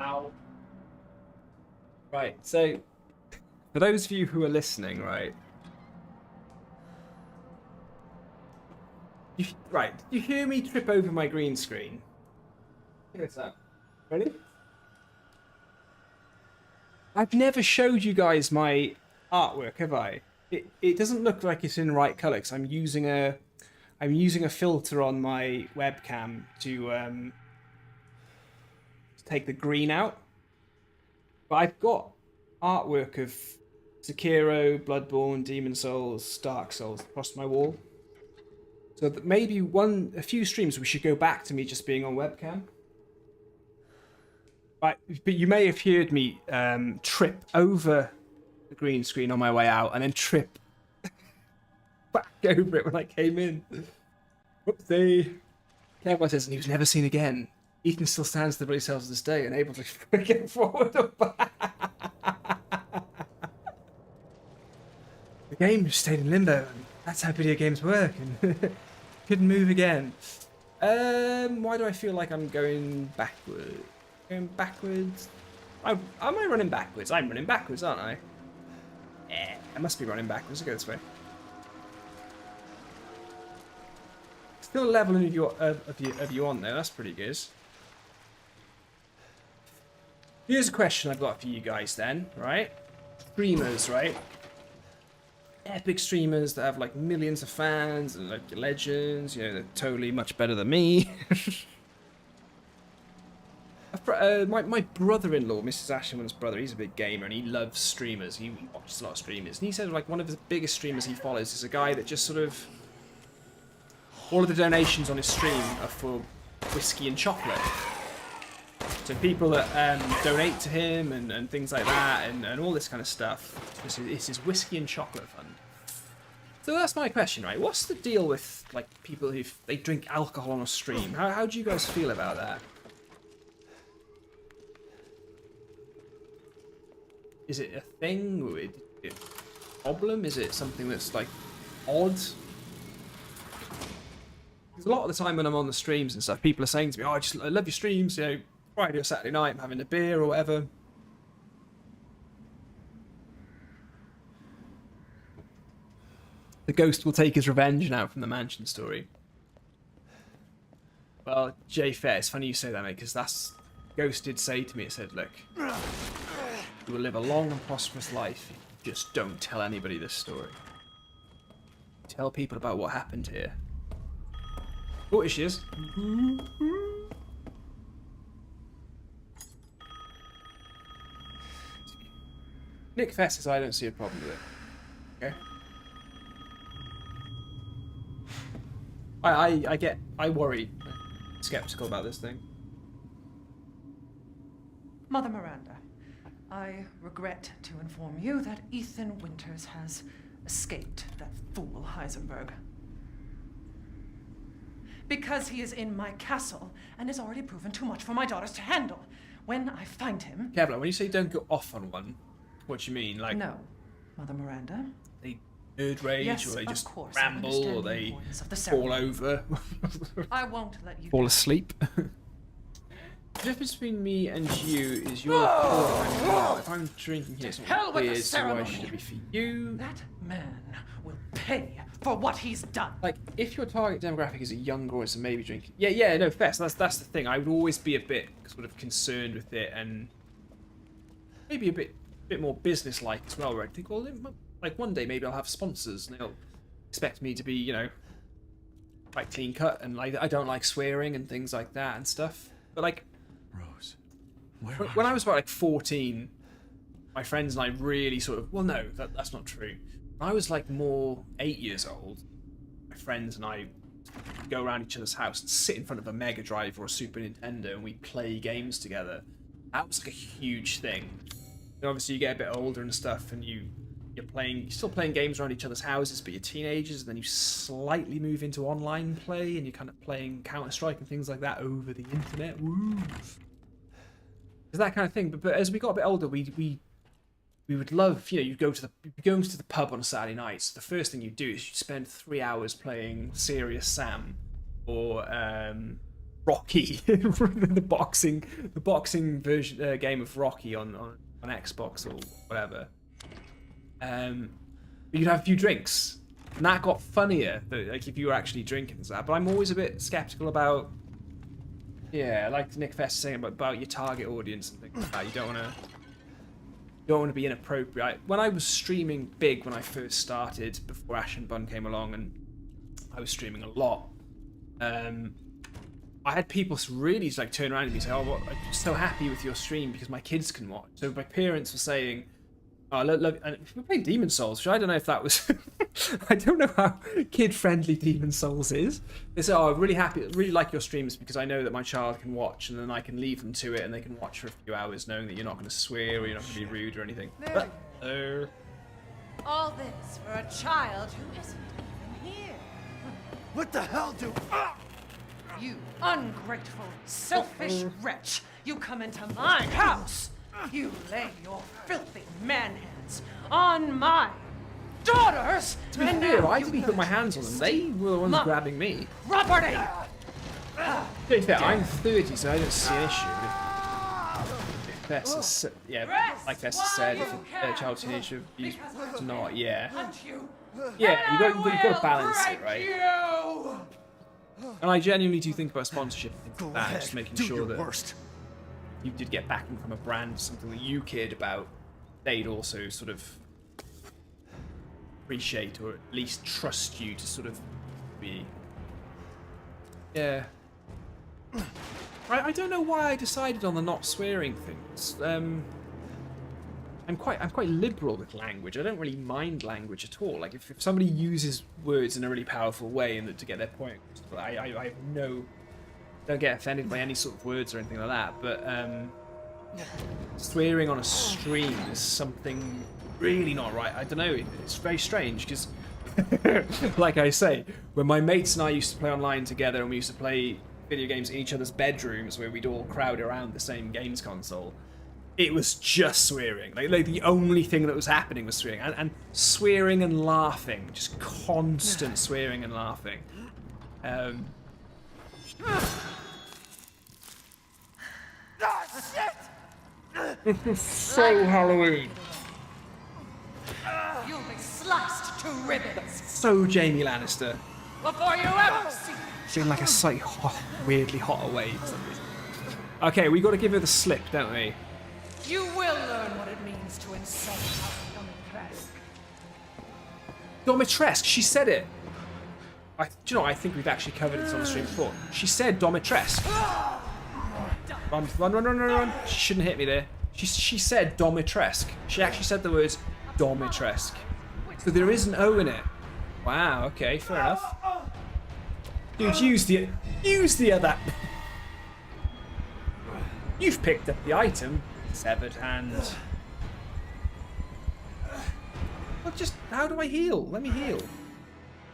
Ow. Right, so for those of you who are listening, right? You hear me trip over my green screen? Here's that. Ready? I've never showed you guys my artwork, have I? It doesn't look like it's in the right colour because I'm using a filter on my webcam to take the green out. But I've got artwork of Sekiro, Bloodborne, Demon Souls, Dark Souls across my wall. So that maybe a few streams we should go back to me just being on webcam. But you may have heard me trip over the green screen on my way out and then trip back over it when I came in. Whoopsie. Kevin says, and he was never seen again. Ethan still stands the bloody cells to this day, unable to get forward or back. The game stayed in limbo. And that's how video games work, and couldn't move again. Why do I feel like I'm going backwards? Going backwards? Am I running backwards? I'm running backwards, aren't I? Yeah, I must be running backwards. I'll go this way. Still leveling of you on there. That's pretty good. Here's a question I've got for you guys then, right? Streamers, right? Epic streamers that have like millions of fans and like legends, you know, they're totally much better than me. My brother-in-law, Mrs. Ashen's brother, he's a big gamer and he loves streamers. He watches a lot of streamers. And he said like one of the biggest streamers he follows is a guy that just sort of... all of the donations on his stream are for whiskey and chocolate. So people that donate to him and things like that and all this kind of stuff. It's his whiskey and chocolate fund. So that's my question, right? What's the deal with like people who they drink alcohol on a stream? How do you guys feel about that? Is it a thing? Is it a problem? Is it something that's like odd? Because a lot of the time when I'm on the streams and stuff, people are saying to me, "Oh, I love your streams. You know, Friday or Saturday night, I'm having a beer or whatever." The ghost will take his revenge now from the mansion story. Well, Jay Fair, it's funny you say that, mate, because that's... Ghost did say to me, it said, look, you will live a long and prosperous life. Just don't tell anybody this story. Tell people about what happened here. Oh, here she is. Nick Fest says I don't see a problem with it. Okay. I worry, skeptical about this thing. Mother Miranda, I regret to inform you that Ethan Winters has escaped that fool Heisenberg. Because he is in my castle and has already proven too much for my daughters to handle. When I find him... Kevlar, when you say don't go off on one, what do you mean? Like, no, Mother Miranda. They nerd rage, Yes, or they of just course, I ramble, understand or the they importance of the fall ceremony. over, I won't let you... fall asleep. The difference between me and you is you're poor and well. If I'm drinking here, it's Hell not with the weird, so why ceremony. should it be for you? That man will pay for what he's done. Like, if your target demographic is a young or it's a maybe drinking, yeah, no, Fest, that's the thing. I would always be a bit sort of concerned with it, and maybe a bit more business-like as well. Where I think, well, like one day maybe I'll have sponsors, and they'll expect me to be, you know, quite clean cut, and like I don't like swearing and things like that and stuff. But like, Rose, when I was about like 14, my friends and I really sort of, well, no, that's not true. When I was like more 8 years old, my friends and I would go around each other's house and sit in front of a Mega Drive or a Super Nintendo, and we'd play games together. That was like a huge thing. And obviously you get a bit older and stuff, and you're still playing games around each other's houses, but you're teenagers, and then you slightly move into online play, and you're kind of playing Counter-Strike and things like that over the internet. Woo! It's that kind of thing. But as we got a bit older, we would love, you know, you'd go to the pub on a Saturday night. So the first thing you do is you spend 3 hours playing Serious Sam or Rocky, the boxing version game of Rocky on Xbox or whatever. You'd have a few drinks, and that got funnier. Like if you were actually drinking and stuff. But I'm always a bit skeptical about, like Nick Fest saying about your target audience and things like that. You don't want to be inappropriate. When I was streaming big when I first started, before Ashen Bun came along, and I was streaming a lot, I had people really like turn around to me and say, "Oh, I'm so happy with your stream because my kids can watch." So my parents were saying, "Oh, love," and we're playing Demon Souls, which I don't know if that was. I don't know how kid-friendly Demon Souls is. They say, "Oh, I'm really like your streams because I know that my child can watch, and then I can leave them to it, and they can watch for a few hours, knowing that you're not going to swear or you're not going to be rude or anything." All this for a child who isn't even here. What the hell do... You ungrateful, selfish wretch! You come into my house! You lay your filthy man hands on my daughters! To be fair, I didn't put my hands on them. They were the ones grabbing me. Property! To be fair, I'm 30, so I don't see an issue with Vesta. Like Vesta said, if a child teenager abuse is not, yeah, you got to balance it, right? And I genuinely do think about sponsorship and things like that, just making sure that you did get backing from a brand, something that you cared about, they'd also sort of appreciate or at least trust you to sort of be. Yeah. I don't know why I decided on the not swearing things. I'm quite liberal with language. I don't really mind language at all. Like if somebody uses words in a really powerful way and to get their point, I don't get offended by any sort of words or anything like that. But swearing on a stream is something really not right. I don't know. It's very strange because, like I say, when my mates and I used to play online together and we used to play video games in each other's bedrooms where we'd all crowd around the same games console, it was just swearing. Like the only thing that was happening was swearing. And swearing and laughing. Just constant swearing and laughing. This is so Halloween. You'll be sliced to ribbons So Jamie Lannister. before you ever see Feeling like a slightly hot, weirdly hot away for some reason. Okay, we got to give her the slip, don't we? You will learn what it means to insult our Domitresque, she said it. Do you know, I think we've actually covered it on the stream before. She said Domitresque. Run. She shouldn't hit me there. She said Domitresque. She actually said the words Domitresque. So there is an O in it. Wow, okay, fair enough. Dude, use the other. You've picked up the item. Severed hand. Well, just, how do I heal? Let me heal.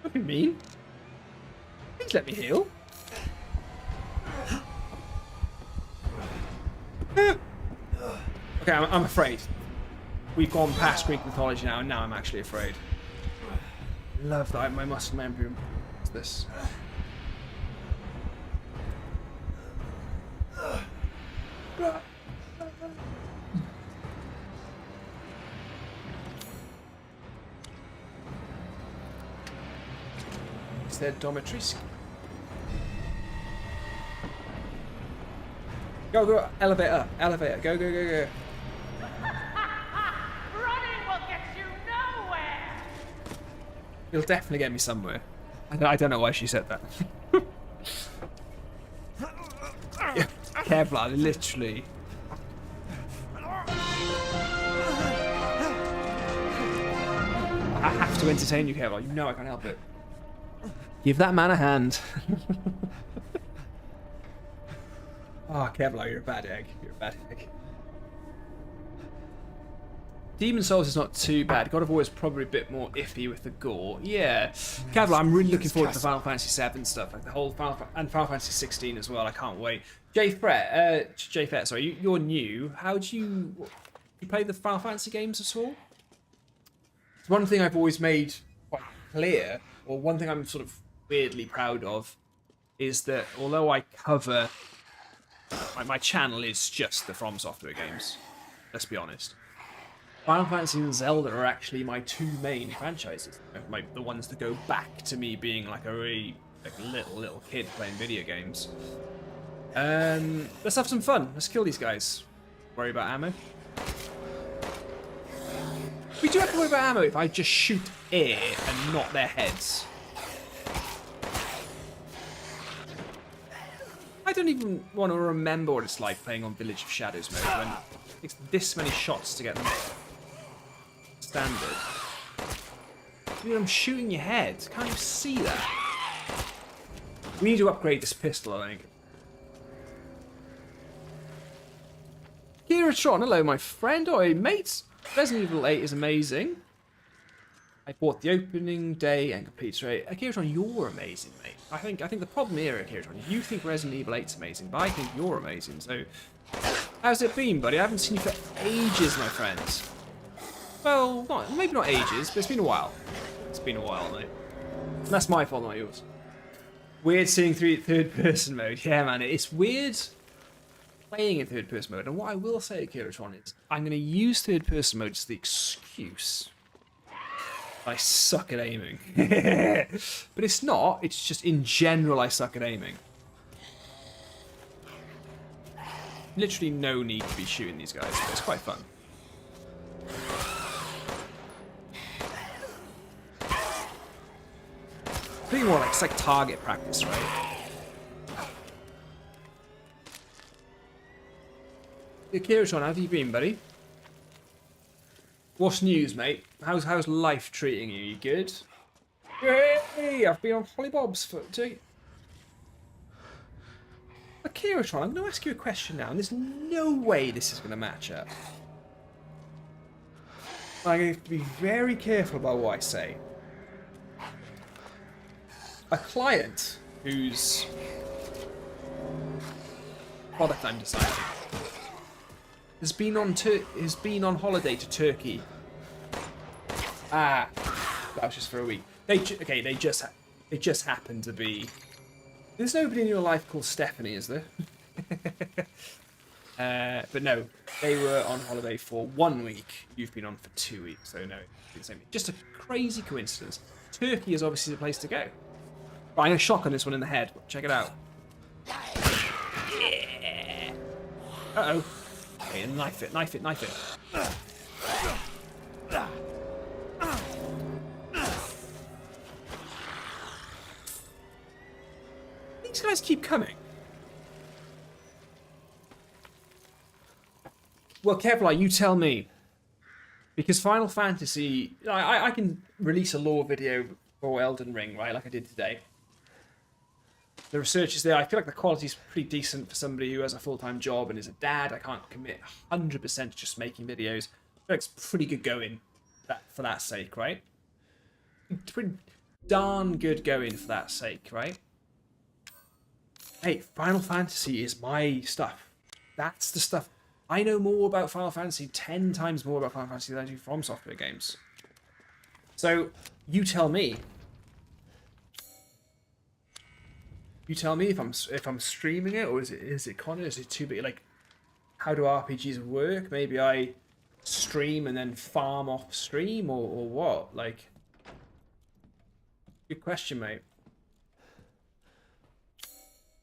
Don't be mean. Please let me heal. Okay, I'm afraid. We've gone past Greek mythology now, and now I'm actually afraid. Love that my muscle memory is this. Is there Domitresque? Go, go, elevator, elevator, go, go, go, go. Running will get you nowhere! It'll definitely get me somewhere. I don't know why she said that. Yeah, Kevlar, literally. I have to entertain you, Kevlar. You know I can't help it. Give that man a hand. Oh, Kevlar, you're a bad egg. You're a bad egg. Demon Souls is not too bad. God of War is probably a bit more iffy with the gore. Yeah. Kevlar, I'm really looking forward to the Final Fantasy VII stuff. Like the whole Final Fantasy 16 as well. I can't wait. Jay Fett, sorry, you're new. How do you play the Final Fantasy games at all? One thing I've always made quite clear, or one thing I'm sort of weirdly proud of, is that although I cover... my channel is just the From Software games. Let's be honest. Final Fantasy and Zelda are actually my two main franchises. The ones that go back to me being like a really little kid playing video games. Let's have some fun. Let's kill these guys. Worry about ammo. We do have to worry about ammo if I just shoot air and not their heads. I don't even want to remember what it's like playing on Village of Shadows mode when it takes this many shots to get them standard. Dude, I'm shooting your head. Can't you see that? We need to upgrade this pistol, I think. Kiratron, hello my friend. Oi, mates. Resident Evil 8 is amazing. I bought the opening day and completed it. Kiratron, you're amazing, mate. I think the problem here, Kiratron, you think Resident Evil 8's amazing, but I think you're amazing. So, how's it been, buddy? I haven't seen you for ages, my friends. Well, maybe not ages, but it's been a while. It's been a while, mate. And that's my fault, not yours. Weird seeing third-person mode. Yeah, man, it's weird playing in third-person mode. And what I will say, Kiratron, is I'm going to use third-person mode as the excuse. I suck at aiming. But it's not. It's just in general I suck at aiming. Literally no need to be shooting these guys, but it's quite fun. Pretty more like, it's like target practice, right? Hey, Kiratron, how have you been, buddy? What's news, mate? How's life treating you? You good? Hey, I've been on Hollybobs for Kiratron, I'm going to ask you a question now, and there's no way this is going to match up. I'm going to be very careful about what I say. A client whose product I'm deciding has been on holiday to Turkey. That was just for a week. They just happen to be. There's nobody in your life called Stephanie, is there? But no, they were on holiday for 1 week. You've been on for 2 weeks, so no, it's the same. Just a crazy coincidence. Turkey is obviously the place to go. Right, I'm gonna shock on this one in the head. Check it out. Yeah. Uh-oh. Okay, knife it, knife it, knife it. These guys keep coming. Well, Kevlar, you tell me. Because Final Fantasy, I can release a lore video for Elden Ring, right, like I did today. The research is there. I feel like the quality's pretty decent for somebody who has a full-time job and is a dad. I can't commit 100% to just making videos. But it's pretty good going for that sake, right? It's pretty darn good going for that sake, right? Hey, Final Fantasy is my stuff. That's the stuff. I know more about Final Fantasy, 10 times more about Final Fantasy than I do from software games. So, you tell me. You tell me if I'm streaming it, or is it Connor? Is it too big? Like, how do RPGs work? Maybe I stream and then farm off stream, or what? Like, good question, mate.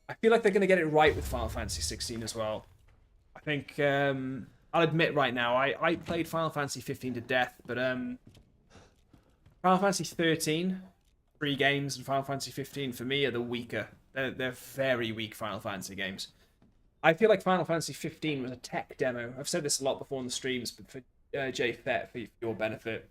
I feel like they're gonna get it right with Final Fantasy 16 as well. I think I'll admit right now, I played Final Fantasy 15 to death, but Final Fantasy 13, 3 games, and Final Fantasy 15 for me are the weaker. They're very weak Final Fantasy games. I feel like Final Fantasy 15 was a tech demo. I've said this a lot before in the streams, but for Jay Fett, for your benefit.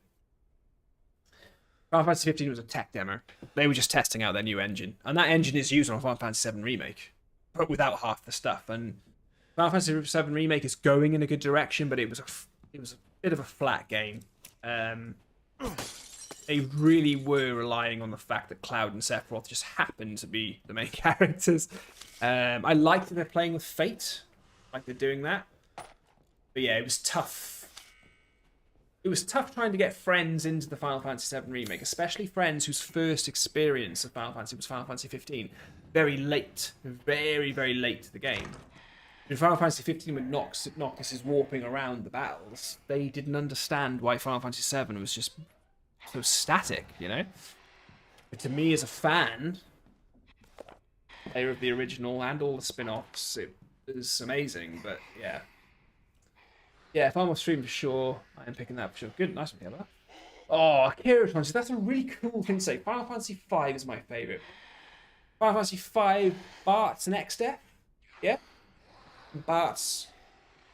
Final Fantasy 15 was a tech demo. They were just testing out their new engine. And that engine is used on Final Fantasy 7 Remake, but without half the stuff. And Final Fantasy 7 Remake is going in a good direction, but it was a bit of a flat game. They really were relying on the fact that Cloud and Sephiroth just happened to be the main characters. I like that they're playing with fate, like they're doing that. But yeah, it was tough. It was tough trying to get friends into the Final Fantasy VII Remake, especially friends whose first experience of Final Fantasy was Final Fantasy 15. Very late, very, very late to the game. In Final Fantasy 15, when Noctis is warping around the battles, they didn't understand why Final Fantasy VII was just so static, you know? But to me as a fan, player of the original and all the spin-offs, it was amazing, but yeah. Yeah, if I'm on stream for sure, I am picking that for sure. Good, nice one, Kevlar. Oh, Akira Fantasy, that's a really cool thing to say. Final Fantasy V is my favourite. Final Fantasy V, Bart's next step. Yeah? Bart's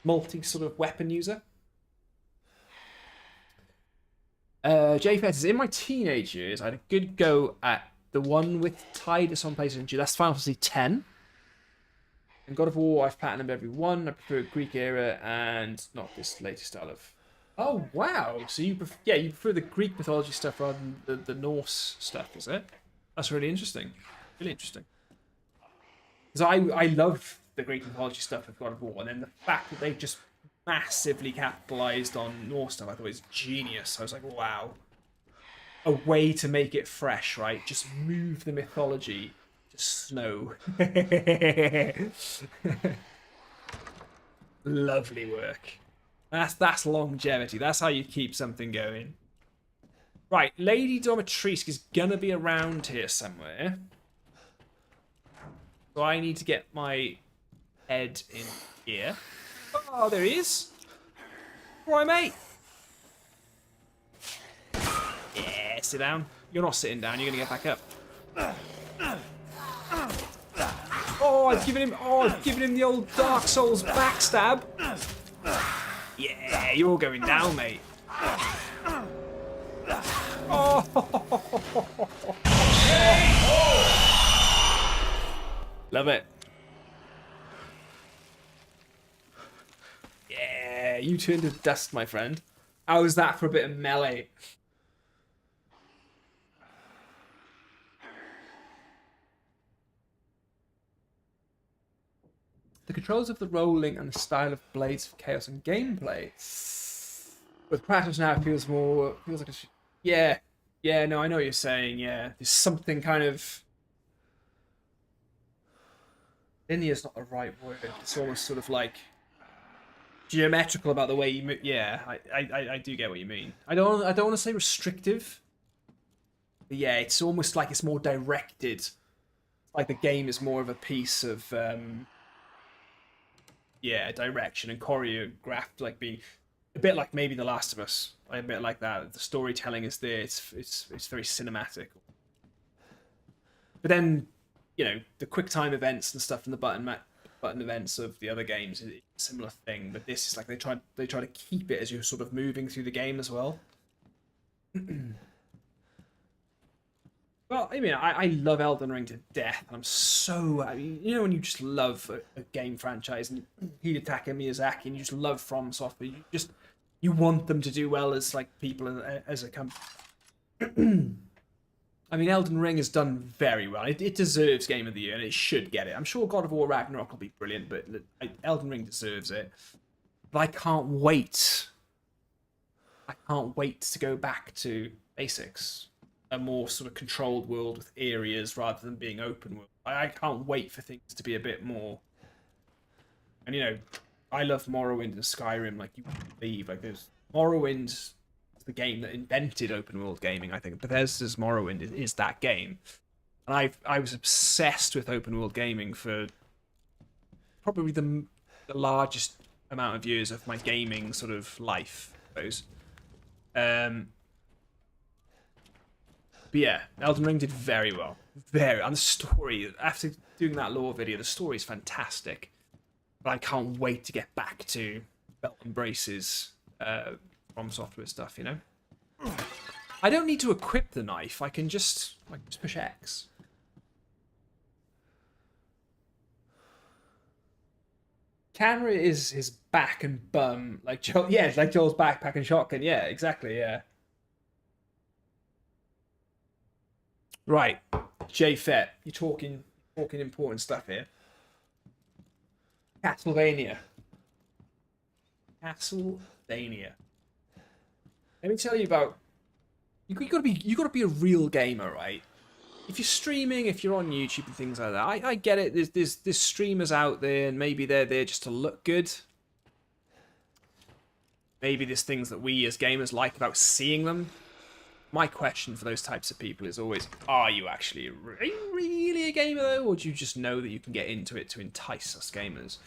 multi-sort of weapon user. Jay Fett says, in my teenage years, I had a good go at the one with Tidus on PlayStation 2. That's Final Fantasy X. And God of War, I've platinumed every one. I prefer Greek era and not this latest style of... Oh, wow. So you prefer the Greek mythology stuff rather than the Norse stuff, is it? That's really interesting. Really interesting. Because I love the Greek mythology stuff of God of War, and then the fact that they've just massively capitalized on Norse stuff, I thought was genius. I was like, wow. A way to make it fresh, right? Just move the mythology to snow. Lovely work. That's longevity. That's how you keep something going. Right, Lady Domitrice is gonna be around here somewhere. So I need to get my head in here. Oh, there he is. Right, mate. Yeah, sit down. You're not sitting down. You're gonna get back up. Oh, I've given him the old Dark Souls backstab. Yeah, you're going down, mate. Oh. Love it. Yeah, you turned to dust, my friend. How was that for a bit of melee? The controls of the rolling and the style of blades for chaos and gameplay. With Kratos now, it feels like a... Yeah, no, I know what you're saying, yeah. There's something kind of... Linear's not the right word. It's almost sort of like... geometrical about the way you move. Yeah, I do get what you mean. I don't want to say restrictive. But yeah, it's almost like it's more directed. Like the game is more of a piece of... direction and choreographed, like being a bit like maybe The Last of Us. A bit like that. The storytelling is there. It's very cinematic. But then, you know, the quick time events and stuff in the button button events of the other games is a similar thing, but this is like they try to keep it as you're sort of moving through the game as well. Well, I mean, I love Elden Ring to death, and I mean, you know when you just love a game franchise, and Hidetaka Miyazaki, and you just love From Software, you want them to do well as like people as a company. I mean, Elden Ring has done very well. It deserves Game of the Year, and it should get it. I'm sure God of War Ragnarok will be brilliant, but Elden Ring deserves it. But I can't wait. I can't wait to go back to basics. A more sort of controlled world with areas rather than being open world. I can't wait for things to be a bit more... And, you know, I love Morrowind and Skyrim like you wouldn't believe. Like, there's Morrowind... the game that invented open world gaming. I think Bethesda's Morrowind is that game, and I was obsessed with open world gaming for probably the largest amount of years of my gaming sort of life, I suppose. But yeah, Elden Ring did very well, and the story, after doing that lore video, the story is fantastic. But I can't wait to get back to belt and braces. From Software stuff, you know. I don't need to equip the knife. I can just push X. Camera is his back and bum, like Joel. Yeah, it's like Joel's backpack and shotgun. Yeah, exactly. Yeah. Right, Jay Fett, you're talking important stuff here. Castlevania. Let me tell you about. You gotta be a real gamer, right? If you're streaming, if you're on YouTube and things like that, I get it. There's streamers out there, and maybe they're there just to look good. Maybe there's things that we as gamers like about seeing them. My question for those types of people is always: are you actually really a gamer though, or do you just know that you can get into it to entice us gamers?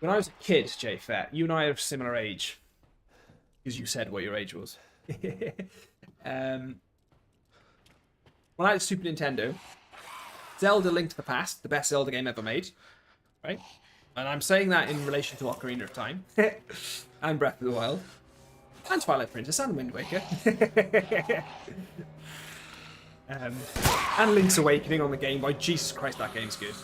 When I was a kid, Jay Fett, you and I are of similar age. Because you said what your age was. When I had a Super Nintendo, Zelda Link to the Past, the best Zelda game ever made, right? And I'm saying that in relation to Ocarina of Time, and Breath of the Wild, and Twilight Princess, and Wind Waker. And Link's Awakening on the Game Boy. Jesus Christ, that game's good.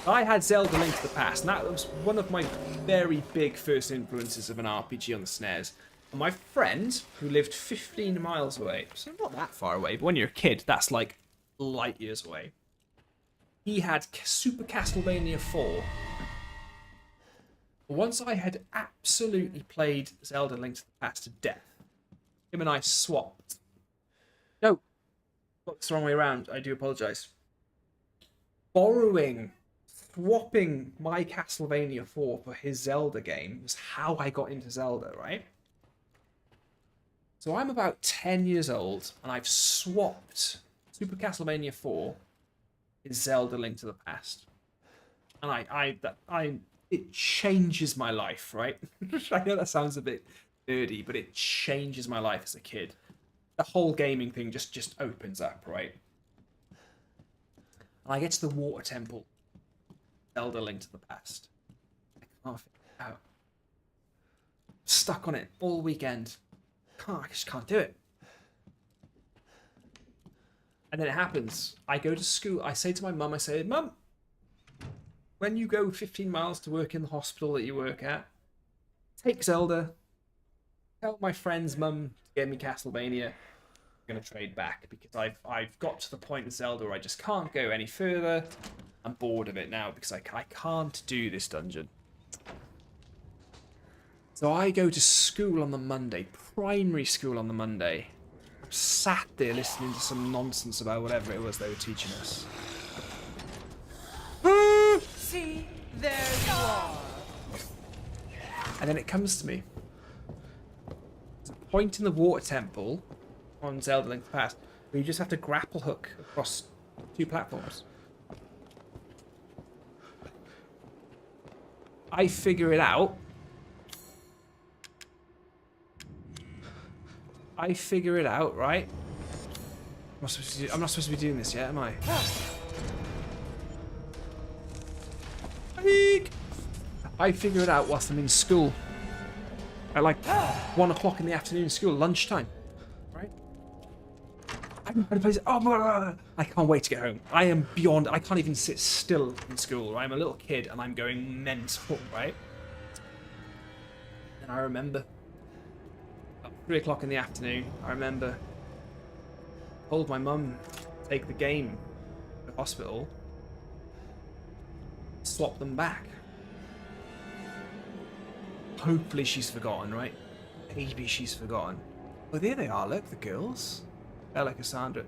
I had Zelda Link to the Past, and that was one of my very big first influences of an RPG on the SNES. And my friend, who lived 15 miles away, so not that far away, but when you're a kid, that's like light years away. He had Super Castlevania 4. Once I had absolutely played Zelda Link to the Past to death, him and I swapped. No, got this the wrong way around. I do apologise. Swapping my Castlevania 4 for his Zelda game was how I got into Zelda, right? So I'm about 10 years old, and I've swapped Super Castlevania 4 with Zelda Link to the Past. And it changes my life, right? I know that sounds a bit nerdy, but it changes my life as a kid. The whole gaming thing just opens up, right? And I get to the water temple. Zelda Link to the Past. I can't figure it out. Stuck on it all weekend. I just can't do it. And then it happens. I go to school. I say to my mum, Mum, when you go 15 miles to work in the hospital that you work at, take Zelda. Tell my friend's mum to get me Castlevania. I'm going to trade back because I've got to the point with Zelda where I just can't go any further. I'm bored of it now because I can't do this dungeon. So I go to school on the Monday, primary school on the Monday. I'm sat there listening to some nonsense about whatever it was they were teaching us. See, there you are. And then it comes to me. There's a point in the water temple on Zelda Link to the Past where you just have to grapple hook across 2 platforms. I figure it out. Right? I'm not supposed to be doing this yet, am I? I figure it out whilst I'm in school. At like 1 o'clock in the afternoon in school, lunchtime. Right? I'm going to play. Oh, I can't wait to get home. I am beyond. I can't even sit still in school. Right? I'm a little kid and I'm going mental. Right? And I remember at 3 o'clock in the afternoon. I remember I told my mum to take the game to the hospital, swap them back. Hopefully she's forgotten, right? Maybe she's forgotten. Oh, there they are, look, the girls. Bella, Cassandra.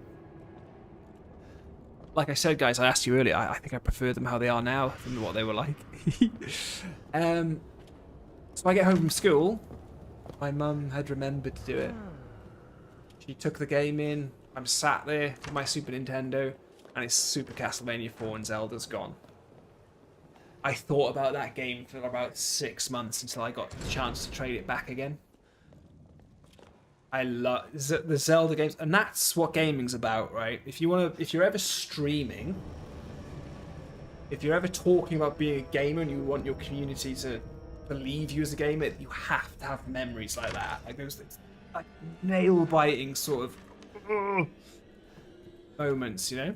Like I said, guys, I asked you earlier, I think I prefer them how they are now than what they were like. So I get home from school. My mum had remembered to do it. She took the game in. I'm sat there with my Super Nintendo, and it's Super Castlevania 4 and Zelda's gone. I thought about that game for about 6 months until I got the chance to trade it back again. I love the Zelda games, and that's what gaming's about, right? If you're ever streaming, if you're ever talking about being a gamer and you want your community to believe you as a gamer, you have to have memories like that, like those like nail-biting sort of moments, you know.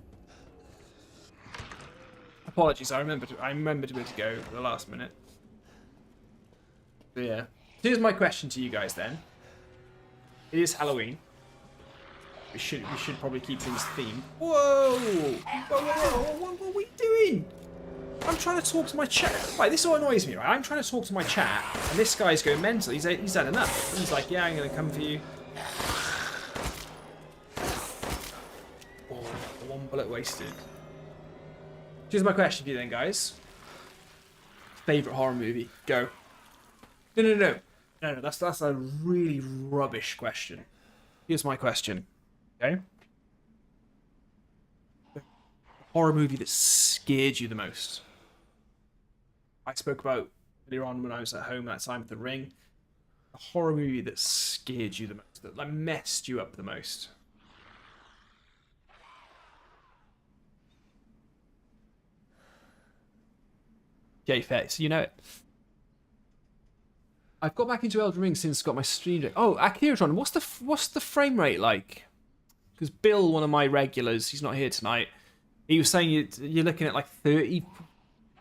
Apologies, I remembered to be able to go at the last minute. But yeah. Here's my question to you guys then. It is Halloween. We should probably keep things themed. Whoa! What are we doing? I'm trying to talk to my chat. Right, this all annoys me, right? I'm trying to talk to my chat, and this guy's going mental. He's had enough. He's like, yeah, I'm gonna come for you. Oh, 1 bullet wasted. Here's my question for you then, guys. Favorite horror movie? Go. No. That's a really rubbish question. Here's my question. Okay. The horror movie that scared you the most. I spoke about earlier on when I was at home that time with The Ring. A horror movie that scared you the most, that like messed you up the most. J-Face, you know it. I've got back into Elden Ring since I got my stream deck. Oh, Akiratron, what's the frame rate like? Because Bill, one of my regulars, he's not here tonight. He was saying you're looking at like 30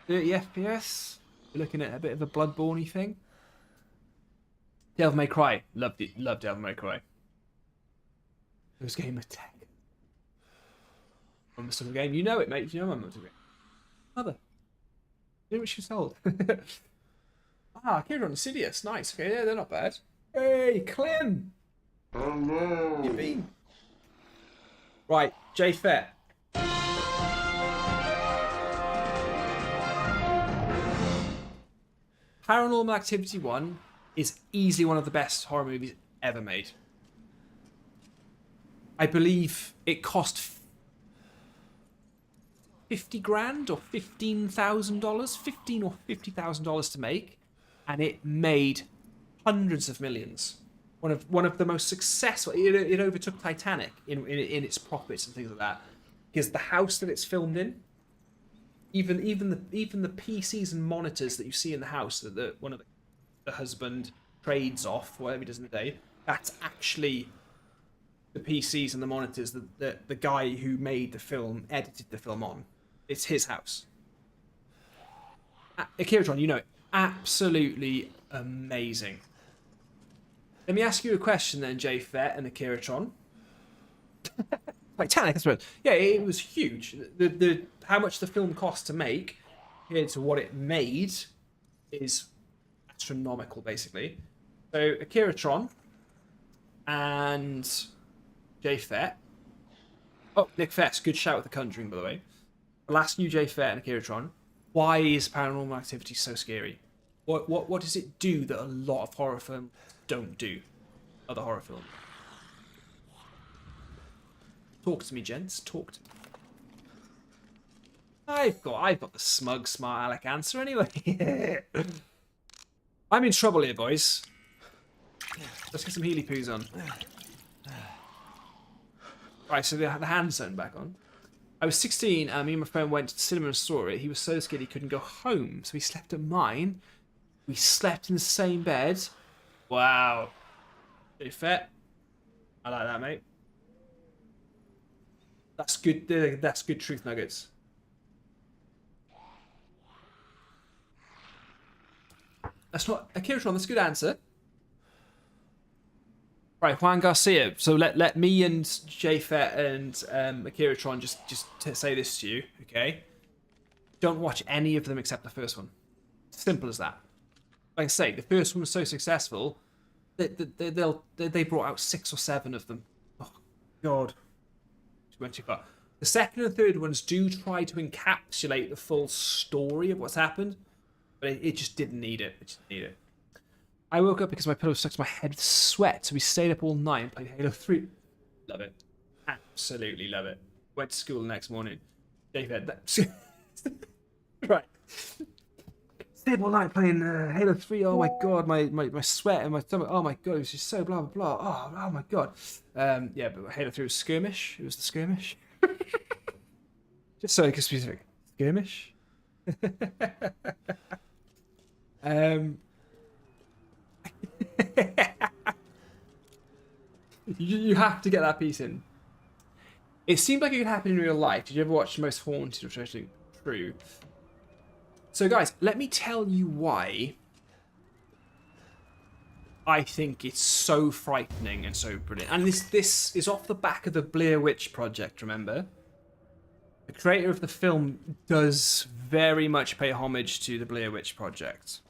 FPS. You're looking at a bit of a Bloodborne-y thing. Devil May Cry, loved Devil May Cry. Those game attack. Mum's still a game. You know it, mate. You know Mum's a game. Mother. You know what she was told. Kieran, Insidious, nice. Okay, yeah, they're not bad. Hey, Clem! Hello! You been? Right, J Fett. Paranormal Activity 1 is easily one of the best horror movies ever made. I believe it cost 50 grand or $15,000, $15,000 or $50,000 to make, and it made hundreds of millions. One of the most successful. It overtook Titanic in its profits and things like that, because the house that it's filmed in, even the PCs and monitors that you see in the house that one of the husband trades off, whatever he does in the day, that's actually the PCs and the monitors that the guy who made the film edited the film on. It's his house. Akiratron, you know it. Absolutely amazing. Let me ask you a question then, J Fett and Akiratron. Titanic, I suppose. Yeah, it was huge. The how much the film cost to make compared to what it made is astronomical, basically. So Akiratron and J Fett. Oh, Nick Fett's good shout with The Conjuring, by the way. I'll ask you, J Fett and Akiratron, why is Paranormal Activity so scary? What does it do that a lot of horror films don't do? Other horror films. Talk to me, gents. Talk to me. I've got the smug, smart aleck answer anyway. I'm in trouble here, boys. Let's get some Healy poos on. Right, so the hand's turned back on. I was 16 and me and my friend went to the cinema and saw it. He was so scared he couldn't go home, so he slept at mine. We slept in the same bed. Wow. Pretty fair. I like that, mate. That's good. That's good truth nuggets. That's not Akiratron. That's a good answer. Right, Juan Garcia. So let me and Jafet and Akiratron just say this to you, okay? Don't watch any of them except the first one. Simple as that. Like I say, the first one was so successful that they brought out 6 or 7 of them. Oh God, went too far. The second and third ones do try to encapsulate the full story of what's happened, but it just didn't need it. It just didn't need it. I woke up because my pillow stuck to my head with sweat, so we stayed up all night and played Halo 3. Love it. Absolutely love it. Went to school the next morning. David, right. Stayed up all night playing Halo 3. Oh my god, my sweat and my stomach. Oh my god, it was just so blah blah blah. Oh my god. Yeah, but Halo 3 was skirmish. It was the skirmish. Just so specific. Skirmish. You have to get that piece in. It seemed like it could happen in real life. Did you ever watch Most Haunted, which is actually true? So guys, let me tell you why I think it's so frightening and so brilliant. And this is off the back of the Blair Witch Project, remember? The creator of the film does very much pay homage to the Blair Witch Project.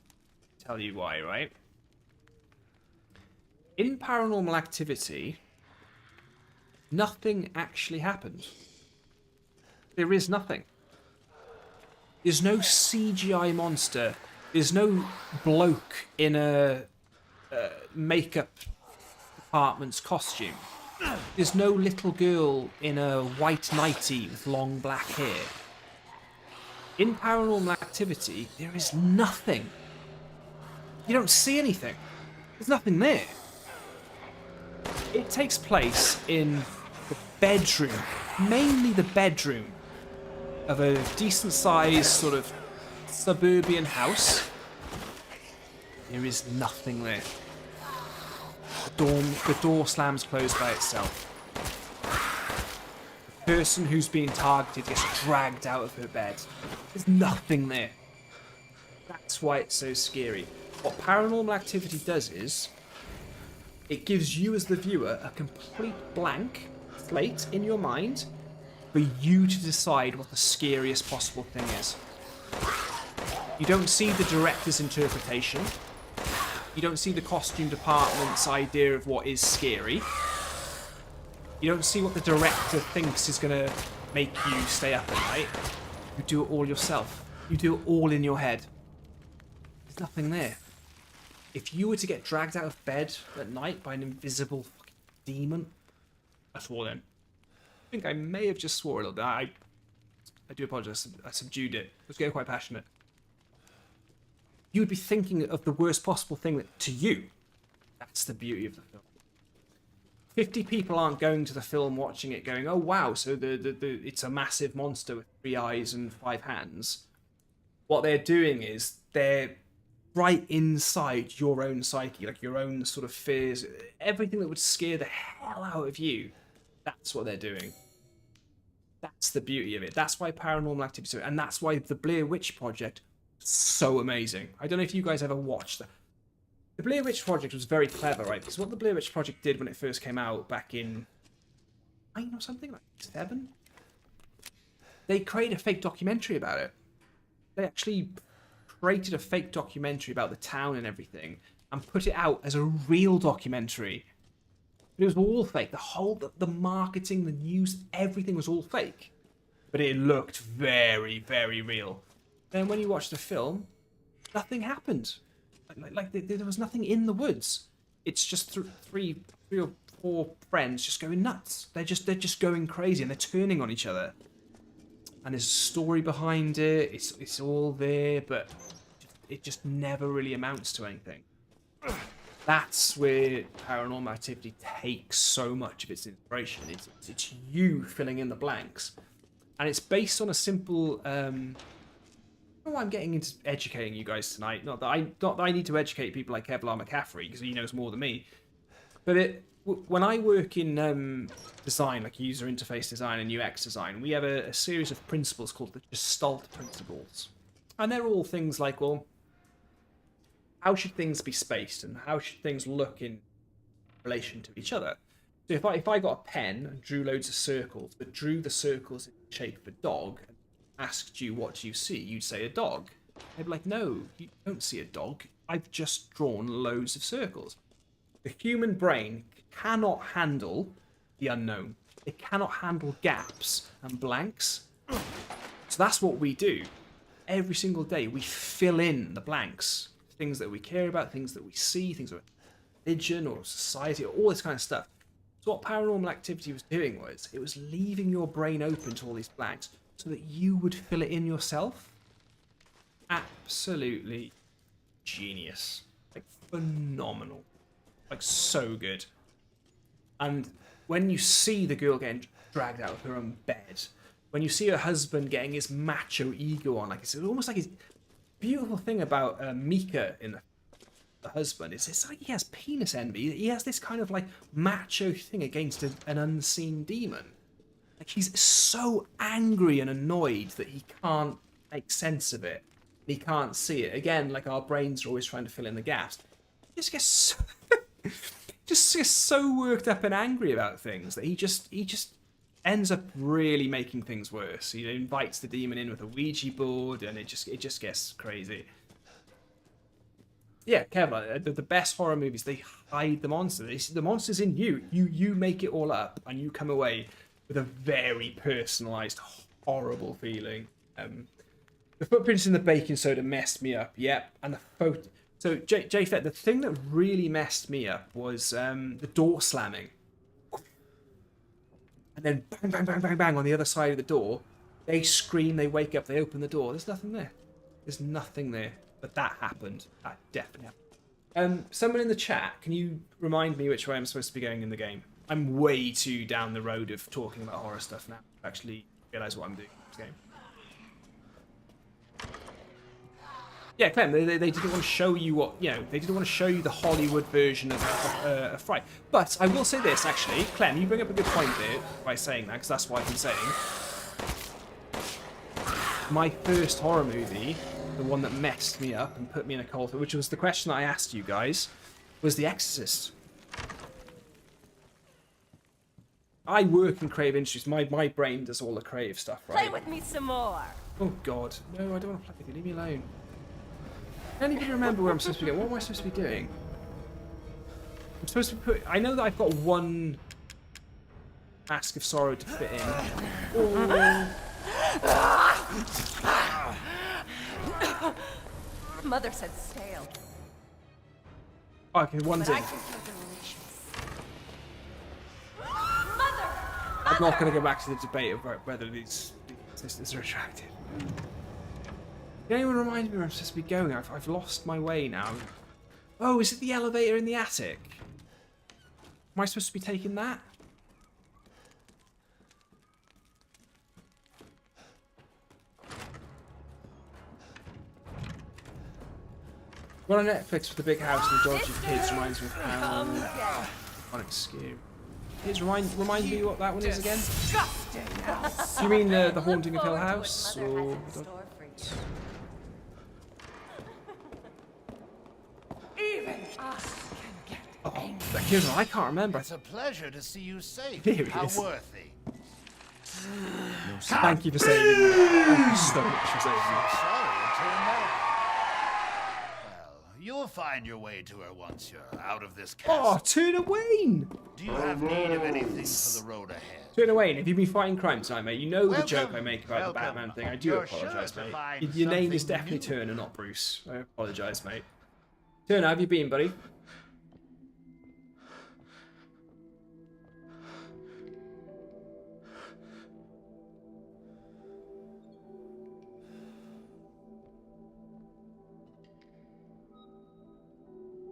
Tell you why, right? In Paranormal Activity, nothing actually happened. There is nothing. There's no CGI monster. There's no bloke in a makeup department's costume. There's no little girl in a white nightie with long black hair. In Paranormal Activity, there is nothing. You don't see anything. There's nothing there. It takes place in the bedroom, mainly the bedroom of a decent-sized sort of suburban house. There is nothing there. The door slams closed by itself. The person who's being targeted gets dragged out of her bed. There's nothing there. That's why it's so scary. What Paranormal Activity does is it gives you as the viewer a complete blank slate in your mind for you to decide what the scariest possible thing is. You don't see the director's interpretation. You don't see the costume department's idea of what is scary. You don't see what the director thinks is going to make you stay up at night. You do it all yourself. You do it all in your head. There's nothing there. If you were to get dragged out of bed at night by an invisible fucking demon, I swore then. I think I may have just swore a little bit. I do apologise. I subdued it. I was getting quite passionate. You would be thinking of the worst possible thing to you. That's the beauty of the film. 50 people aren't going to the film watching it going, oh wow, so it's a massive monster with 3 eyes and 5 hands. What they're doing is they're right inside your own psyche, like your own sort of fears, everything that would scare the hell out of you. That's what they're doing. That's the beauty of it. That's why Paranormal Activity, and that's why the Blair Witch Project is so amazing. I don't know if you guys ever watched that. The Blair Witch Project was very clever, right? Because what the Blair Witch Project did when it first came out back in 9 or something, like 7, they created a fake documentary about it. They actually created a fake documentary about the town and everything and put it out as a real documentary. It was all fake. The marketing, the news, everything was all fake. But it looked very, very real. Then when you watch the film, nothing happened. Like there was nothing in the woods. It's just three or four friends just going nuts. They're just going crazy and they're turning on each other. And there's a story behind it. It's all there, but it just never really amounts to anything. That's where Paranormal Activity takes so much of its inspiration. It's you filling in the blanks. and it's based on a simple. I don't know why I'm getting into educating you guys tonight. Not that I need to educate people like Kevlar McCaffrey because he knows more than me. But when I work in design, like user interface design and UX design, we have a series of principles called the Gestalt principles, and they're all things like, well, how should things be spaced and how should things look in relation to each other? So if I got a pen and drew loads of circles, but drew the circles in the shape of a dog, and asked you what do you see, you'd say a dog. They'd be like, no, you don't see a dog. I've just drawn loads of circles. The human brain cannot handle the unknown. It cannot handle gaps and blanks. So that's what we do. Every single day, we fill in the blanks. Things that we care about, things that we see, things about religion or society, or all this kind of stuff. So what Paranormal Activity was doing was, it was leaving your brain open to all these blanks so that you would fill it in yourself. Absolutely genius. Like, phenomenal. Like, so good. And when you see the girl getting dragged out of her own bed, when you see her husband getting his macho ego on, like, it's almost like his beautiful thing about Mika in the husband is it's like he has penis envy. He has this kind of like macho thing against an unseen demon. Like, he's so angry and annoyed that he can't make sense of it. He can't see it. Again, like our brains are always trying to fill in the gaps. He just gets so, just gets so worked up and angry about things that he just ends up really making things worse. He invites the demon in with a Ouija board, and it just gets crazy. Yeah, Kevlar, the best horror movies, they hide the monster. The monster's in you. You make it all up, and you come away with a very personalised, horrible feeling. The footprints in the baking soda messed me up, yep. And the photo... So, J-Fed, the thing that really messed me up was the door slamming. And then bang, bang, bang, bang, bang on the other side of the door. They scream, they wake up, they open the door. There's nothing there. There's nothing there. But that happened. That definitely happened. Someone in the chat, can you remind me which way I'm supposed to be going in the game? I'm way too down the road of talking about horror stuff now to actually realise what I'm doing in this game. Yeah, Clem, they didn't want to show you what, you know, they didn't want to show you the Hollywood version of Fright. But I will say this, actually. Clem, you bring up a good point there by saying that, because that's what I've been saying. My first horror movie, the one that messed me up and put me in a cult, which was the question that I asked you guys, was The Exorcist. I work in creative industries. My brain does all the creative stuff, right? Play with me some more. Oh, God. No, I don't want to play with you. Leave me alone. I don't even remember where I'm supposed to be going. What am I supposed to be doing? I'm supposed to put... I know that I've got one Mask of Sorrow to fit in. Oh. Mother said stale. Oh, okay, one's in. I'm not going to go back to the debate of whether these sisters are attractive. Can anyone remind me where I'm supposed to be going? I've lost my way now. Oh, is it the elevator in the attic? Am I supposed to be taking that? One on Netflix with the big house and the dodgy kids reminds me of how... Oh, it's scary. Kids, remind me what that one is again? Do you mean the Haunting of Hill House? Or... Even us can get angry. Kieran, I can't remember. It's a pleasure to see you safe. Here he How is. worthy. Thank you for saving me. Thank you so much for saving me. Sorry it turned out. Well, you'll find your way to her once you're out of this castle. Oh, Turner Wayne! Do you have need of anything for the road ahead? Turner Wayne, have you been fighting crime tonight, mate? You know the Welcome. joke I make about the Welcome. Batman thing. I do You're apologise, sure to mate. find Your name is something definitely new. Turner, not Bruce. I apologise, mate. Turner, how have you been, buddy?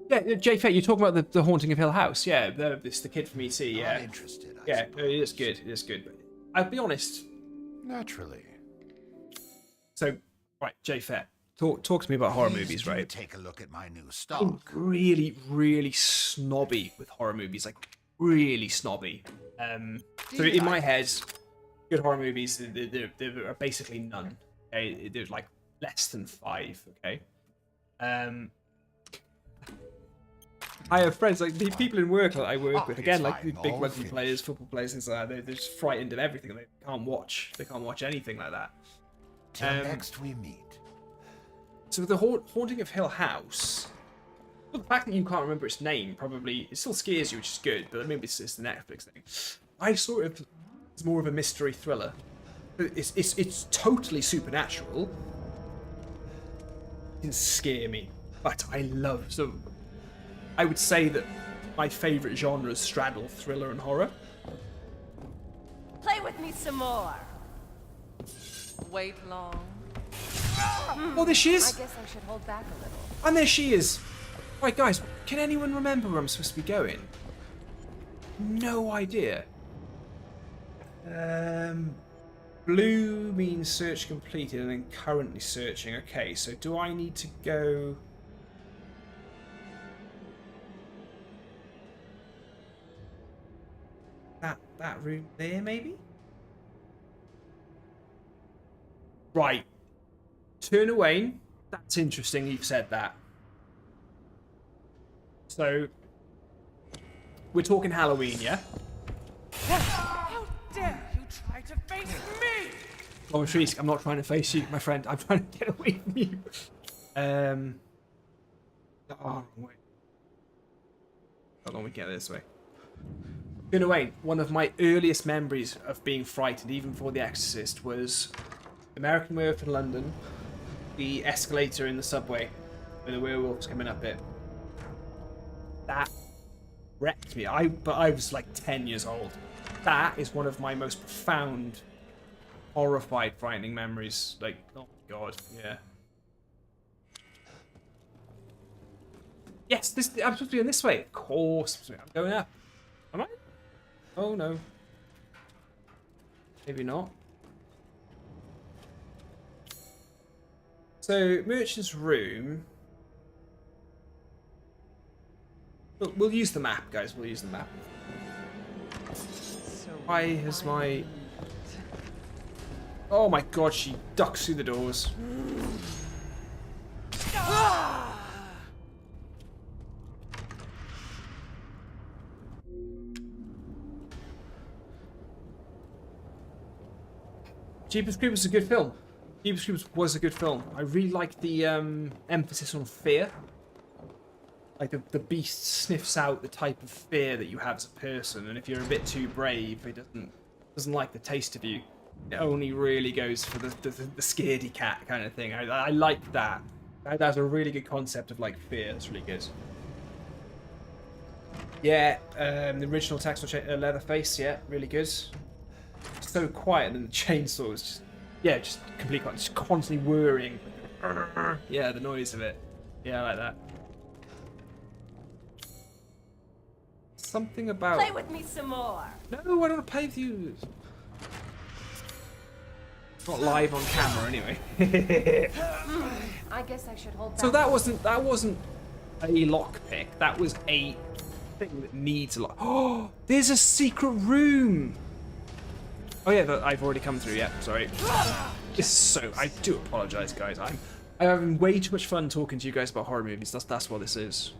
Yeah, Jay Fate, you're talking about the Haunting of Hill House. Yeah, it's the kid from ET. Yeah, Not interested, I yeah, suppose. it is good. It is good. But I'll be honest. Naturally. So, right, Jay Fett, talk to me about horror Please movies, do right? Take a look at my new I'm stock. really, really snobby with horror movies, like really snobby. So in my head, good horror movies, there are basically none. Okay, there's like less than 5. Okay. I have friends like the people in work that I work with. Again, like the big rugby players, football players, things like that. They're just frightened of everything. They can't watch. They can't watch anything like that. Till next we meet. So the Haunting of Hill House. Well, the fact that you can't remember its name probably it still scares you, which is good. But maybe it's the Netflix thing. I sort of it's more of a mystery thriller. It's totally supernatural. It didn't scare me, but I love so. I would say that my favourite genres straddle thriller and horror. Play with me some more. Wait long. Oh, there she is! I guess I should hold back a little. And there she is! Right, guys, can anyone remember where I'm supposed to be going? No idea. Blue means search completed and then currently searching. Okay, so do I need to go... That room there, maybe? Right. Turn away. That's interesting you've said that. So, we're talking Halloween, yeah? How dare you try to face me? Oh, Shreesk, I'm not trying to face you, my friend. I'm trying to get away from you. Oh, wait. Hold on, we get this way. Turn away. One of my earliest memories of being frightened, even before The Exorcist, was American Werewolf in London, the escalator in the subway, where the werewolf's coming up it. That wrecked me. But I was like 10 years old. That is one of my most profound, horrified, frightening memories. Like, oh my god, yeah. Yes, I'm supposed to be going this way. Of course, I'm going up. Am I? Oh no. Maybe not. So, merchant's room. We'll use the map, guys. We'll use the map. Why has my... Oh my god, she ducks through the doors. Jeepers Creepers was a good film. Jeepers Creepers was a good film. I really like the emphasis on fear. Like the beast sniffs out the type of fear that you have as a person, and if you're a bit too brave, it doesn't like the taste of you. It only really goes for the scaredy cat kind of thing. I like that. That's a really good concept of like fear. That's really good. Yeah, the original Texel Leatherface. Yeah, really good. So quiet, and the chainsaw was just, yeah, just complete quiet, just constantly whirring. Yeah, the noise of it. Yeah, I like that. Something about... Play with me some more. No, I don't want to play with you. Not live on camera, anyway. I guess I should hold back. So that wasn't a lockpick. That was a thing that needs a lock. Oh, there's a secret room. Oh yeah, I've already come through. Yeah, sorry. It's so... I do apologise, guys. I'm having way too much fun talking to you guys about horror movies. That's what this is.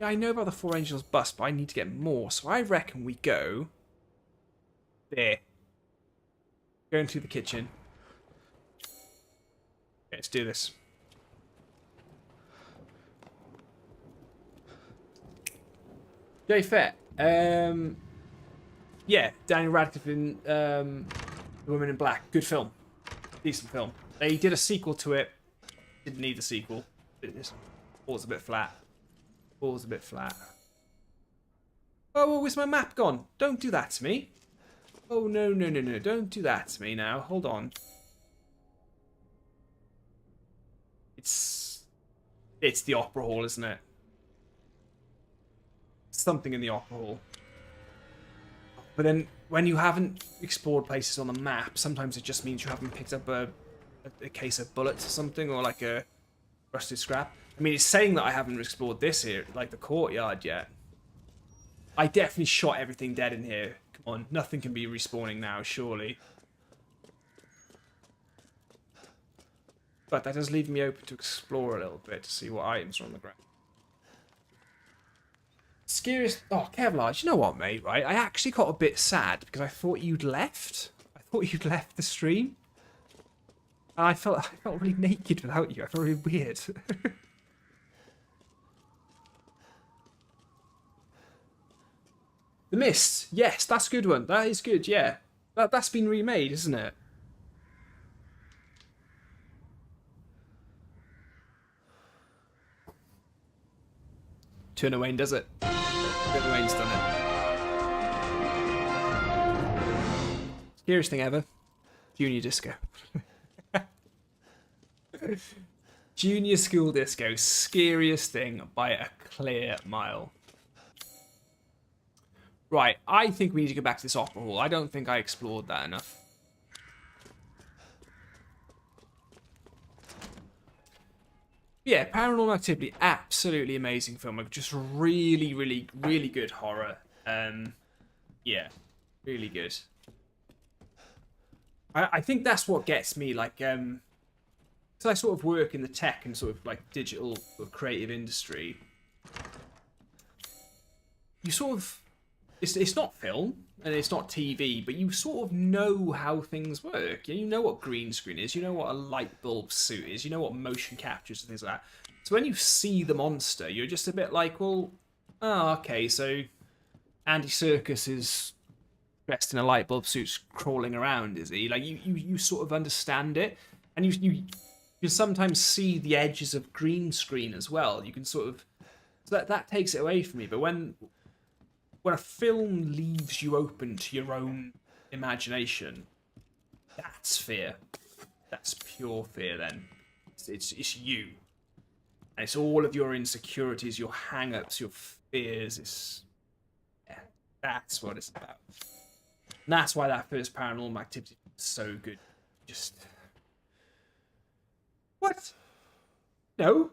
Yeah, I know about the Four Angels bust, but I need to get more. So I reckon we go there. Go into the kitchen. Okay, let's do this. Jay Fett. Yeah, Daniel Radcliffe in The Woman in Black. Good film. Decent film. They did a sequel to it. Didn't need a sequel. It was a bit flat. Ball's a bit flat. Oh, well, where's my map gone? Don't do that to me. Oh, no, no, no, no. Don't do that to me now. Hold on. It's the Opera Hall, isn't it? something in the opera hall. But then, when you haven't explored places on the map, sometimes it just means you haven't picked up a case of bullets or something, or like a rusted scrap. I mean, it's saying that I haven't explored this here, like the courtyard yet. I definitely shot everything dead in here. Come on, nothing can be respawning now, surely. But that does leave me open to explore a little bit to see what items are on the ground. Scariest... Oh, Kevlar, you know what, mate, right? I actually got a bit sad because I thought you'd left. I thought you'd left the stream. And I felt really naked without you. I felt really weird. The Mist. Yes, that's a good one. That is good, yeah. That's been remade, isn't it? Turner Wayne does it. Turner Wayne's done it. Scariest thing ever. Junior disco. Junior school disco. Scariest thing by a clear mile. Right, I think we need to go back to this opera hall. I don't think I explored that enough. Yeah, Paranormal Activity, absolutely amazing film. Just really, really, really good horror. Yeah, really good. I think that's what gets me, like, so I sort of work in the tech and sort of like digital sort of creative industry. You sort of, it's not film and it's not TV, but you sort of know how things work. You know what green screen is, you know what a light bulb suit is, you know what motion captures and things like that. So when you see the monster, you're just a bit like, well, oh, okay, so Andy Serkis is dressed in a light bulb suit crawling around, is he? Like, you sort of understand it, and you sometimes see the edges of green screen as well. You can sort of, so that takes it away from me. But when a film leaves you open to your own imagination, that's fear. That's pure fear. Then it's you, and it's all of your insecurities, your hang-ups, your fears. Yeah, that's what it's about. And that's why that first Paranormal Activity was so good. Just what? No.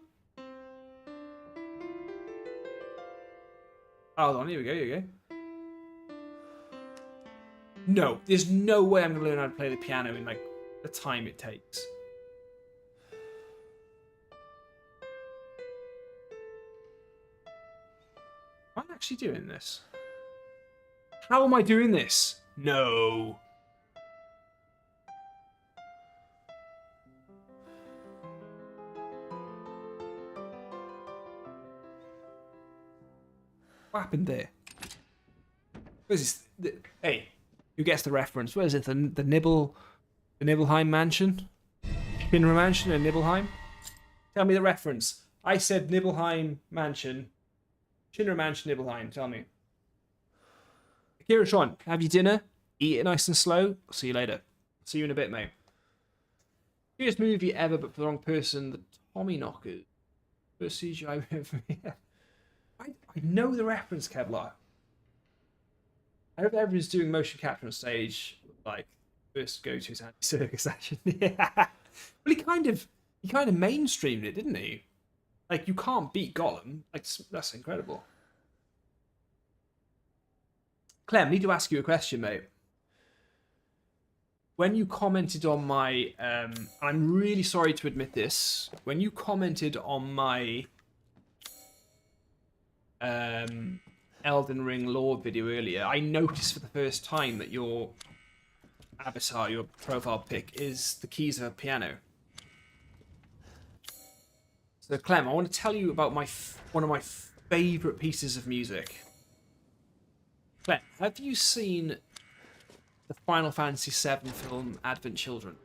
Hold on, here we go. No, there's no way I'm going to learn how to play the piano in, like, the time it takes. Am I actually doing this? How am I doing this? No. What happened there? What is this? Hey, who gets the reference? What is it? The Nibelheim Mansion? Shinra Mansion and Nibelheim? Tell me the reference. I said Nibelheim Mansion. Shinra Mansion, Nibelheim. Tell me. Akira Tron, have your dinner. Eat it nice and slow. I'll see you later. See you in a bit, mate. Biggest movie ever, but for the wrong person. The Tommy Knockers. First CGI movie. I know the reference, Kevlar. I hope everyone's doing motion capture on stage. Like, first go to his Andy Serkis action. Yeah. Well, he kind of mainstreamed it, didn't he? Like, you can't beat Gollum. Like, that's incredible. Clem, I need to ask you a question, mate. When you commented on my, I'm really sorry to admit this. When you commented on my Elden Ring lore video earlier, I noticed for the first time that your avatar, your profile pic, is the keys of a piano. So, Clem, I want to tell you about one of my favourite pieces of music. Clem, have you seen the Final Fantasy VII film Advent Children?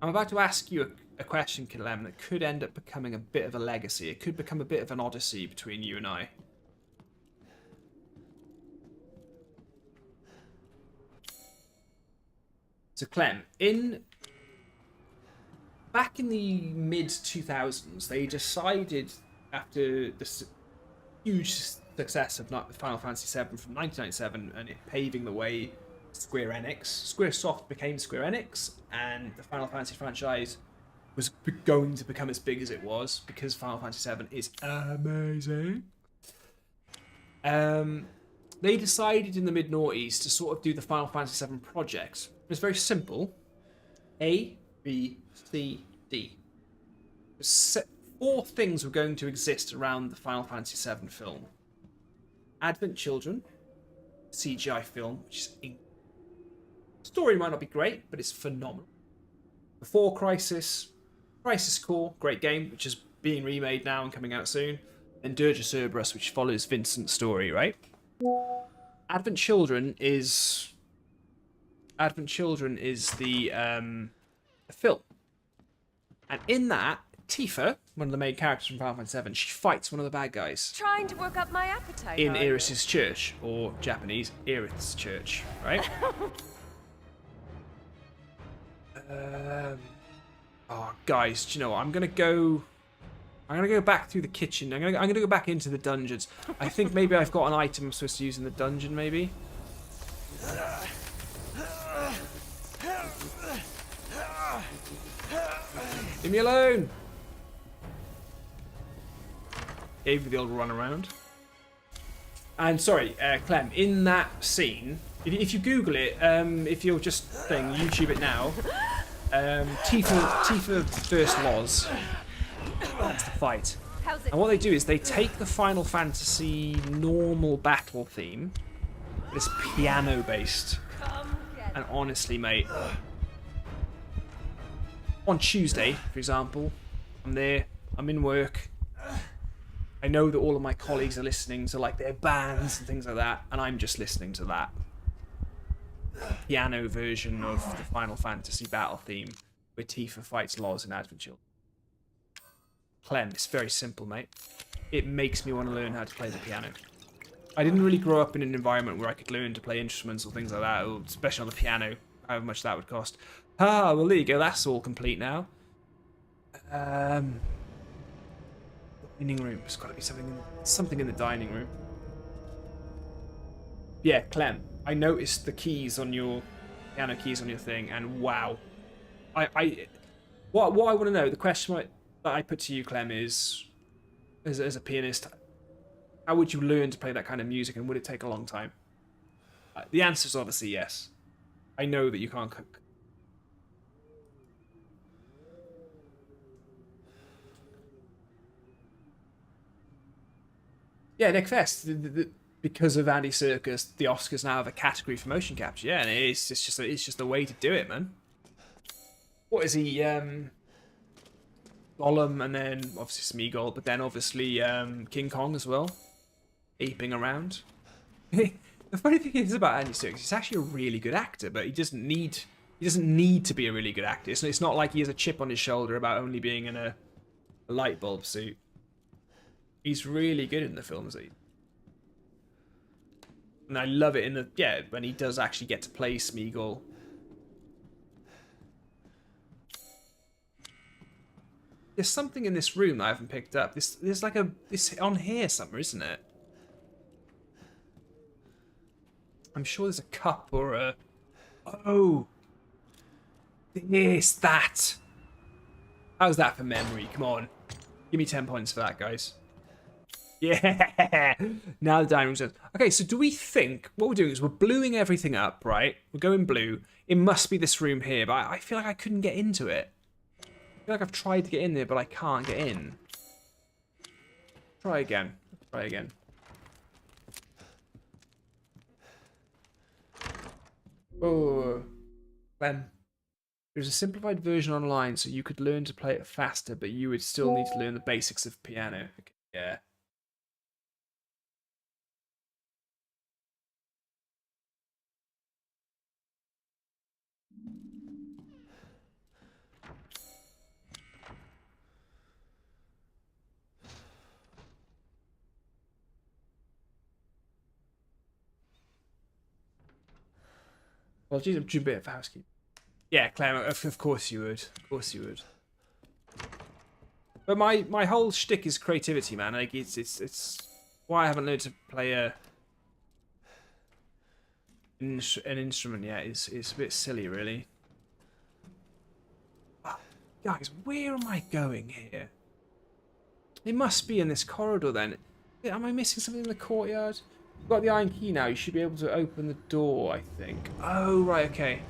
I'm about to ask you a question, Clem, that could end up becoming a bit of a legacy. It could become a bit of an odyssey between you and I. So, Clem, in back in the mid 2000s, they decided after the huge success of Final Fantasy VII from 1997 and it paving the way Square Enix. Squaresoft became Square Enix, and the Final Fantasy franchise was going to become as big as it was because Final Fantasy VII is amazing. They decided in the mid-noughties to sort of do the Final Fantasy VII project. It's very simple. A, B, C, D. 4 things were going to exist around the Final Fantasy VII film. Advent Children, CGI film, which is story might not be great, but it's phenomenal. Before Crisis, Crisis Core, great game, which is being remade now and coming out soon. And Dirge of Cerberus, which follows Vincent's story, right? Advent Children is the film, and in that, Tifa, one of the main characters from Final Fantasy VII, she fights one of the bad guys. Trying to work up my appetite. In Eris's church, or Japanese, Aerith's church, right? Oh, guys, do you know what? I'm gonna go back through the kitchen. I'm gonna go back into the dungeons. I think maybe I've got an item I'm supposed to use in the dungeon, maybe. Leave me alone. Gave me the old run around. And sorry, Clem, in that scene, if you Google it, if you're just YouTube it now, Tifa versus Loz. That's the fight. And what they do is they take the Final Fantasy normal battle theme, but it's piano based. And honestly, mate, on Tuesday, for example, I'm there, I'm in work. I know that all of my colleagues are listening to like their bands and things like that, and I'm just listening to that piano version of the Final Fantasy battle theme where Tifa fights Loz in Advent Children. Clem, it's very simple, mate. It makes me want to learn how to play the piano. I didn't really grow up in an environment where I could learn to play instruments or things like that, or especially on the piano, however much that would cost. Ah, well, there you go, that's all complete now. Dining room. There's got to be something in the dining room. Yeah, Clem. I noticed the keys on your piano keys on your thing, and wow, what I want to know, the question that I put to you, Clem, is as a pianist, how would you learn to play that kind of music, and would it take a long time? The answer is obviously yes. I know that you can't cook. Yeah, Nick Fest. Because of Andy Serkis, the Oscars now have a category for motion capture. Yeah, and it's just a way to do it, man. What is he? Gollum, and then obviously Smeagol, but then obviously King Kong as well, aping around. The funny thing is about Andy Serkis, he's actually a really good actor, but he doesn't need to be a really good actor. It's not like he has a chip on his shoulder about only being in a light bulb suit. He's really good in the films. And I love it when he does actually get to play Smeagol. There's something in this room that I haven't picked up. There's like this on here somewhere, isn't it? I'm sure there's a cup or a... Oh! That! How's that for memory? Come on. Give me 10 points for that, guys. Yeah! Now the dining room's in. Okay, so do we think... What we're doing is we're bluing everything up, right? We're going blue. It must be this room here, but I feel like I couldn't get into it. I feel like I've tried to get in there, but I can't get in. Try again. Try again. Oh, Clem. There's a simplified version online, so you could learn to play it faster, but you would still need to learn the basics of piano. Okay, yeah. Well, geez, I'm doing a bit of housekeeping. Yeah, Clem, of course you would. Of course you would. But my whole shtick is creativity, man. Like it's why I haven't learned to play an instrument yet. Is a bit silly, really. Guys, where am I going here? It must be in this corridor then. Am I missing something in the courtyard? You've got the iron key now. You should be able to open the door, I think. Oh, right, okay.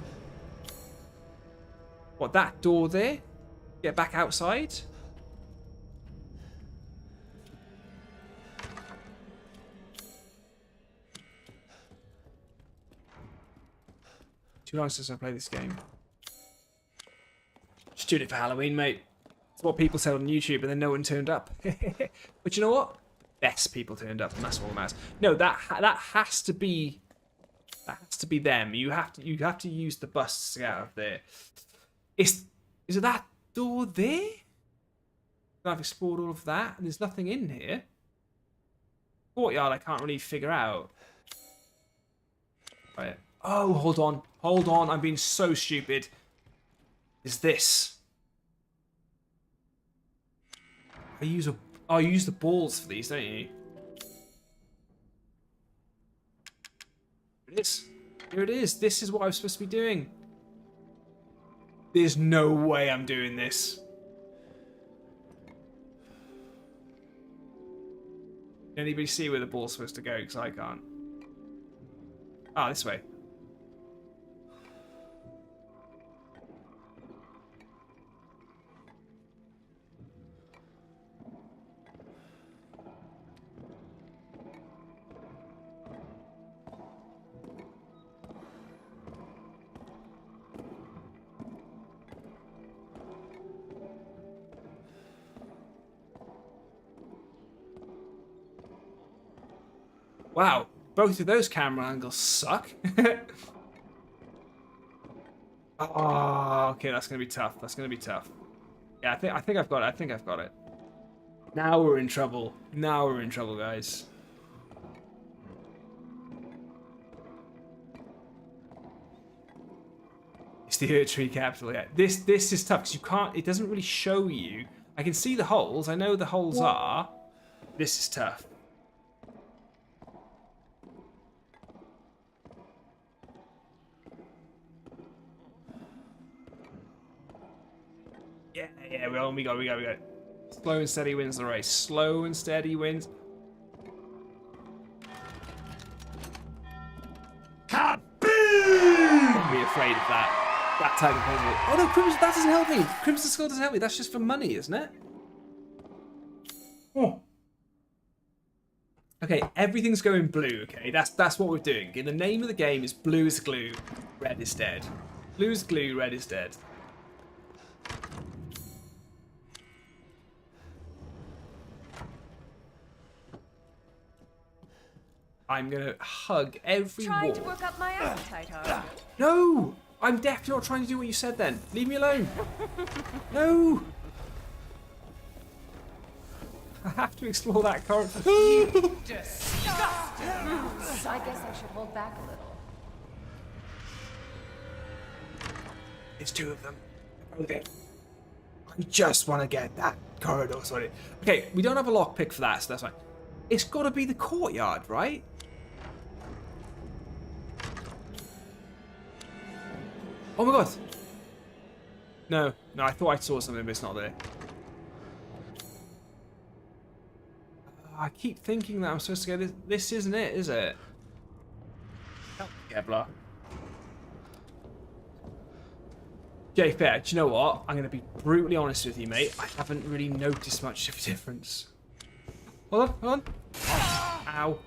What, that door there? Get back outside? Too long since I played this game. Just doing it for Halloween, mate. It's what people said on YouTube, and then no one turned up. But you know what? Best people turned up, and that's all that matters. No, that has to be them. You have to use the bus to get out of there. Is it that door there? I've explored all of that, and there's nothing in here. Courtyard, I can't really figure out. Right. Oh, hold on. I'm being so stupid. Is this? You use the balls for these, don't you? It is. Here it is. This is what I'm supposed to be doing. There's no way I'm doing this. Can anybody see where the ball's supposed to go? Because I can't. Ah, this way. Wow, both of those camera angles suck. Oh, okay, that's gonna be tough. That's gonna be tough. Yeah, I think I've got it. I think I've got it. Now we're in trouble. Now we're in trouble, guys. It's the Earth Tree capital. Yeah, this is tough because you can't. It doesn't really show you. I can see the holes. I know the holes are. This is tough. Yeah, we got it. Slow and steady wins the race. Slow and steady wins. Kaboom! Don't be afraid of that type of puzzle. Oh no, Crimson, that doesn't help me. Crimson Skull doesn't help me. That's just for money, isn't it? Oh. Okay, everything's going blue. Okay, that's what we're doing. Okay, the name of the game is Blue is Glue, Red is Dead. Blue is glue, red is dead. I'm gonna hug every wall. Trying to work up my appetite, are you? No! I'm definitely not trying to do what you said then. Leave me alone. No! I have to explore that corridor. Disgusting! I guess I should hold back a little. It's two of them. Okay. I just want to get that corridor sorted. Okay, we don't have a lockpick for that, so that's fine. It's got to be the courtyard, right? Oh my god! No, I thought I saw something, but it's not there. I keep thinking that I'm supposed to go this. This isn't it, is it? Kevlar. Okay, fair. Do you know what? I'm going to be brutally honest with you, mate. I haven't really noticed much of a difference. Hold on. Ow.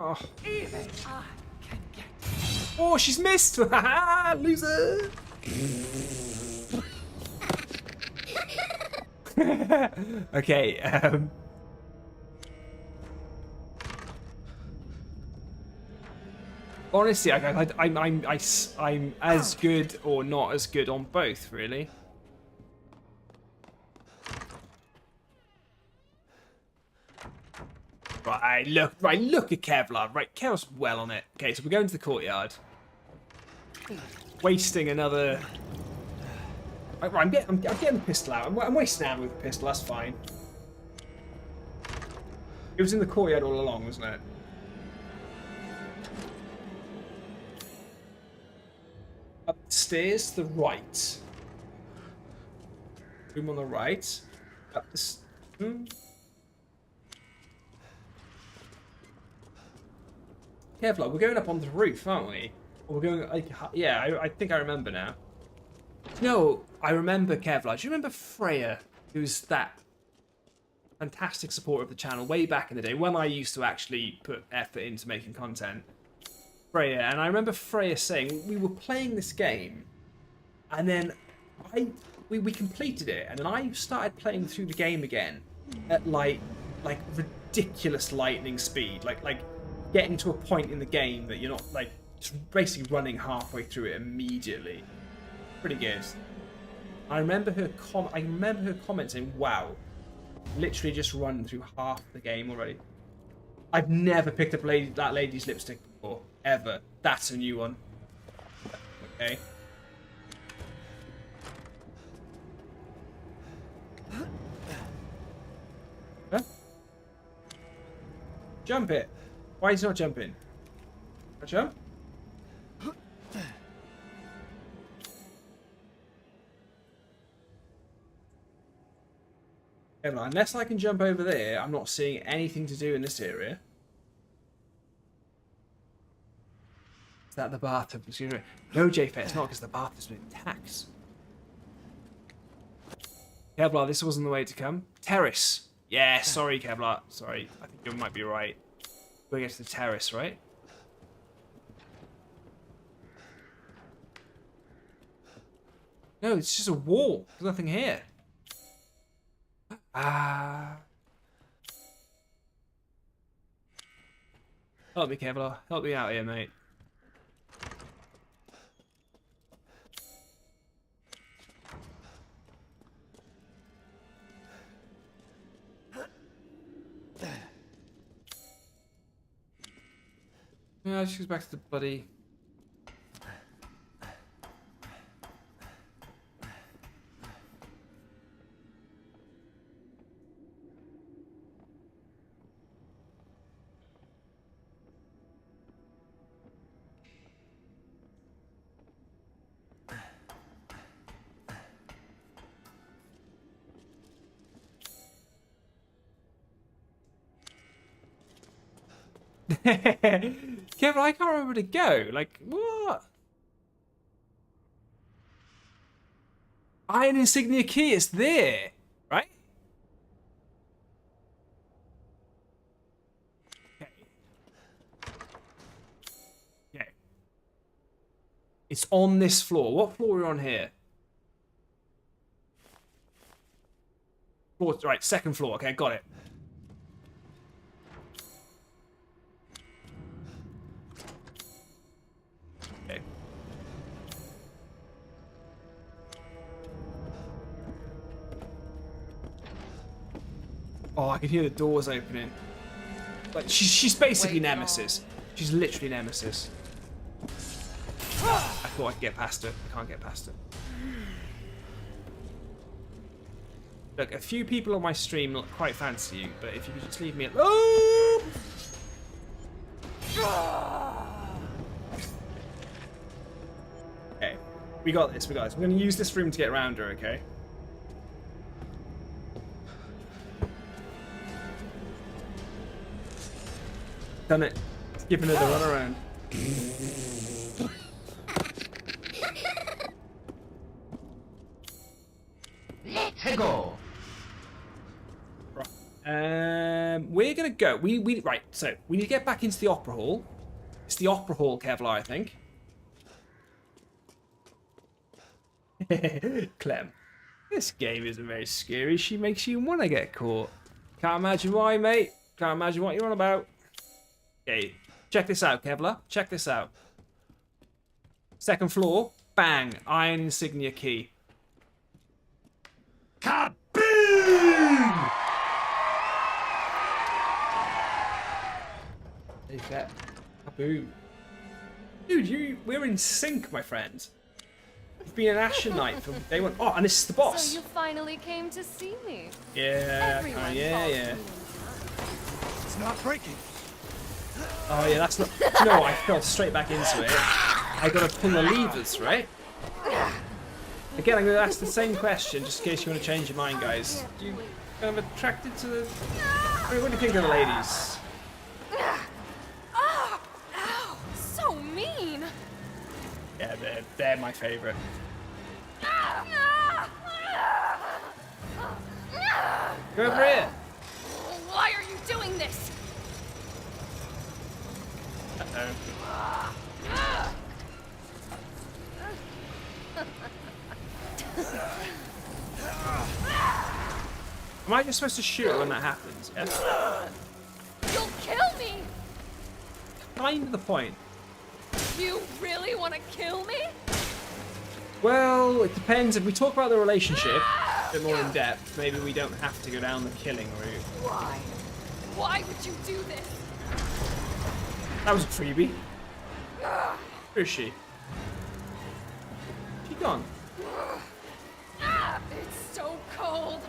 Oh. Even I can get. Oh, she's missed! Loser! Okay, honestly, I'm as good or not as good on both, really. Right, look at Kevlar. Right, Kevlar's well on it. Okay, so we're going to the courtyard. wasting another. Right, I'm getting the pistol out. I'm wasting ammo with the pistol. That's fine. It was in the courtyard all along, wasn't it? Upstairs to the right. Room on the right. Up the. Kevlar, we're going up onto the roof, aren't we? Or we're going. Like, yeah, I think I remember now. No, I remember Kevlar. Do you remember Freya, who's that fantastic supporter of the channel way back in the day when I used to actually put effort into making content? Freya, and I remember Freya saying we were playing this game, and then we completed it, and then I started playing through the game again at like ridiculous lightning speed, like getting to a point in the game that you're not like just basically running halfway through it immediately. Pretty good. I remember her commenting, "Wow, literally just run through half the game already." I've never picked up that lady's lipstick before, ever. That's a new one. Okay. Huh? Jump it. Why is he not jumping? Jump? Unless I can jump over there, I'm not seeing anything to do in this area. Is that the bathtub? No, JFet, it's not because the bathtub's been taxed. Kevlar, this wasn't the way to come. Terrace. Yeah, sorry, Kevlar. Sorry, I think you might be right. We're going to the terrace, right? No, it's just a wall. There's nothing here. Help me, Kevlar. Help me out here, mate. Yeah, she goes back to the bloody... Kevin, I can't remember where to go. Like, what? Iron insignia key is there, right? Okay. Okay. It's on this floor. What floor are we on here? Floor, right, second floor. Okay, got it. Oh, I can hear the doors opening. Like she's basically Nemesis. She's literally Nemesis. I thought I could get past her. I can't get past her. Look, a few people on my stream quite fancy you, but if you could just leave me alone. Oh! Okay, we got this. We got this. We're going to use this room to get around her. Okay. Done it. It's giving her the runaround. Let's go. Right. We're gonna go. Right. So we need to get back into the opera hall. It's the opera hall, Kevlar, I think. Clem, this game isn't very scary. She makes you want to get caught. Can't imagine why, mate. Can't imagine what you're on about. Okay, check this out, Kevlar. Check this out. Second floor, bang, iron insignia key. Kaboom! Take that. Kaboom. Dude, we're in sync, my friend. You've been an Ashen Knight from day one. Oh, and this is the boss. So you finally came to see me. Yeah, Everyone yeah. It's not breaking. Oh yeah, that's not. You know what? I fell straight back into it. I gotta pull the levers, right? Again, I'm gonna ask the same question just in case you want to change your mind, guys. Do you kind of attracted to the? I mean, what do you think of the ladies? Oh, ow, so mean. Yeah, they're my favorite. Go over here. Why are you doing this? Uh-oh. Am I just supposed to shoot when that happens? Yeah. You'll kill me. Kind of the point. You really want to kill me? Well, it depends. If we talk about the relationship a bit more in depth, maybe we don't have to go down the killing route. Why? Why would you do this? That was a freebie. Where is she? She gone. It's so cold.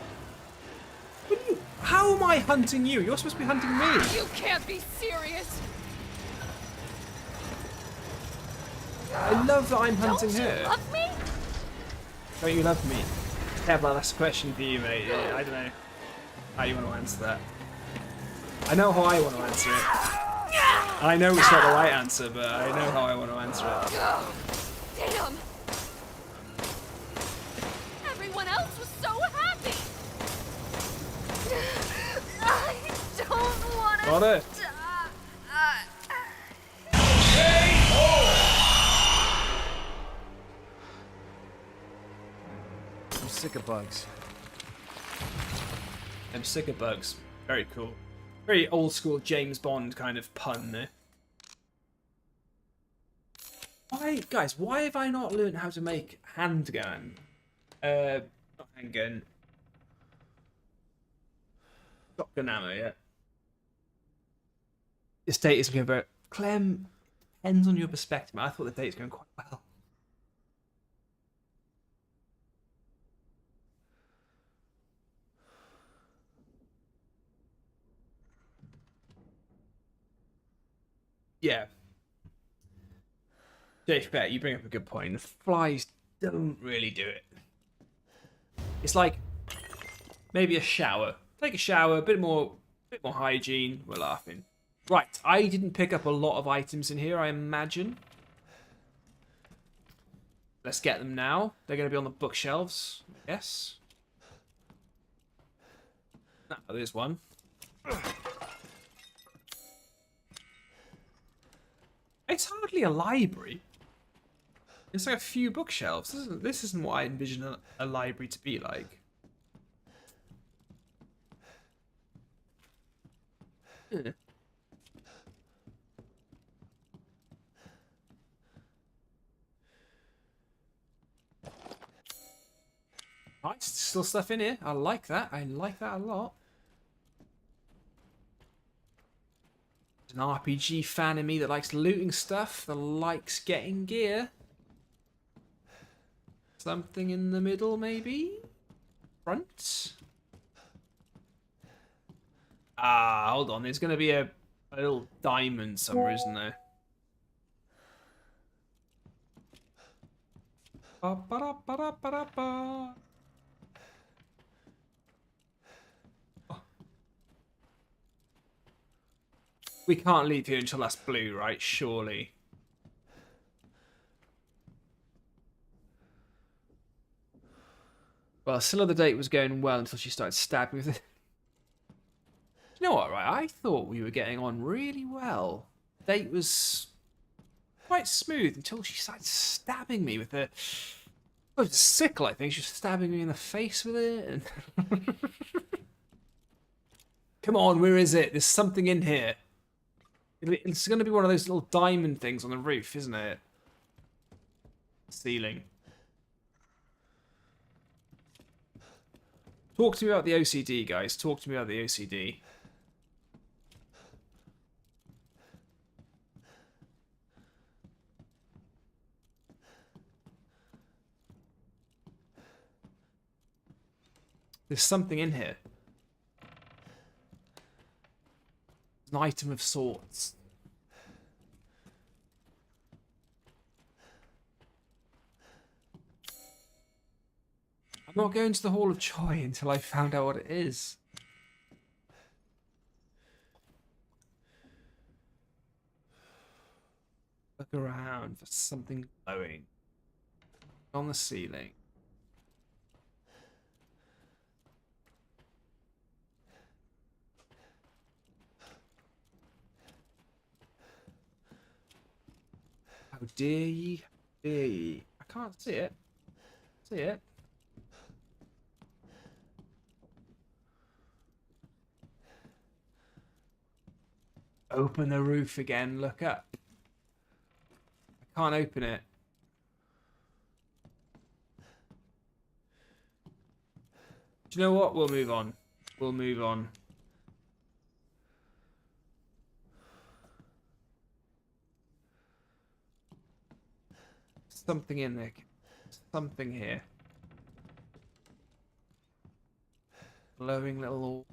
What are you? How am I hunting you? You're supposed to be hunting me. You can't be serious. I love that I'm hunting Don't her. you love me? Don't you love me? Yeah, well, that's a question for you, mate. Yeah, I don't know how you want to answer that. I know how I want to answer it. I know it's not the right answer, but I know how I want to answer it. Damn. Everyone else was so happy. I don't want to. Got it. I'm sick of bugs. I'm sick of bugs. Very cool. Very old school James Bond kind of pun there. Why, guys, why have I not learned how to make handgun? Not handgun. Shotgun ammo yet. This date is going very... Clem, depends on your perspective. I thought the date's going quite well. Yeah. Dave Bet, you bring up a good point. The flies don't really do it. It's like maybe a shower. Take a shower, a bit more hygiene. We're laughing. Right, I didn't pick up a lot of items in here, I imagine. Let's get them now. They're going to be on the bookshelves. Yes. No, there's one. It's hardly a library. It's like a few bookshelves. This isn't what I envision a library to be like. Yeah. Right, still stuff in here. I like that. I like that a lot. There's an RPG fan in me that likes looting stuff, that likes getting gear. Something in the middle, maybe? Front? Ah, hold on. There's going to be a little diamond somewhere, isn't there? Ba-ba-da-ba-da-ba-da-ba. We can't leave here until that's blue, right? Surely. Well, still the date was going well until she started stabbing me with it. You know what, right? I thought we were getting on really well. The date was quite smooth until she started stabbing me with a... Oh, it was a sickle, I think. She was stabbing me in the face with it. And... Come on, where is it? There's something in here. It's going to be one of those little diamond things on the roof, isn't it? Ceiling. Talk to me about the OCD, guys. Talk to me about the OCD. There's something in here. An item of sorts. I'm not going to the Hall of Joy until I found out what it is. Look around for something glowing on the ceiling. How dare ye? How dare ye? I can't see it. See it. Open the roof again. Look up. I can't open it. Do you know what? We'll move on. We'll move on. Something in there. Something here. Glowing little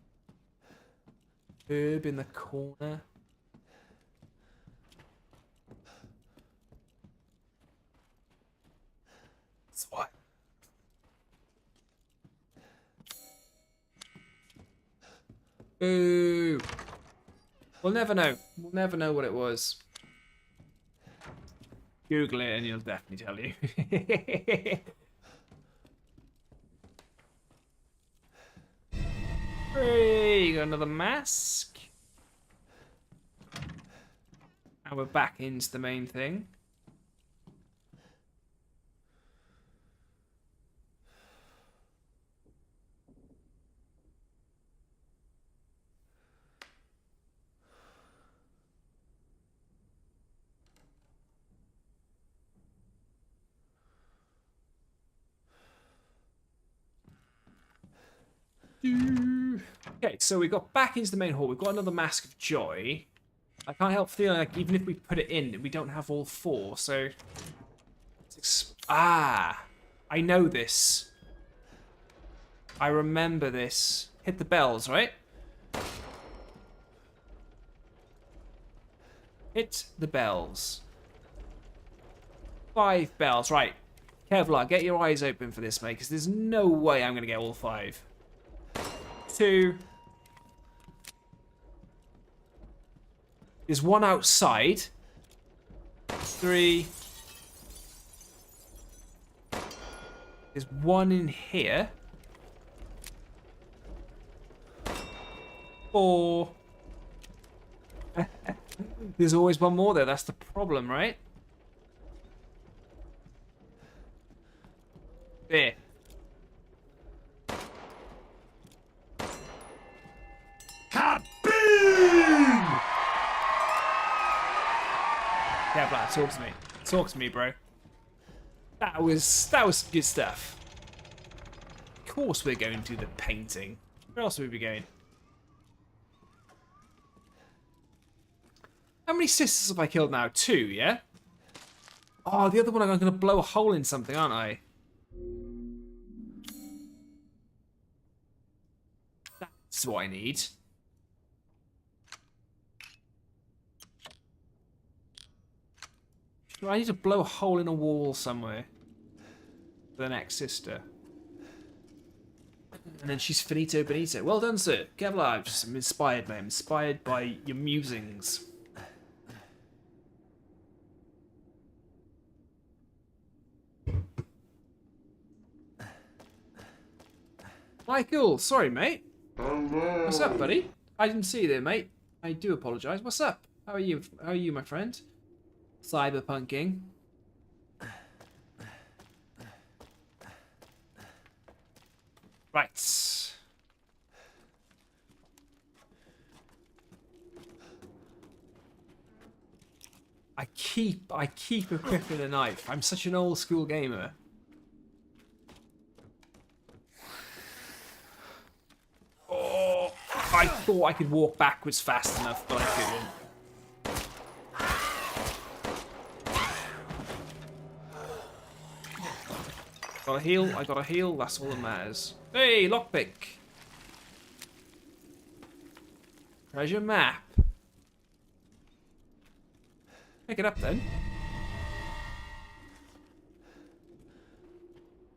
herb in the corner. That's what. Ooh. We'll never know. We'll never know what it was. Google it and he'll definitely tell you. Hey, you got another mask. And we're back into the main thing. Okay, so we got back into the main hall. We've got another Mask of Joy. I can't help feeling like even if we put it in, we don't have all four, so... Ah! I know this. I remember this. Hit the bells, right? Hit the bells. 5 bells, right. Kevlar, get your eyes open for this, mate, because there's no way I'm going to get all 5. 2. There's one outside. 3. There's one in here. 4. There's always one more there. That's the problem, right? There. Yeah, Vlad, talk to me. Talk to me, bro. That was good stuff. Of course we're going to the painting. Where else would we be going? How many sisters have I killed now? 2, yeah? Oh, the other one I'm going to blow a hole in something, aren't I? That's what I need. I need to blow a hole in a wall somewhere for the next sister. And then she's finito bonito. Well done, sir. Kevlar, I'm inspired, man. I'm inspired by your musings. Michael, sorry, mate. Hello. What's up, buddy? I didn't see you there, mate. I do apologise. What's up? How are you? How are you, my friend? Cyberpunking. Right. I keep equipping a knife. I'm such an old school gamer. Oh, I thought I could walk backwards fast enough, but I couldn't. Gotta heal, I gotta heal, that's all that matters. Hey, lockpick! Treasure map. Pick it up then.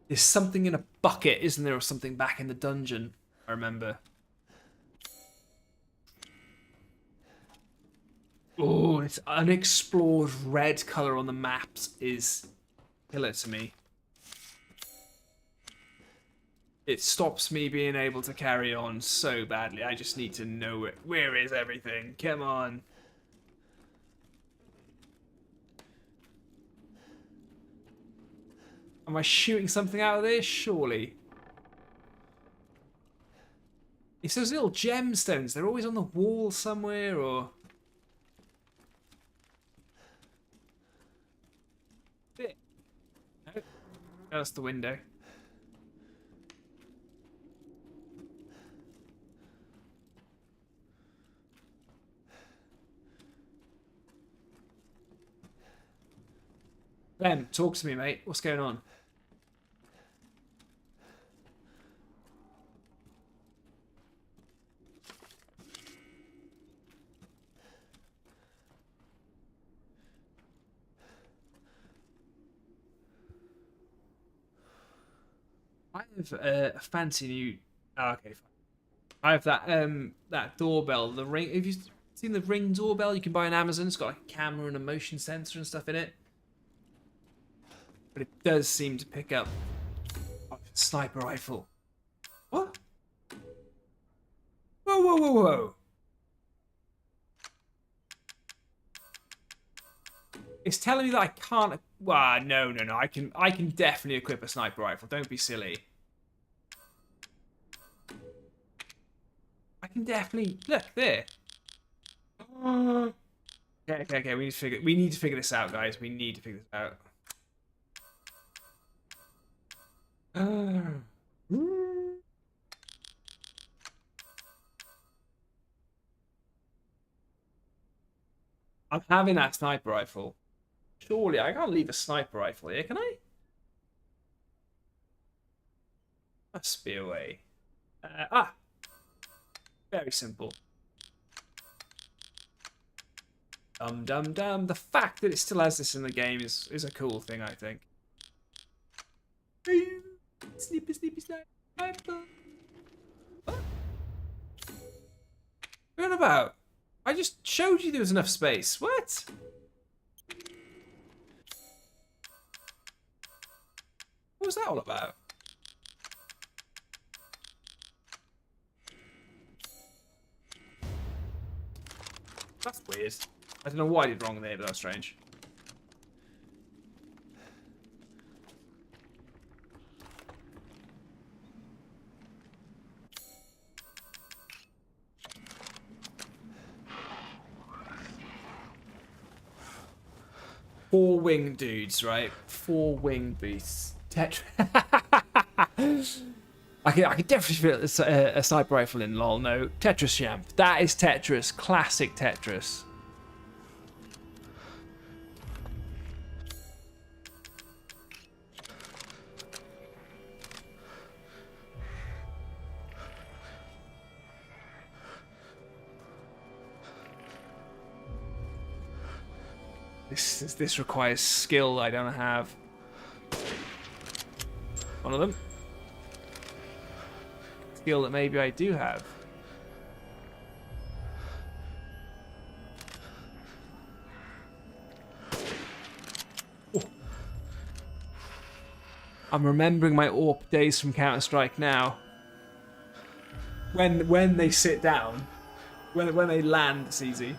There's something in a bucket, isn't there, or something back in the dungeon, I remember. Oh, this unexplored red colour on the maps is killer to me. It stops me being able to carry on so badly. I just need to know it. Where is everything? Come on. Am I shooting something out of this? Surely. It's those little gemstones. They're always on the wall somewhere, or... No, that's the window. Ben, talk to me, mate. What's going on? I have a fancy new... Oh, okay, fine. I have that doorbell, the ring. Have you seen the Ring doorbell you can buy on Amazon? It's got like a camera and a motion sensor and stuff in it. But it does seem to pick up a sniper rifle. What? Whoa, whoa, whoa, whoa. It's telling me that I can't... Well, no. I can definitely equip a sniper rifle. Don't be silly. I can definitely... Look, there. Okay. We need to figure this out, guys. We need to figure this out. I'm having that sniper rifle. Surely I can't leave a sniper rifle here, can I? Must be a way. Very simple. Dum. The fact that it still has this in the game is a cool thing, I think. Sleepy sniper. What? What about? I just showed you there was enough space. What? What was that all about? That's weird. I don't know what I did wrong there, but that's strange. Four winged dudes, right? Four winged beasts. Tetris. I could definitely feel a sniper rifle in lol. No, Tetris champ. That is Tetris. Classic Tetris. This requires skill I don't have. One of them. Skill that maybe I do have. Oh. I'm remembering my AWP days from Counter-Strike now. When they sit down, when they land, it's easy.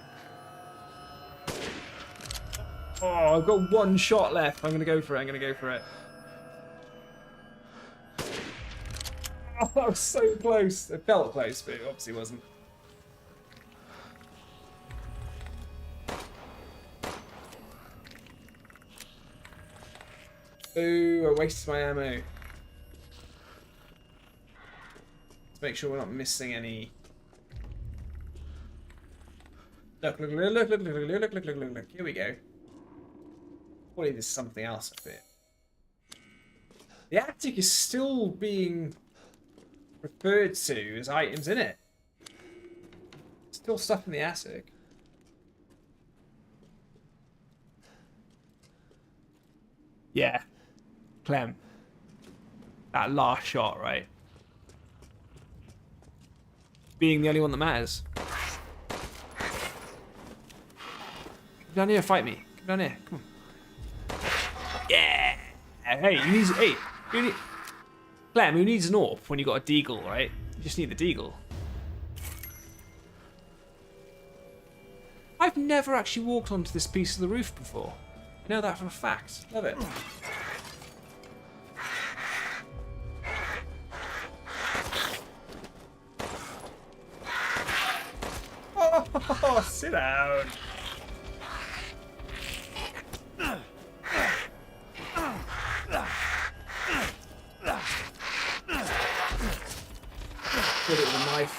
Oh, I've got one shot left. I'm gonna go for it. Oh, that was so close. It felt close, but it obviously wasn't. Ooh, I wasted my ammo. Let's make sure we're not missing any. Look. Here we go. Probably there's something else up here. The attic is still being referred to as items in it. Still stuff in the attic. Yeah. Clem. That last shot, right? Being the only one that matters. Come down here, fight me. Come down here. Come on. Yeah. Hey, you need. Clem, who needs an AWP when you got a deagle, right? You just need the deagle. I've never actually walked onto this piece of the roof before. I know that for a fact. Love it. Oh, sit down. Killed it with a knife.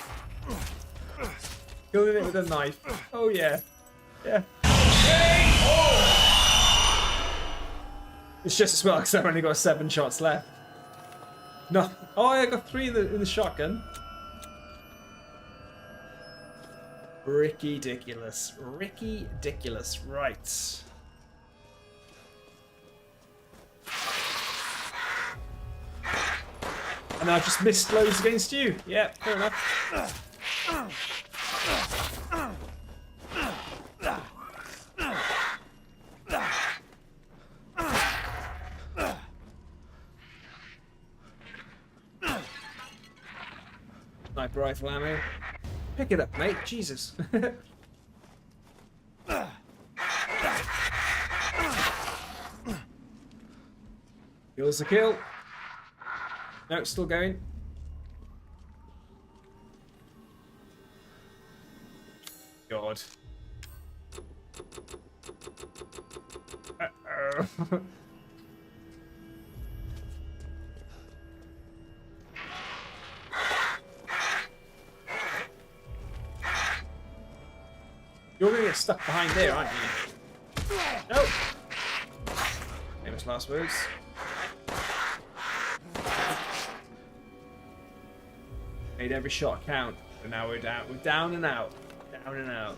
Killed it with a knife. Oh yeah. Yeah. It's just as well because I've only got 7 shots left. No. Oh, I got 3 in the shotgun. Ricky-diculous. Ricky-diculous. Right. And I've just missed loads against you. Yeah, fair enough. Sniper rifle ammo. Pick it up, mate. Jesus. Kills the kill. No, it's still going. God. Uh-oh. You're gonna get stuck behind there, aren't you? Nope. Famous last words. Made every shot count, but now we're down. We're down and out. Down and out.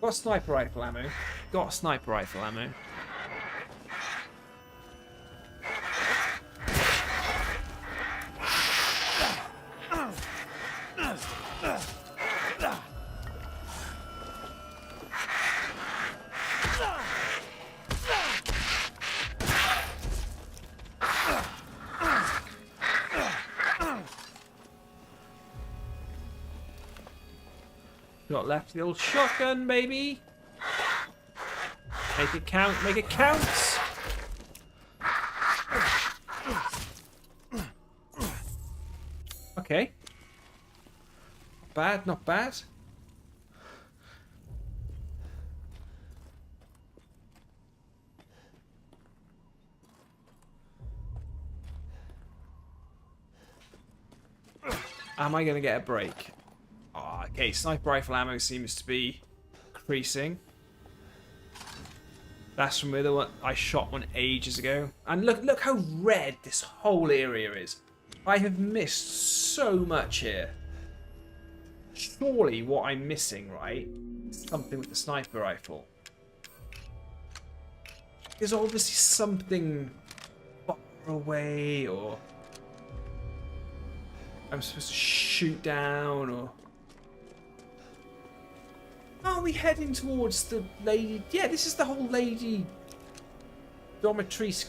Got sniper rifle ammo. Got sniper rifle ammo. Got left the old shotgun, baby. Make it count, make it count. Okay. Not bad, not bad. Am I going to get a break? Oh, okay, sniper rifle ammo seems to be increasing. That's from the one I shot one ages ago. And look how red this whole area is. I have missed so much here. Surely what I'm missing, right? Something with the sniper rifle. There's obviously something far away, or I'm supposed to shoot down, or are we heading towards the lady? Yeah, this is the whole lady dominatrix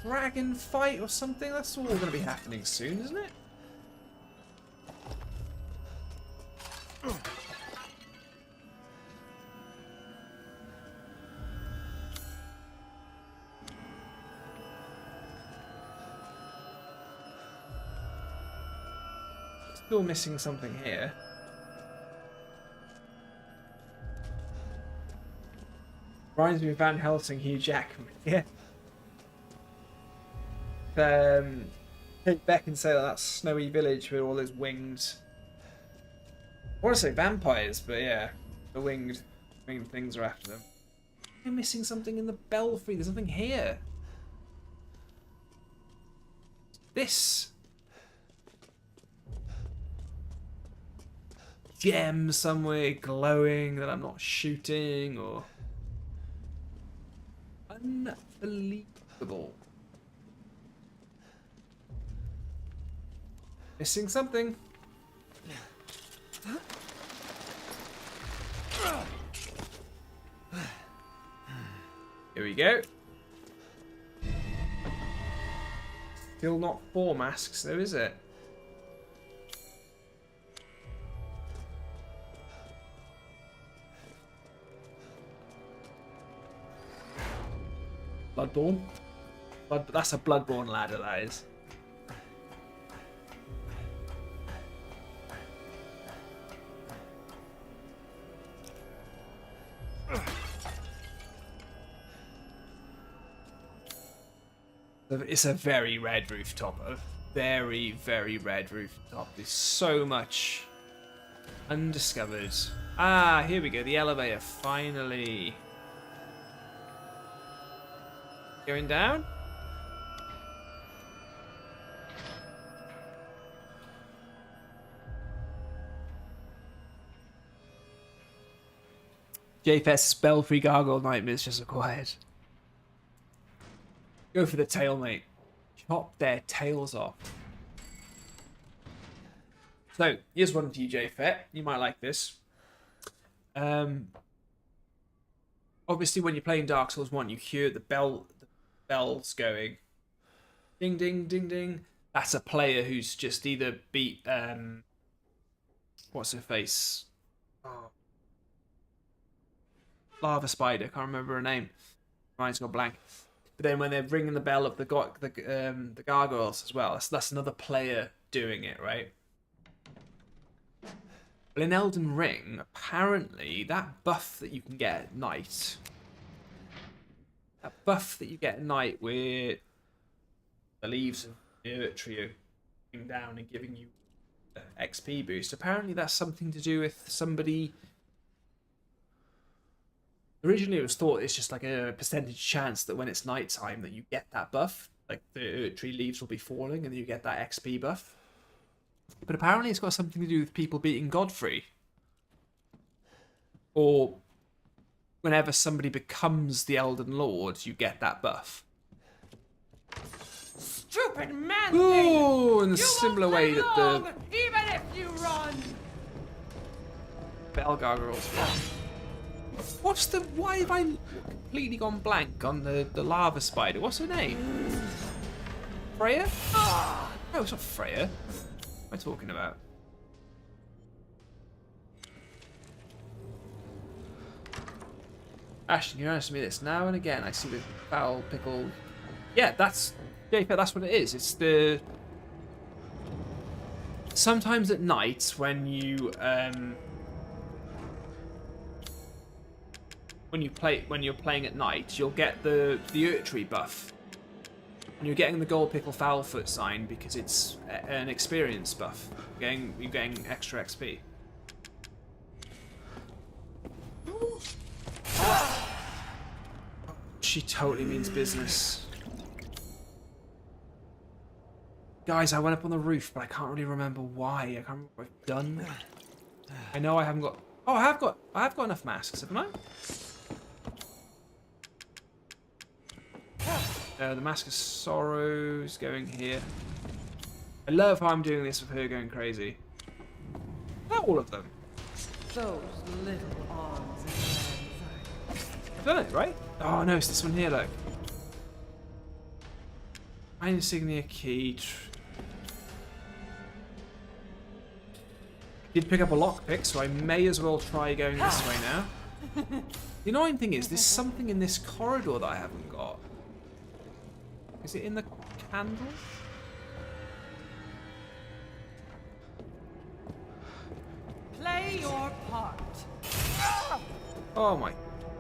dragon fight or something. That's all going to be happening soon, isn't it? Still missing something here. Reminds me of Van Helsing, Hugh Jackman. Yeah. Take back and say that snowy village with all those winged I want to say vampires, but yeah, the winged things are after them. I'm missing something in the belfry. There's something here. This gem somewhere glowing that I'm not shooting, or unbelievable. Missing something. Here we go. Still not 4 masks though, is it? Bloodborne? That's a Bloodborne ladder, that is. It's a very red rooftop. A very, very red rooftop. There's so much undiscovered. Ah, here we go. The elevator, finally. Going down? JFS Belfry Gargoyle Nightmares just acquired. Go for the tail, mate. Chop their tails off. So, here's one for you, JFet. You might like this. Obviously, when you're playing Dark Souls 1, you hear the bells going. Ding, ding, ding, ding. That's a player who's just either beat... what's her face? Oh. Lava Spider. Can't remember her name. Mine's got blank. But then when they're ringing the bell of the gargoyles as well, that's another player doing it, right? But in Elden Ring, apparently that buff that you can get at night, where the leaves of the Earth Tree are going down and giving you XP boost, apparently that's something to do with somebody. Originally, it was thought it's just like a percentage chance that when it's nighttime that you get that buff. Like the Earth Tree leaves will be falling and you get that XP buff. But apparently it's got something to do with people beating Godfrey. Or whenever somebody becomes the Elden Lord, you get that buff. Stupid man! Ooh, in a you similar won't way live that long, the even if you run. bell gargoyles. What's the... Why have I completely gone blank on the lava spider? What's her name? Freya? No, it's not Freya. What am I talking about? Ashen, you're asking me this now and again. I see the foul pickle. Yeah, that's... Yeah, that's what it is. It's the... Sometimes at night when you... when you're playing at night, you'll get the Earth Tree buff. And you're getting the gold pickle foulfoot sign because it's an experience buff. You're getting extra XP. She totally means business. Guys, I went up on the roof, but I can't really remember why. I can't remember what I've done. I know I haven't got... Oh, I have got enough masks, haven't I? The Mask of Sorrow is going here. I love how I'm doing this with her going crazy. Not all of them. Those little arms and hands. I've done it, right? Oh no, it's this one here, look. Insignia key. Did pick up a lockpick, so I may as well try going this way now. The annoying thing is, there's something in this corridor that I haven't got. Is it in the candle? Play your part. Oh my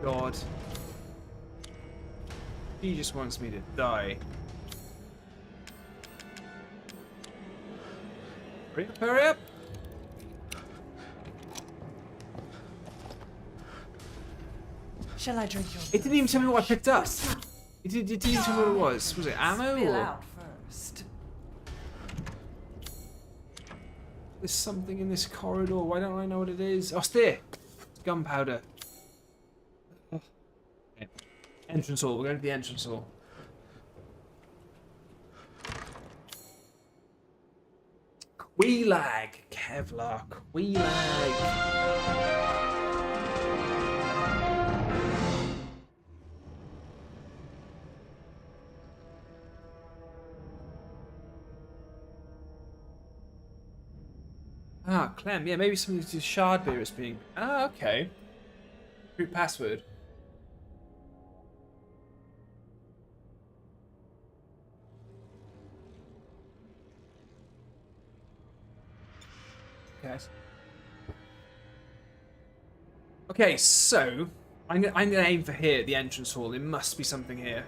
god. He just wants me to die. Hurry up, hurry up! Shall I drink your It didn't even tell me what I picked up. It didn't even tell me what it was. Was it ammo Spill or? out first. There's something in this corridor. Why don't I know what it is? Oh, it's there. It's gunpowder. Okay. Entrance hall. We're going to the entrance hall. Queelag. Kevlar. Queelag. Ah, Clem. Yeah, maybe something to do with shard beer is being. Ah, okay. Group password. Okay. Okay, so I'm gonna aim for here at the entrance hall. There must be something here.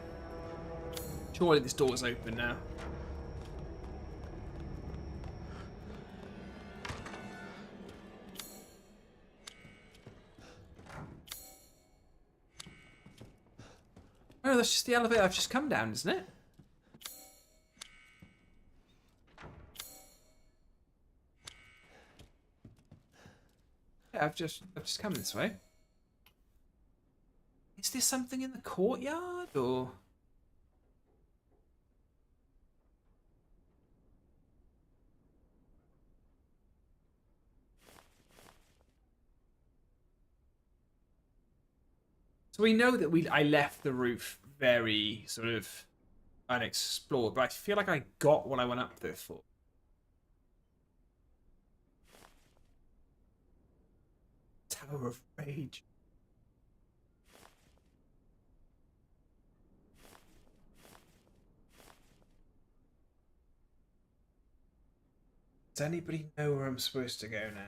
Surely this door's open now. Oh, that's just the elevator I've just come down, isn't it? Yeah, I've just come this way. Is there something in the courtyard or? So we know that I left the roof very sort of unexplored, but I feel like I got what I went up there for. Tower of Rage. Does anybody know where I'm supposed to go now?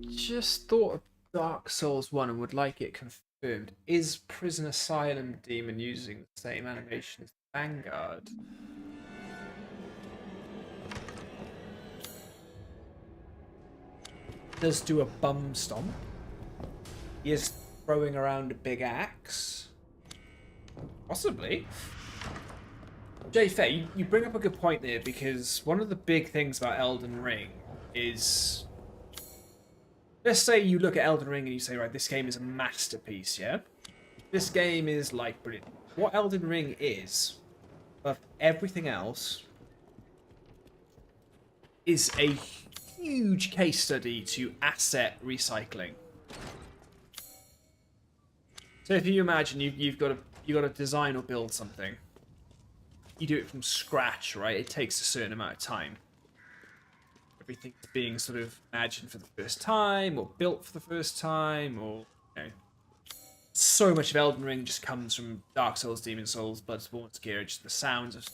Just thought of Dark Souls 1 and would like it confirmed. Is Prison Asylum Demon using the same animation as Vanguard? Does do a bum stomp. He is throwing around a big axe. Possibly. Jay Faye, you bring up a good point there, because one of the big things about Elden Ring is... Let's say you look at Elden Ring and you say, right, this game is a masterpiece, yeah? This game is, like, brilliant. What Elden Ring is, above everything else, is a huge case study to asset recycling. So if you imagine you've got to design or build something, you do it from scratch, right? It takes a certain amount of time. Everything's being sort of imagined for the first time, or built for the first time, or you know, so much of Elden Ring just comes from Dark Souls, Demon Souls, Bloodborne, Sekiro, just the sounds of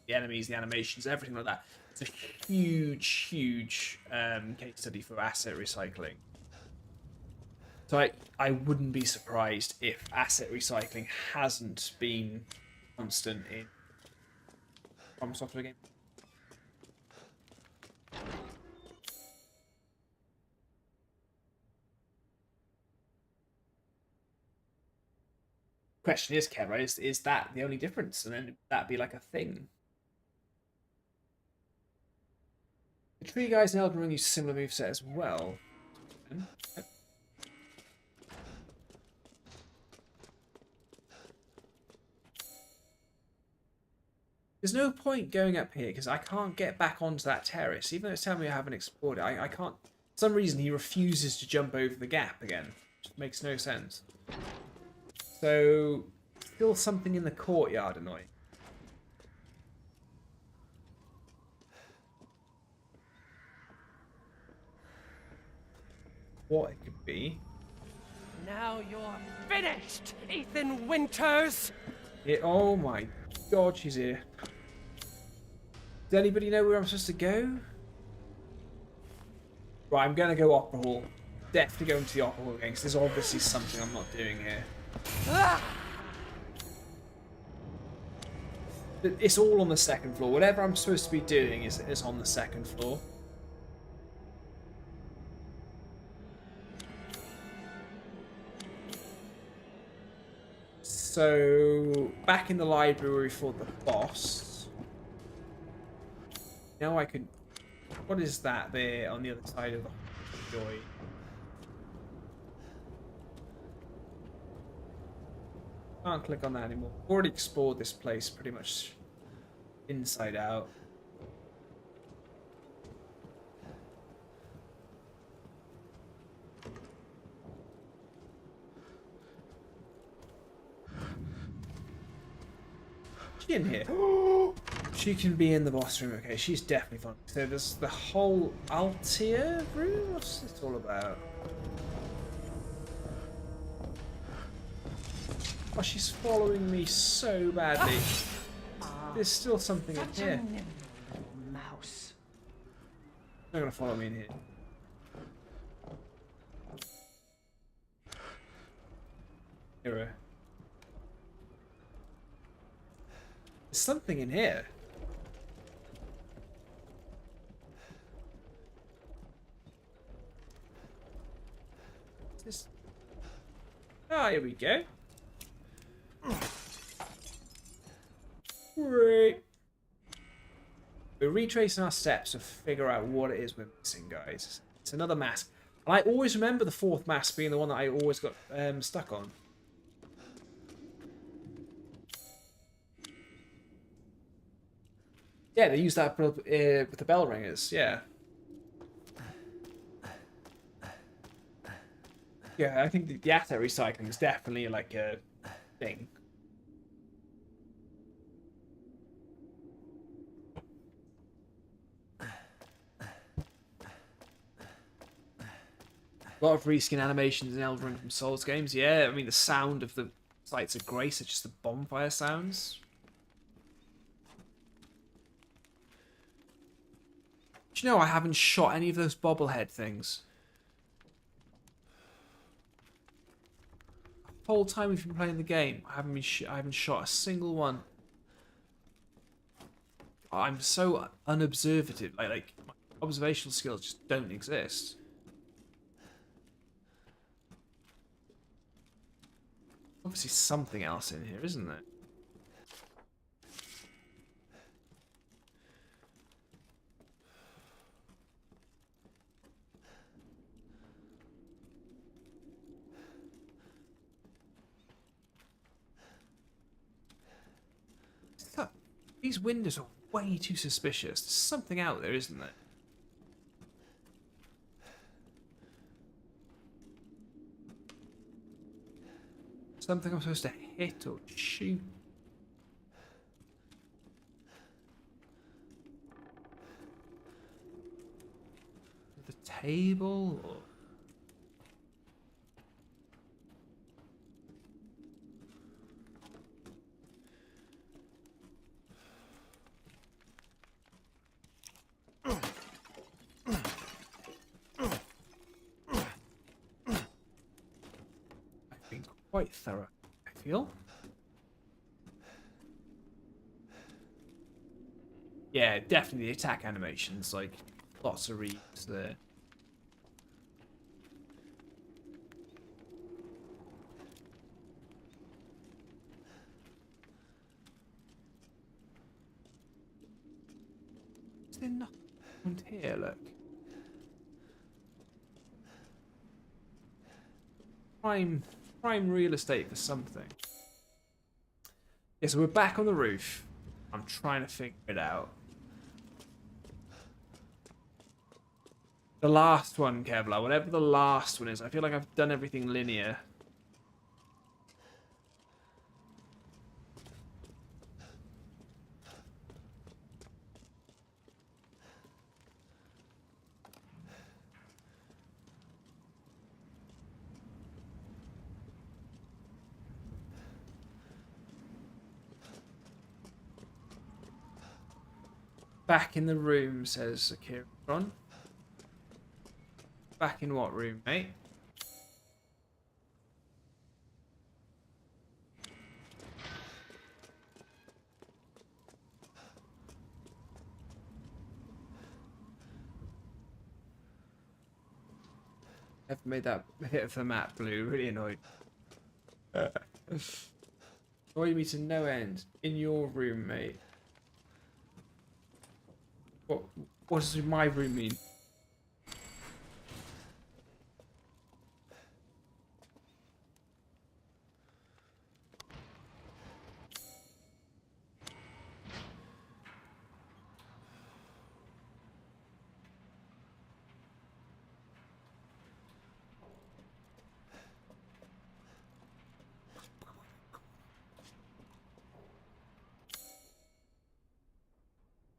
the enemies, the animations, everything like that. It's a huge, huge case study for asset recycling. So I wouldn't be surprised if asset recycling hasn't been constant in From Software games. Question is, Kev, right? Is that the only difference? And then would that be like a thing? The Tree Guys in Elden Ring use similar moveset as well. There's no point going up here because I can't get back onto that terrace. Even though it's telling me I haven't explored it, I can't. For some reason, he refuses to jump over the gap again. Which makes no sense. So, still something in the courtyard annoying. What it could be. Now you're finished, Ethan Winters! Oh my god, she's here. Does anybody know where I'm supposed to go? Right, I'm gonna go Opera Hall. definitely going to the opera hall again, because there's obviously something I'm not doing here. It's all on the second floor. Whatever I'm supposed to be doing is on the second floor. So, back in the library where we fought the boss. Now I can... What is that there on the other side of the joy? Can't click on that anymore. Already explored this place pretty much inside out. She in here? She can be in the boss room. Okay, she's definitely fun. So there's the whole Altia room? What's this all about? Oh, she's following me so badly. There's still something in here. Mouse. They're gonna follow me in here. Here. There's something in here. What's this? Ah, here we go. Great. We're retracing our steps to figure out what it is we're missing, guys. It's another mask. And I always remember the fourth mask being the one that I always got stuck on. Yeah, they use that with the bell ringers, yeah. Yeah, I think the asset recycling is definitely like a thing. A lot of reskin animations in Elden Ring from Souls games. Yeah, I mean, the sound of the Sights of Grace are just the bonfire sounds. Do you know I haven't shot any of those bobblehead things? The whole time we've been playing the game, I haven't shot a single one. I'm so unobservative. Like my observational skills just don't exist. Obviously something else in here, isn't there? These windows are way too suspicious. There's something out there, isn't there? Something I'm supposed to hit or shoot. The table or... Quite thorough, I feel. Yeah, definitely the attack animations, like lots of reads there. Is there nothing here? Look. Prime real estate for something. Yeah, so we're back on the roof. I'm trying to figure it out. The last one, Kevlar, whatever the last one is, I feel like I've done everything linear. Back in the room, says Akira. Back in what room, mate? I've made that hit of the map blue. Really annoyed. Annoyed me to no end. In your room, mate. What does my room mean?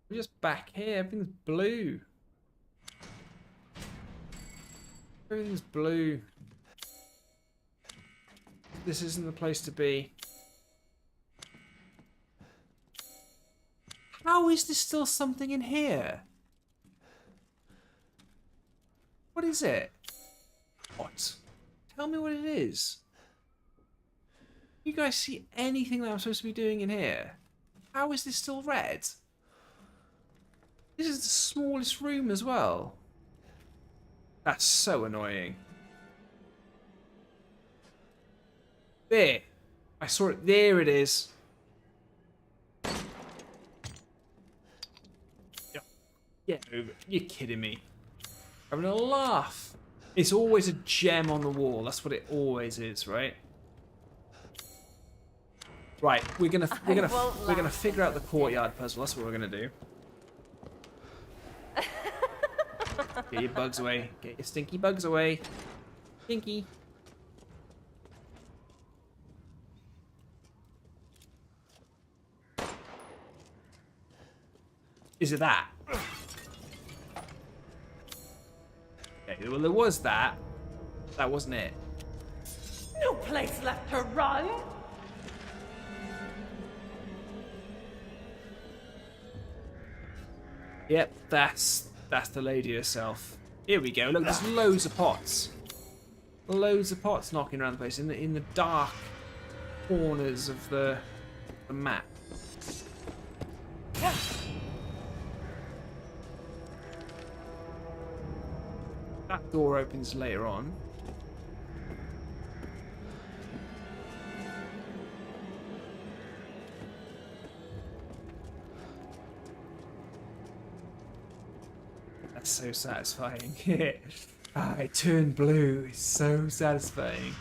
We're just back here. Everything's blue. Everything's blue. This isn't the place to be. How is there still something in here? What is it? What? Tell me what it is. You guys see anything that I'm supposed to be doing in here? How is this still red? This is the smallest room as well. That's so annoying. There. I saw it. There it is. Get over it. You're kidding me. Having a laugh. It's always a gem on the wall. That's what it always is, right? Right, we're gonna figure out the courtyard puzzle. That's what we're gonna do. Get your bugs away. Get your stinky bugs away. Stinky. Is it that? Okay, well there was that. That wasn't it. No place left to run. Yep, that's the lady herself. Here we go. Look, there's loads of pots. Loads of pots knocking around the place in the dark corners of the map. That door opens later on. That's so satisfying. I turned blue. It's so satisfying.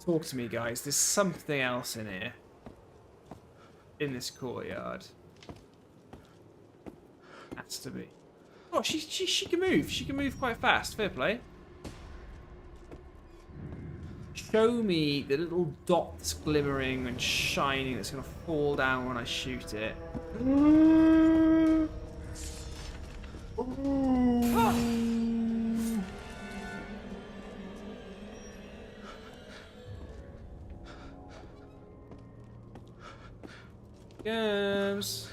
Talk to me, guys. There's something else in here. In this courtyard. Has to be. Oh, she can move. She can move quite fast. Fair play. Show me the little dots glimmering and shining that's going to fall down when I shoot it. Games.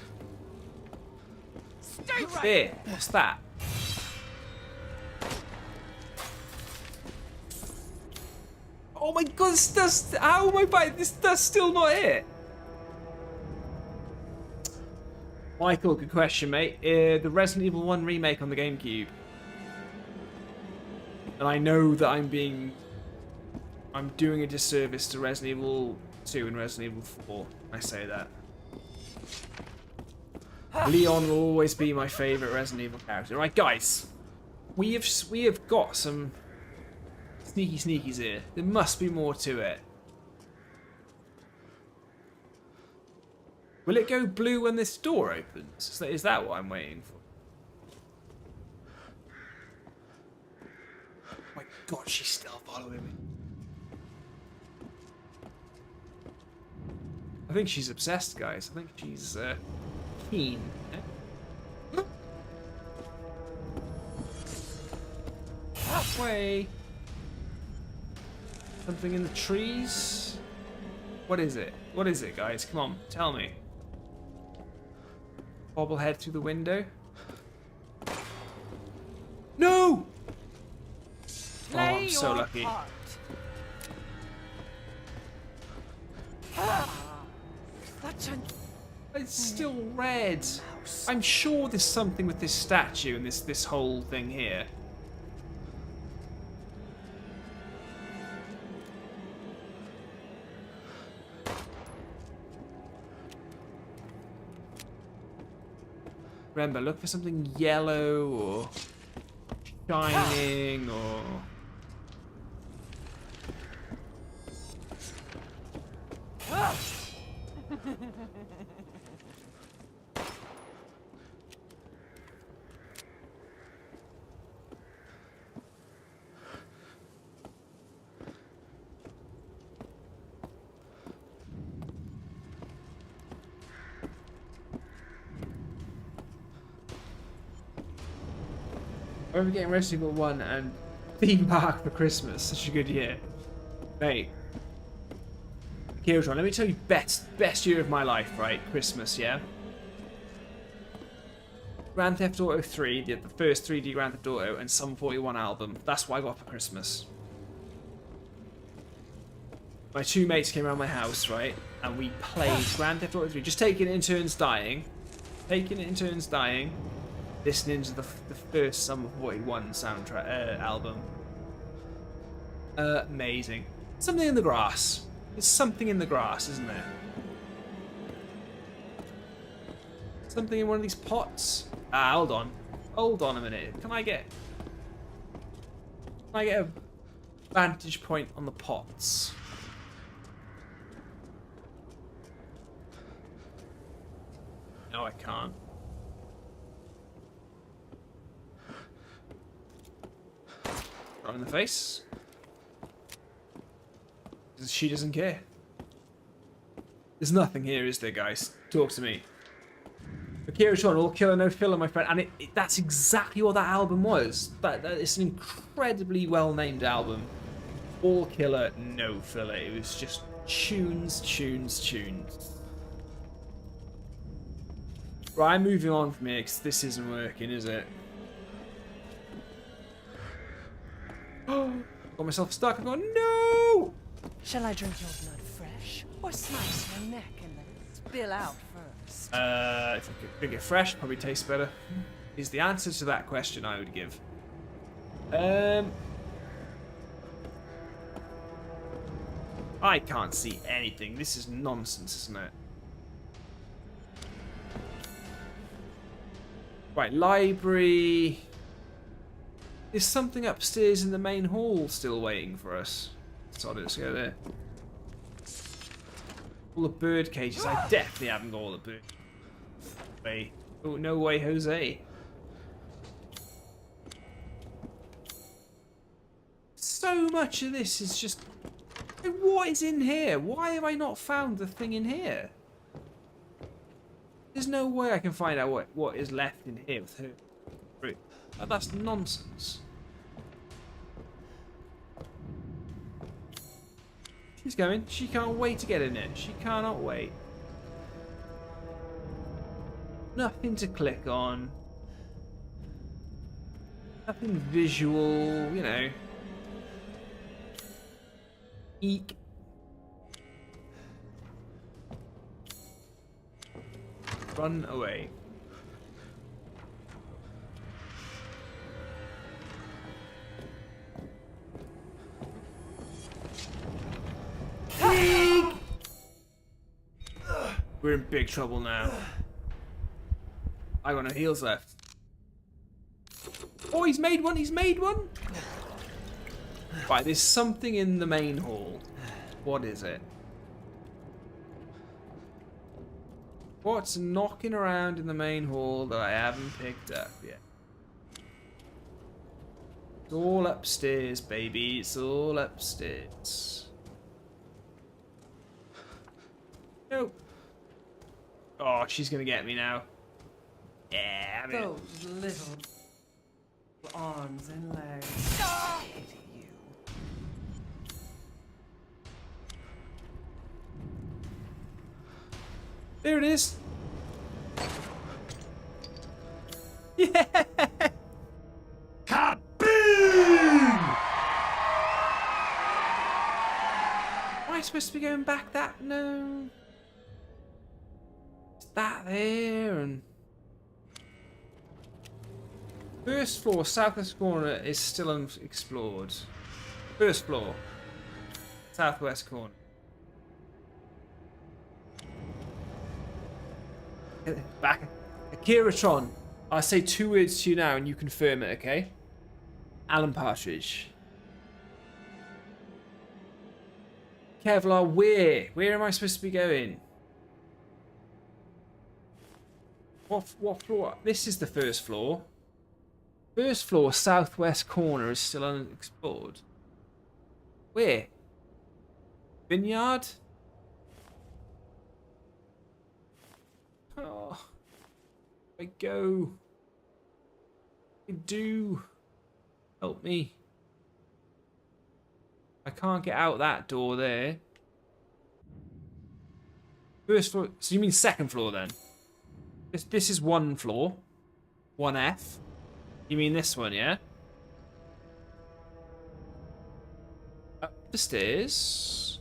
Stay right There. What's that? Oh my god, how am I biting? That's still not it. Michael, good question, mate. The Resident Evil 1 remake on the GameCube. And I know that I'm doing a disservice to Resident Evil 2 and Resident Evil 4. I say that. Leon will always be my favourite Resident Evil character. Right, guys. We have got some sneakies here. There must be more to it. Will it go blue when this door opens? Is that what I'm waiting for? Oh my god, she's still following me. I think she's obsessed, guys. I think she's keen. Halfway. Something in the trees? What is it? What is it, guys? Come on, tell me. Bobblehead through the window? No! Oh, I'm so lucky. It's still red. I'm sure there's something with this statue and this whole thing here. Remember, look for something yellow or shining or... I remember getting Resident Evil 1 and theme park for Christmas. Such a good year. Mate. Kirotron, let me tell you best year of my life, right? Christmas, yeah? Grand Theft Auto 3, the first 3D Grand Theft Auto, and Sum 41 album. That's what I got for Christmas. My two mates came around my house, right? And we played Grand Theft Auto 3. Just taking it in turns dying. Listening to the first Sum 41 soundtrack album. Amazing. Something in the grass. It's something in the grass, isn't there? Something in one of these pots. Ah, hold on. Hold on a minute. Can I get a vantage point on the pots? No, I can't. Right in the face. She doesn't care. There's nothing here, is there, guys? Talk to me. Akira Tron, all killer, no filler, my friend. And that's exactly what that album was. It's an incredibly well-named album. All killer, no filler. It was just tunes. Right, I'm moving on from here because this isn't working, is it? Got myself stuck. I'm going, no! Shall I drink your blood fresh, or slice your neck and let it spill out first? If I could drink it fresh, probably tastes better. Is the answer to that question I would give. I can't see anything. This is nonsense, isn't it? Right, library. There's something upstairs in the main hall still waiting for us. So let's go there. All the bird cages. I definitely haven't got all the bird. Wait. Oh, no way, Jose. So much of this is just... What is in here? Why have I not found the thing in here? There's no way I can find out what is left in here with her. That's nonsense. She's going. She can't wait to get in it. She cannot wait. Nothing to click on. Nothing visual, you know. Eek. Run away. We're in big trouble now. I got no heals left. Oh, he's made one, he's made one! Right, there's something in the main hall. What is it? What's knocking around in the main hall that I haven't picked up yet? It's all upstairs, baby. It's all upstairs. Nope. Oh, she's gonna get me now. Yeah, I'm in. Those little arms and legs. I pity you. There it is. Yeah. Kaboom! Am I supposed to be going back that? No. that there, and first floor, southwest corner is still unexplored. First floor, southwest corner. Back, Akiratron. I'll say 2 words to you now, and you confirm it, okay? Alan Partridge. Kevlar, where? Where am I supposed to be going? What floor? This is the first floor. First floor, southwest corner is still unexplored. Where? Vineyard? Oh, I go. I do. Help me. I can't get out that door there. First floor. So you mean second floor then? This is 1 floor. 1F. You mean this one, yeah? Up the stairs.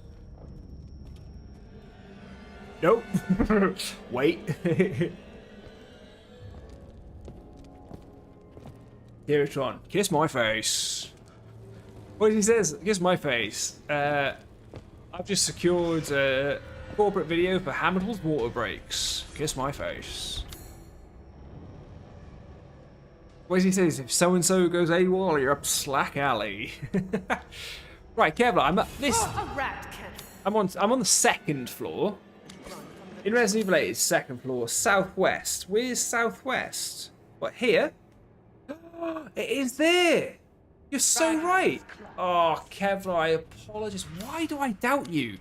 Nope. Wait. Kiratron, kiss my face. What he says? Kiss my face. I've just secured a corporate video for Hamilton's water breaks. Kiss my face. What does he say? If so and so goes AWOL, you're up slack alley. Right, Kevlar, I'm at this. A rat can. I'm on the 2nd floor. In Resident Evil 8, it's 2nd floor, southwest. Where's southwest? What, here? It is there. You're so right. Oh, Kevlar, I apologize. Why do I doubt you?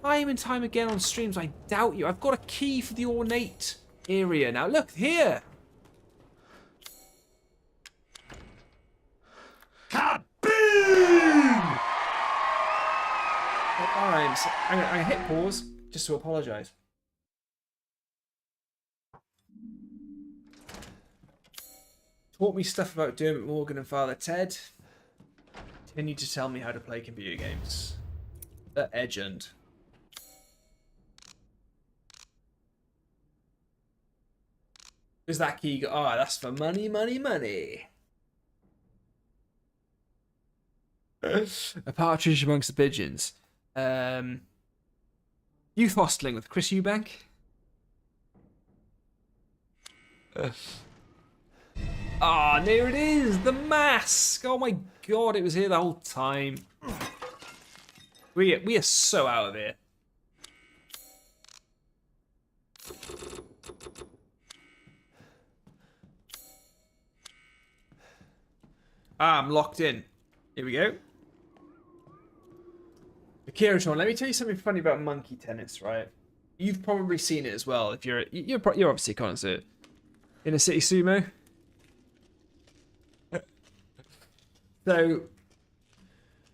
Time and time again on streams, I doubt you. I've got a key for the ornate area now. Look, here. Kaboom! Alright, I'm gonna hit pause just to apologise. Taught me stuff about Dermot Morgan and Father Ted. Continue to tell me how to play computer games. The Legend. Where's that key? Ah, that's for money, money, money. A partridge amongst the pigeons. Youth hosteling with Chris Eubank. Ah, there it is, the mask. Oh my god, it was here the whole time. We are so out of here. Ah, I'm locked in. Here we go. Kiratron, let me tell you something funny about monkey tennis, right? You've probably seen it as well. If you're obviously a connoisseur. Inner City Sumo. So,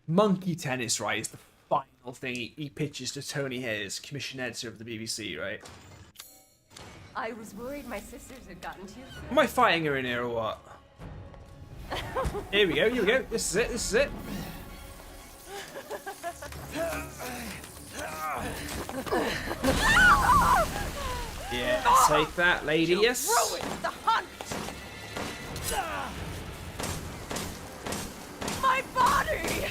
monkey tennis, right, is the final thing he pitches to Tony Hayes, commission editor of the BBC, right? I was worried my sisters had gotten to you. Am I fighting her in here or what? Here we go, here we go. This is it, this is it. Yeah, take that, lady, yes. Ruined the hunt! My body!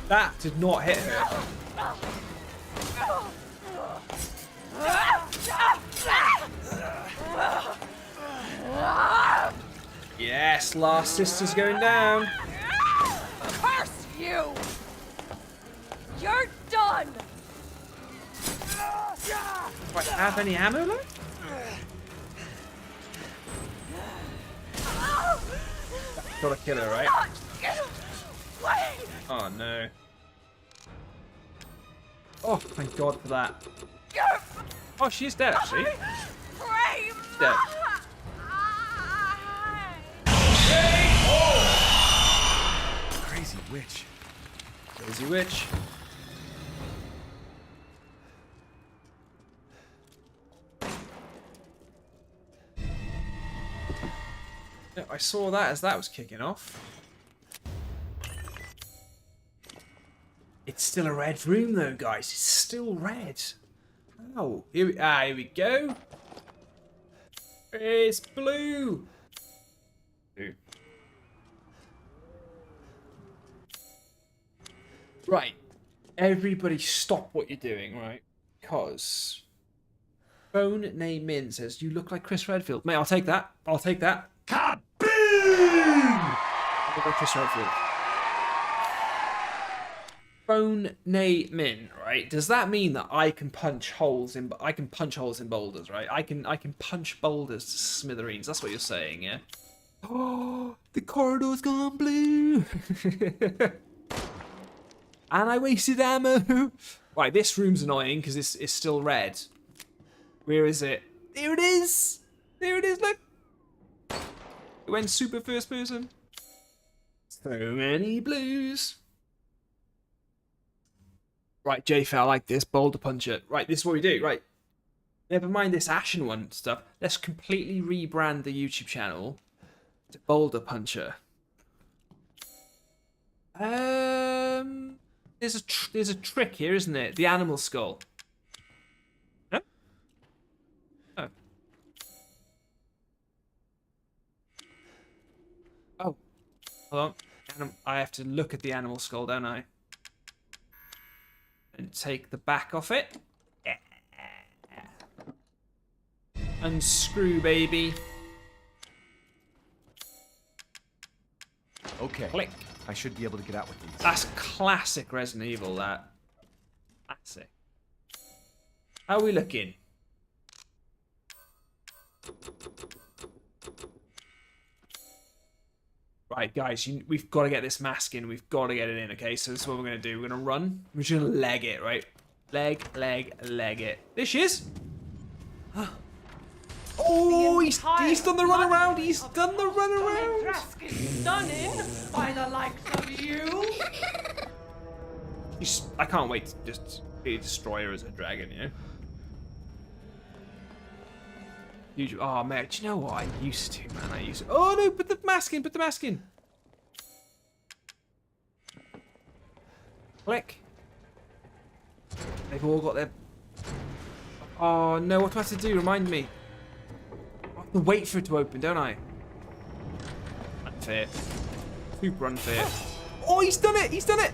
That did not hit her. Yes, last sister's going down. Curse you! You're done! Right, have any ammo left? Gotta kill her, right? Oh no. Oh, thank God for that. Oh, she's dead actually. She's dead. Crazy witch. Crazy witch. Yeah, I saw that as that was kicking off. It's still a red room though, guys. It's still red. Oh, here we go. It's blue. Blue. Right. Everybody stop what you're doing, right? Because Phone Name Min says, you look like Chris Redfield. Mate, I'll take that. I'll take that. Kaboom! I look like Chris Redfield. Phone Name Min, right? Does that mean that I can punch holes in boulders, right? I can punch boulders to smithereens. That's what you're saying, yeah? Oh, the corridor's gone blue. And I wasted ammo. Right, this room's annoying because it's still red. Where is it? There it is. There it is. Look. It went super first person. So many blues. Right, JF, I like this. Boulder Puncher. Right, this is what we do. Right. Never mind this Ashen one stuff. Let's completely rebrand the YouTube channel to Boulder Puncher. There's a trick here, isn't it? The animal skull. No? Oh. Oh. Hold on. I have to look at the animal skull, don't I? And take the back off it. Yeah. Unscrew, baby. Okay. Click. I should be able to get out with these. That's classic Resident Evil, that. Classic. How are we looking? Right, guys, we've got to get this mask in. We've got to get it in, okay? So this is what we're going to do. We're going to run. We're just going to leg it, right? Leg it. There she is. Oh, he's done the run around. He's done the run around. Stunning by the likes of you. I can't wait to just be a destroyer as a dragon, you know? Oh, man, do you know what? I used to, man. Oh, no, put the mask in. Put the mask in. Click. They've all got their... Oh, no, what do I have to do? Remind me. I have to wait for it to open, don't I? Unfair. Super unfair. Oh, he's done it! He's done it!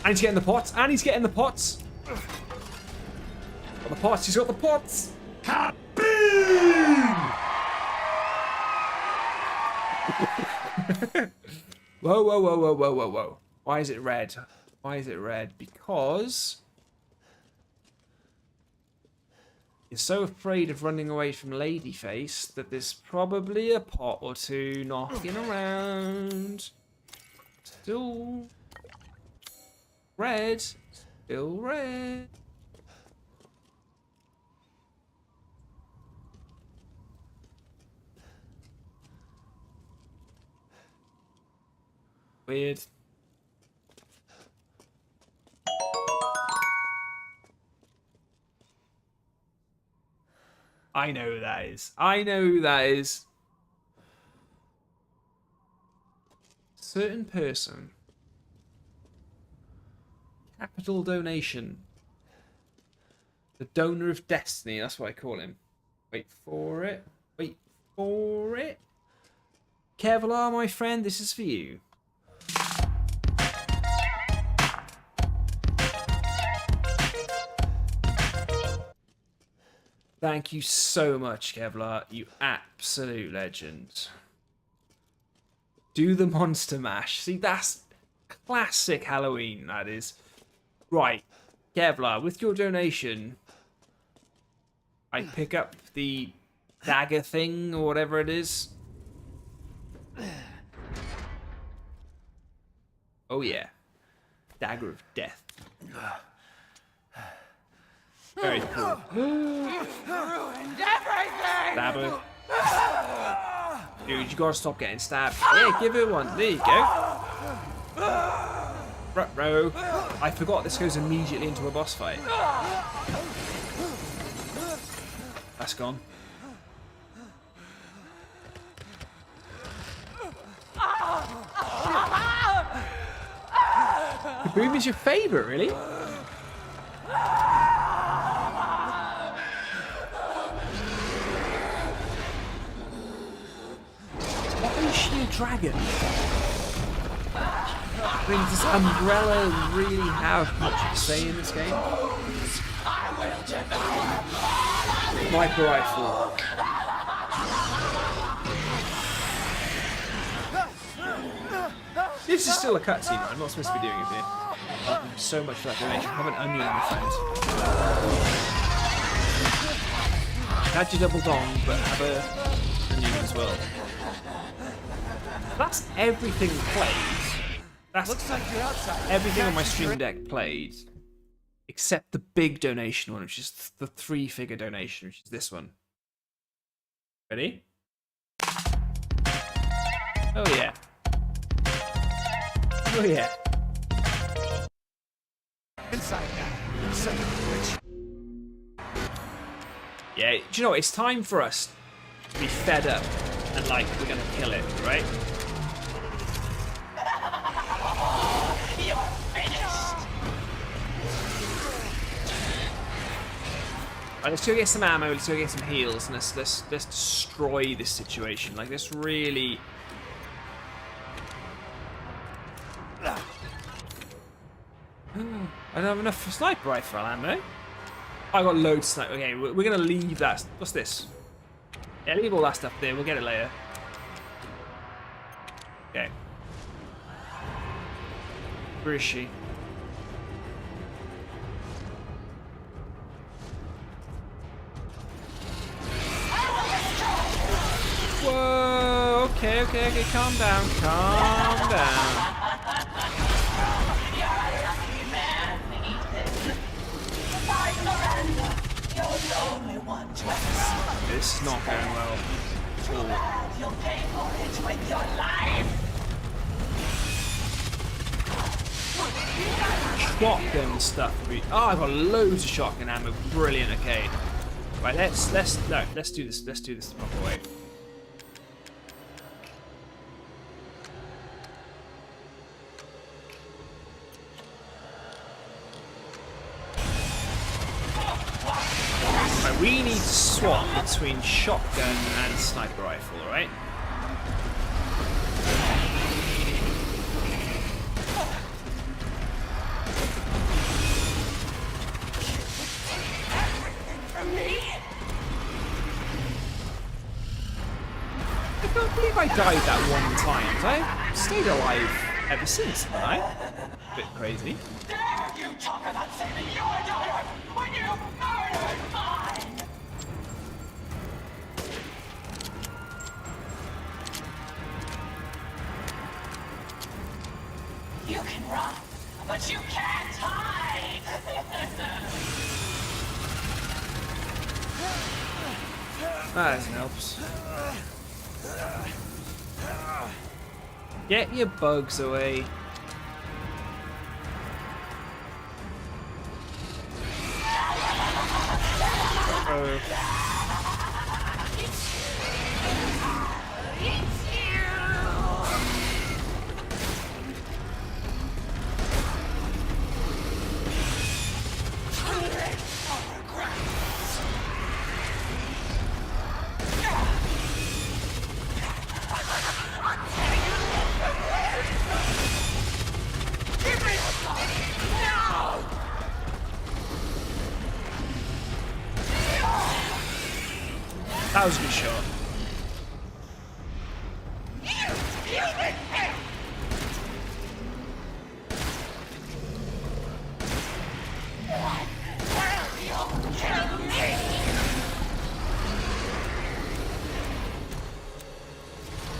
And he's getting the pots. And he's getting the pots. Got the pots. He's got the pots. Whoa, whoa, whoa, whoa, whoa, whoa, whoa. Why is it red? Why is it red? Because you're so afraid of running away from Ladyface that there's probably a pot or two knocking around. Still red. Still red. Weird. I know who that is. I know who that is. Certain person. Capital donation. The donor of destiny. That's what I call him. Wait for it. Wait for it. Kevlar, my friend, this is for you. Thank you so much, Kevlar. You absolute legend. Do the monster mash. See, that's classic Halloween, that is. Right, Kevlar, with your donation, I pick up the dagger thing or whatever it is. Oh yeah. Dagger of death. Very cool. Ruined everything! Stab her. Dude, you gotta stop getting stabbed. Yeah, give her one. There you go. Ruh-roh. I forgot this goes immediately into a boss fight. That's gone. Kaboom is your favorite, really? Why is she a dragon? I mean, does Umbrella really have much to say in this game? Sniper rifle. This is still a cutscene, I'm not supposed to be doing it here. Thank you so much for that donation. Have an onion, my friend. Had your double dong, but have a onion as well. That's everything played. That's Looks like you're outside. everything on my stream deck played. Except the big donation one, which is the 3-figure donation, which is this one. Ready? Oh yeah. Oh yeah. Inside now. Son of a bitch. Yeah, do you know what? It's time for us to be fed up and like we're gonna kill it, right? You're finished. Right, let's go get some ammo, let's go get some heals, and let's destroy this situation. Like this really. I don't have enough for sniper rifle ammo. I got loads of sniper. Okay, we're gonna leave that. What's this? Yeah, leave all that stuff there. We'll get it later. Okay. Where is she? Whoa! Okay, calm down, calm down. This is not going well at all. You'll pay for it with your life. Shotgun stuff. Oh, I've got loads of shotgun ammo. Brilliant. Okay. Right. Let's do this. Let's do this the proper way. Right, we need to swap between shotgun and sniper rifle, right? I can't believe I died that one time. I've stayed alive ever since, haven't I? A bit crazy. Dare you talk about saving your daughter when you murdered mine? You can run, but you can't hide. That helps. Get your bugs away. Uh-oh. That was a good shot.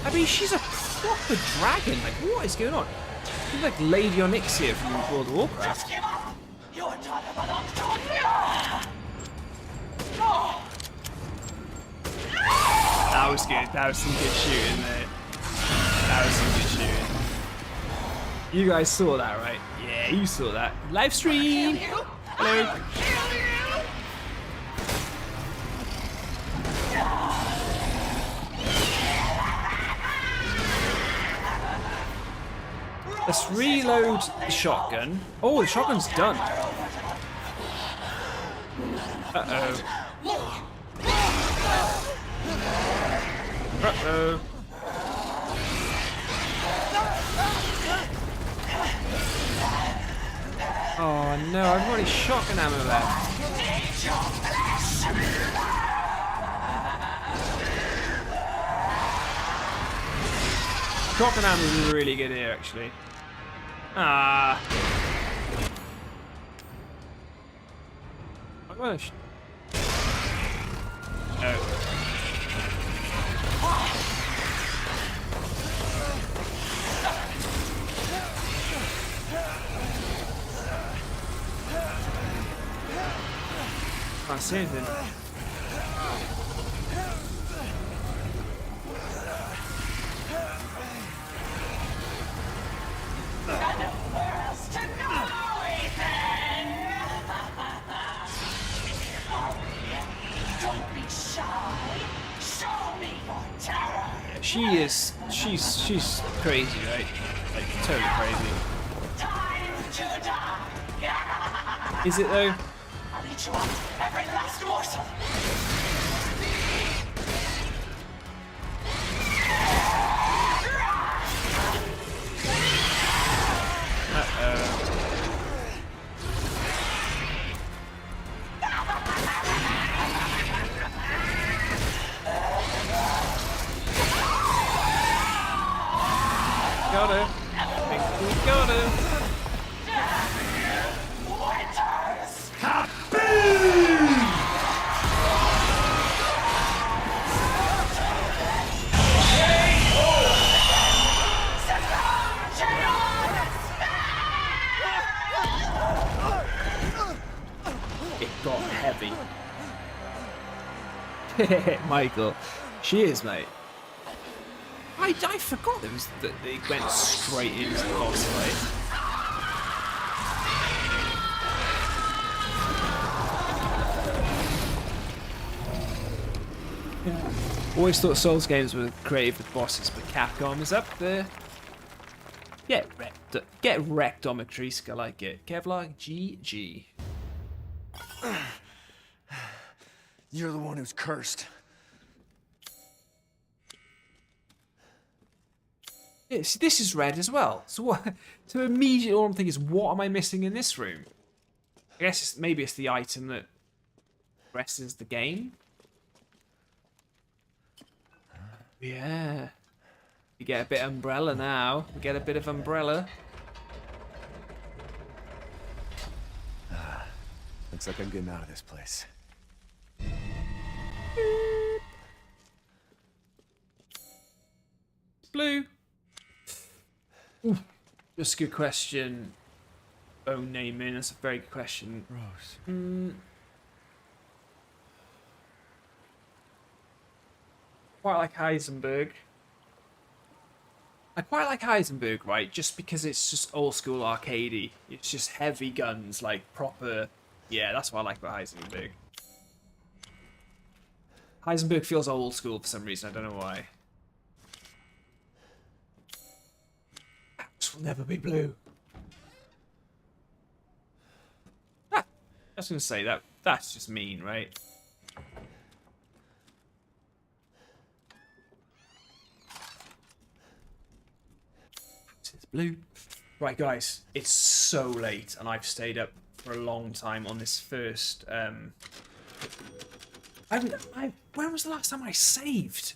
I mean, she's a proper dragon. Like, what is going on? She's like Lady Onyxia from World of Warcraft. Your daughter belongs to me. That was good. That was some good shooting there. That was some good shooting. You guys saw that, right? Yeah, you saw that. Live stream! Hello. Let's reload the shotgun. Oh, the shotgun's done. Uh-oh. Uh-oh. Oh no, I've got any shotgun ammo left. Shotgun ammo is really good here, actually. Ah. I'm gonna oh. Can't see anything. Don't be shy. Show me your terror. She's crazy, right? Like totally crazy. Time to die. Is it though? I'll eat you up, every last morsel. Uh-oh. Got her. I think we got her. It got heavy. Michael, she is, mate. I forgot that they went straight into the boss fight. Yeah. Always thought Souls games were creative with bosses, but Capcom is up there. Get wrecked on Matriska, like it. Kevlar, GG. You're the one who's cursed. Yes, this is red as well. So what? So immediately all I'm thinking is, what am I missing in this room? I guess maybe it's the item that progresses the game. Yeah. We get a bit of umbrella now. We get a bit of umbrella. Looks like I'm getting out of this place. Blue. Ooh, just a good question. Own naming, that's a very good question. Rose. Quite like Heisenberg. I quite like Heisenberg, right? Just because it's just old school arcadey. It's just heavy guns, like proper. Yeah, that's what I like about Heisenberg. Heisenberg feels old school for some reason. I don't know why. This will never be blue. Ah, I was gonna say that's just mean, right? It's blue. Right, guys, it's so late, and I've stayed up for a long time on this first. When was the last time I saved?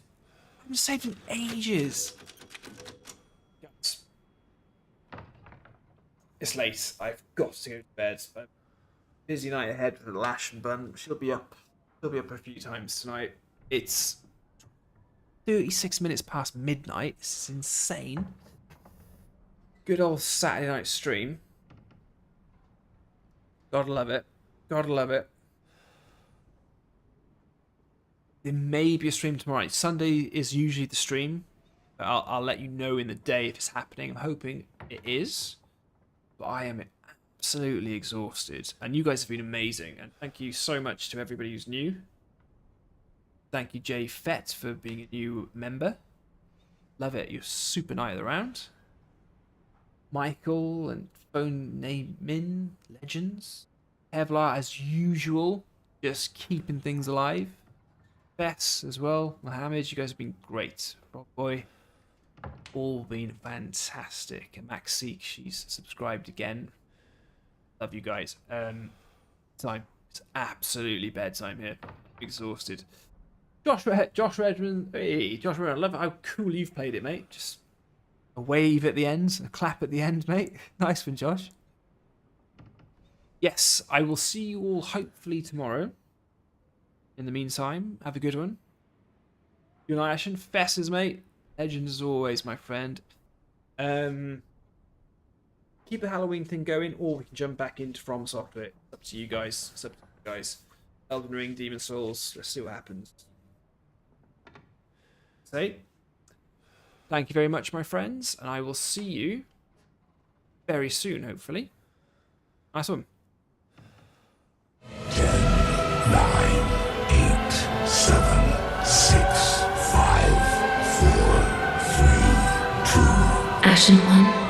I haven't saved in ages. Guys, it's late. I've got to go to bed. Busy night ahead with Lash and Bun. She'll be up. She'll be up a few times tonight. It's 36 minutes past midnight. This is insane. Good old Saturday night stream. Gotta love it. Gotta love it. There may be a stream tomorrow. Sunday is usually the stream. I'll let you know in the day if it's happening. I'm hoping it is. But I am absolutely exhausted. And you guys have been amazing. And thank you so much to everybody who's new. Thank you, Jay Fett, for being a new member. Love it. You're super nice around. Michael and Phone Min, Legends. Kevlar, as usual, just keeping things alive. Bess as well. Mohammed, you guys have been great. Rock Boy, all been fantastic. And Maxeek, she's subscribed again. Love you guys. Time. It's absolutely bedtime here. Exhausted. Josh Redmond. Hey, Josh Redmond, I love how cool you've played it, mate. Just a wave at the end, a clap at the end, mate. Nice one, Josh. Yes, I will see you all hopefully tomorrow. In the meantime, have a good one. Good night, Ashen. Fesses, mate. Legend as always, my friend. Keep the Halloween thing going, or we can jump back into From Software. It's up to you guys. It's up to you guys. Elden Ring, Demon Souls. Let's see what happens. So, thank you very much, my friends, and I will see you very soon, hopefully. Nice one. 10, 9, 8, 7, 6, 5, 4, 3, 2. Ashen One.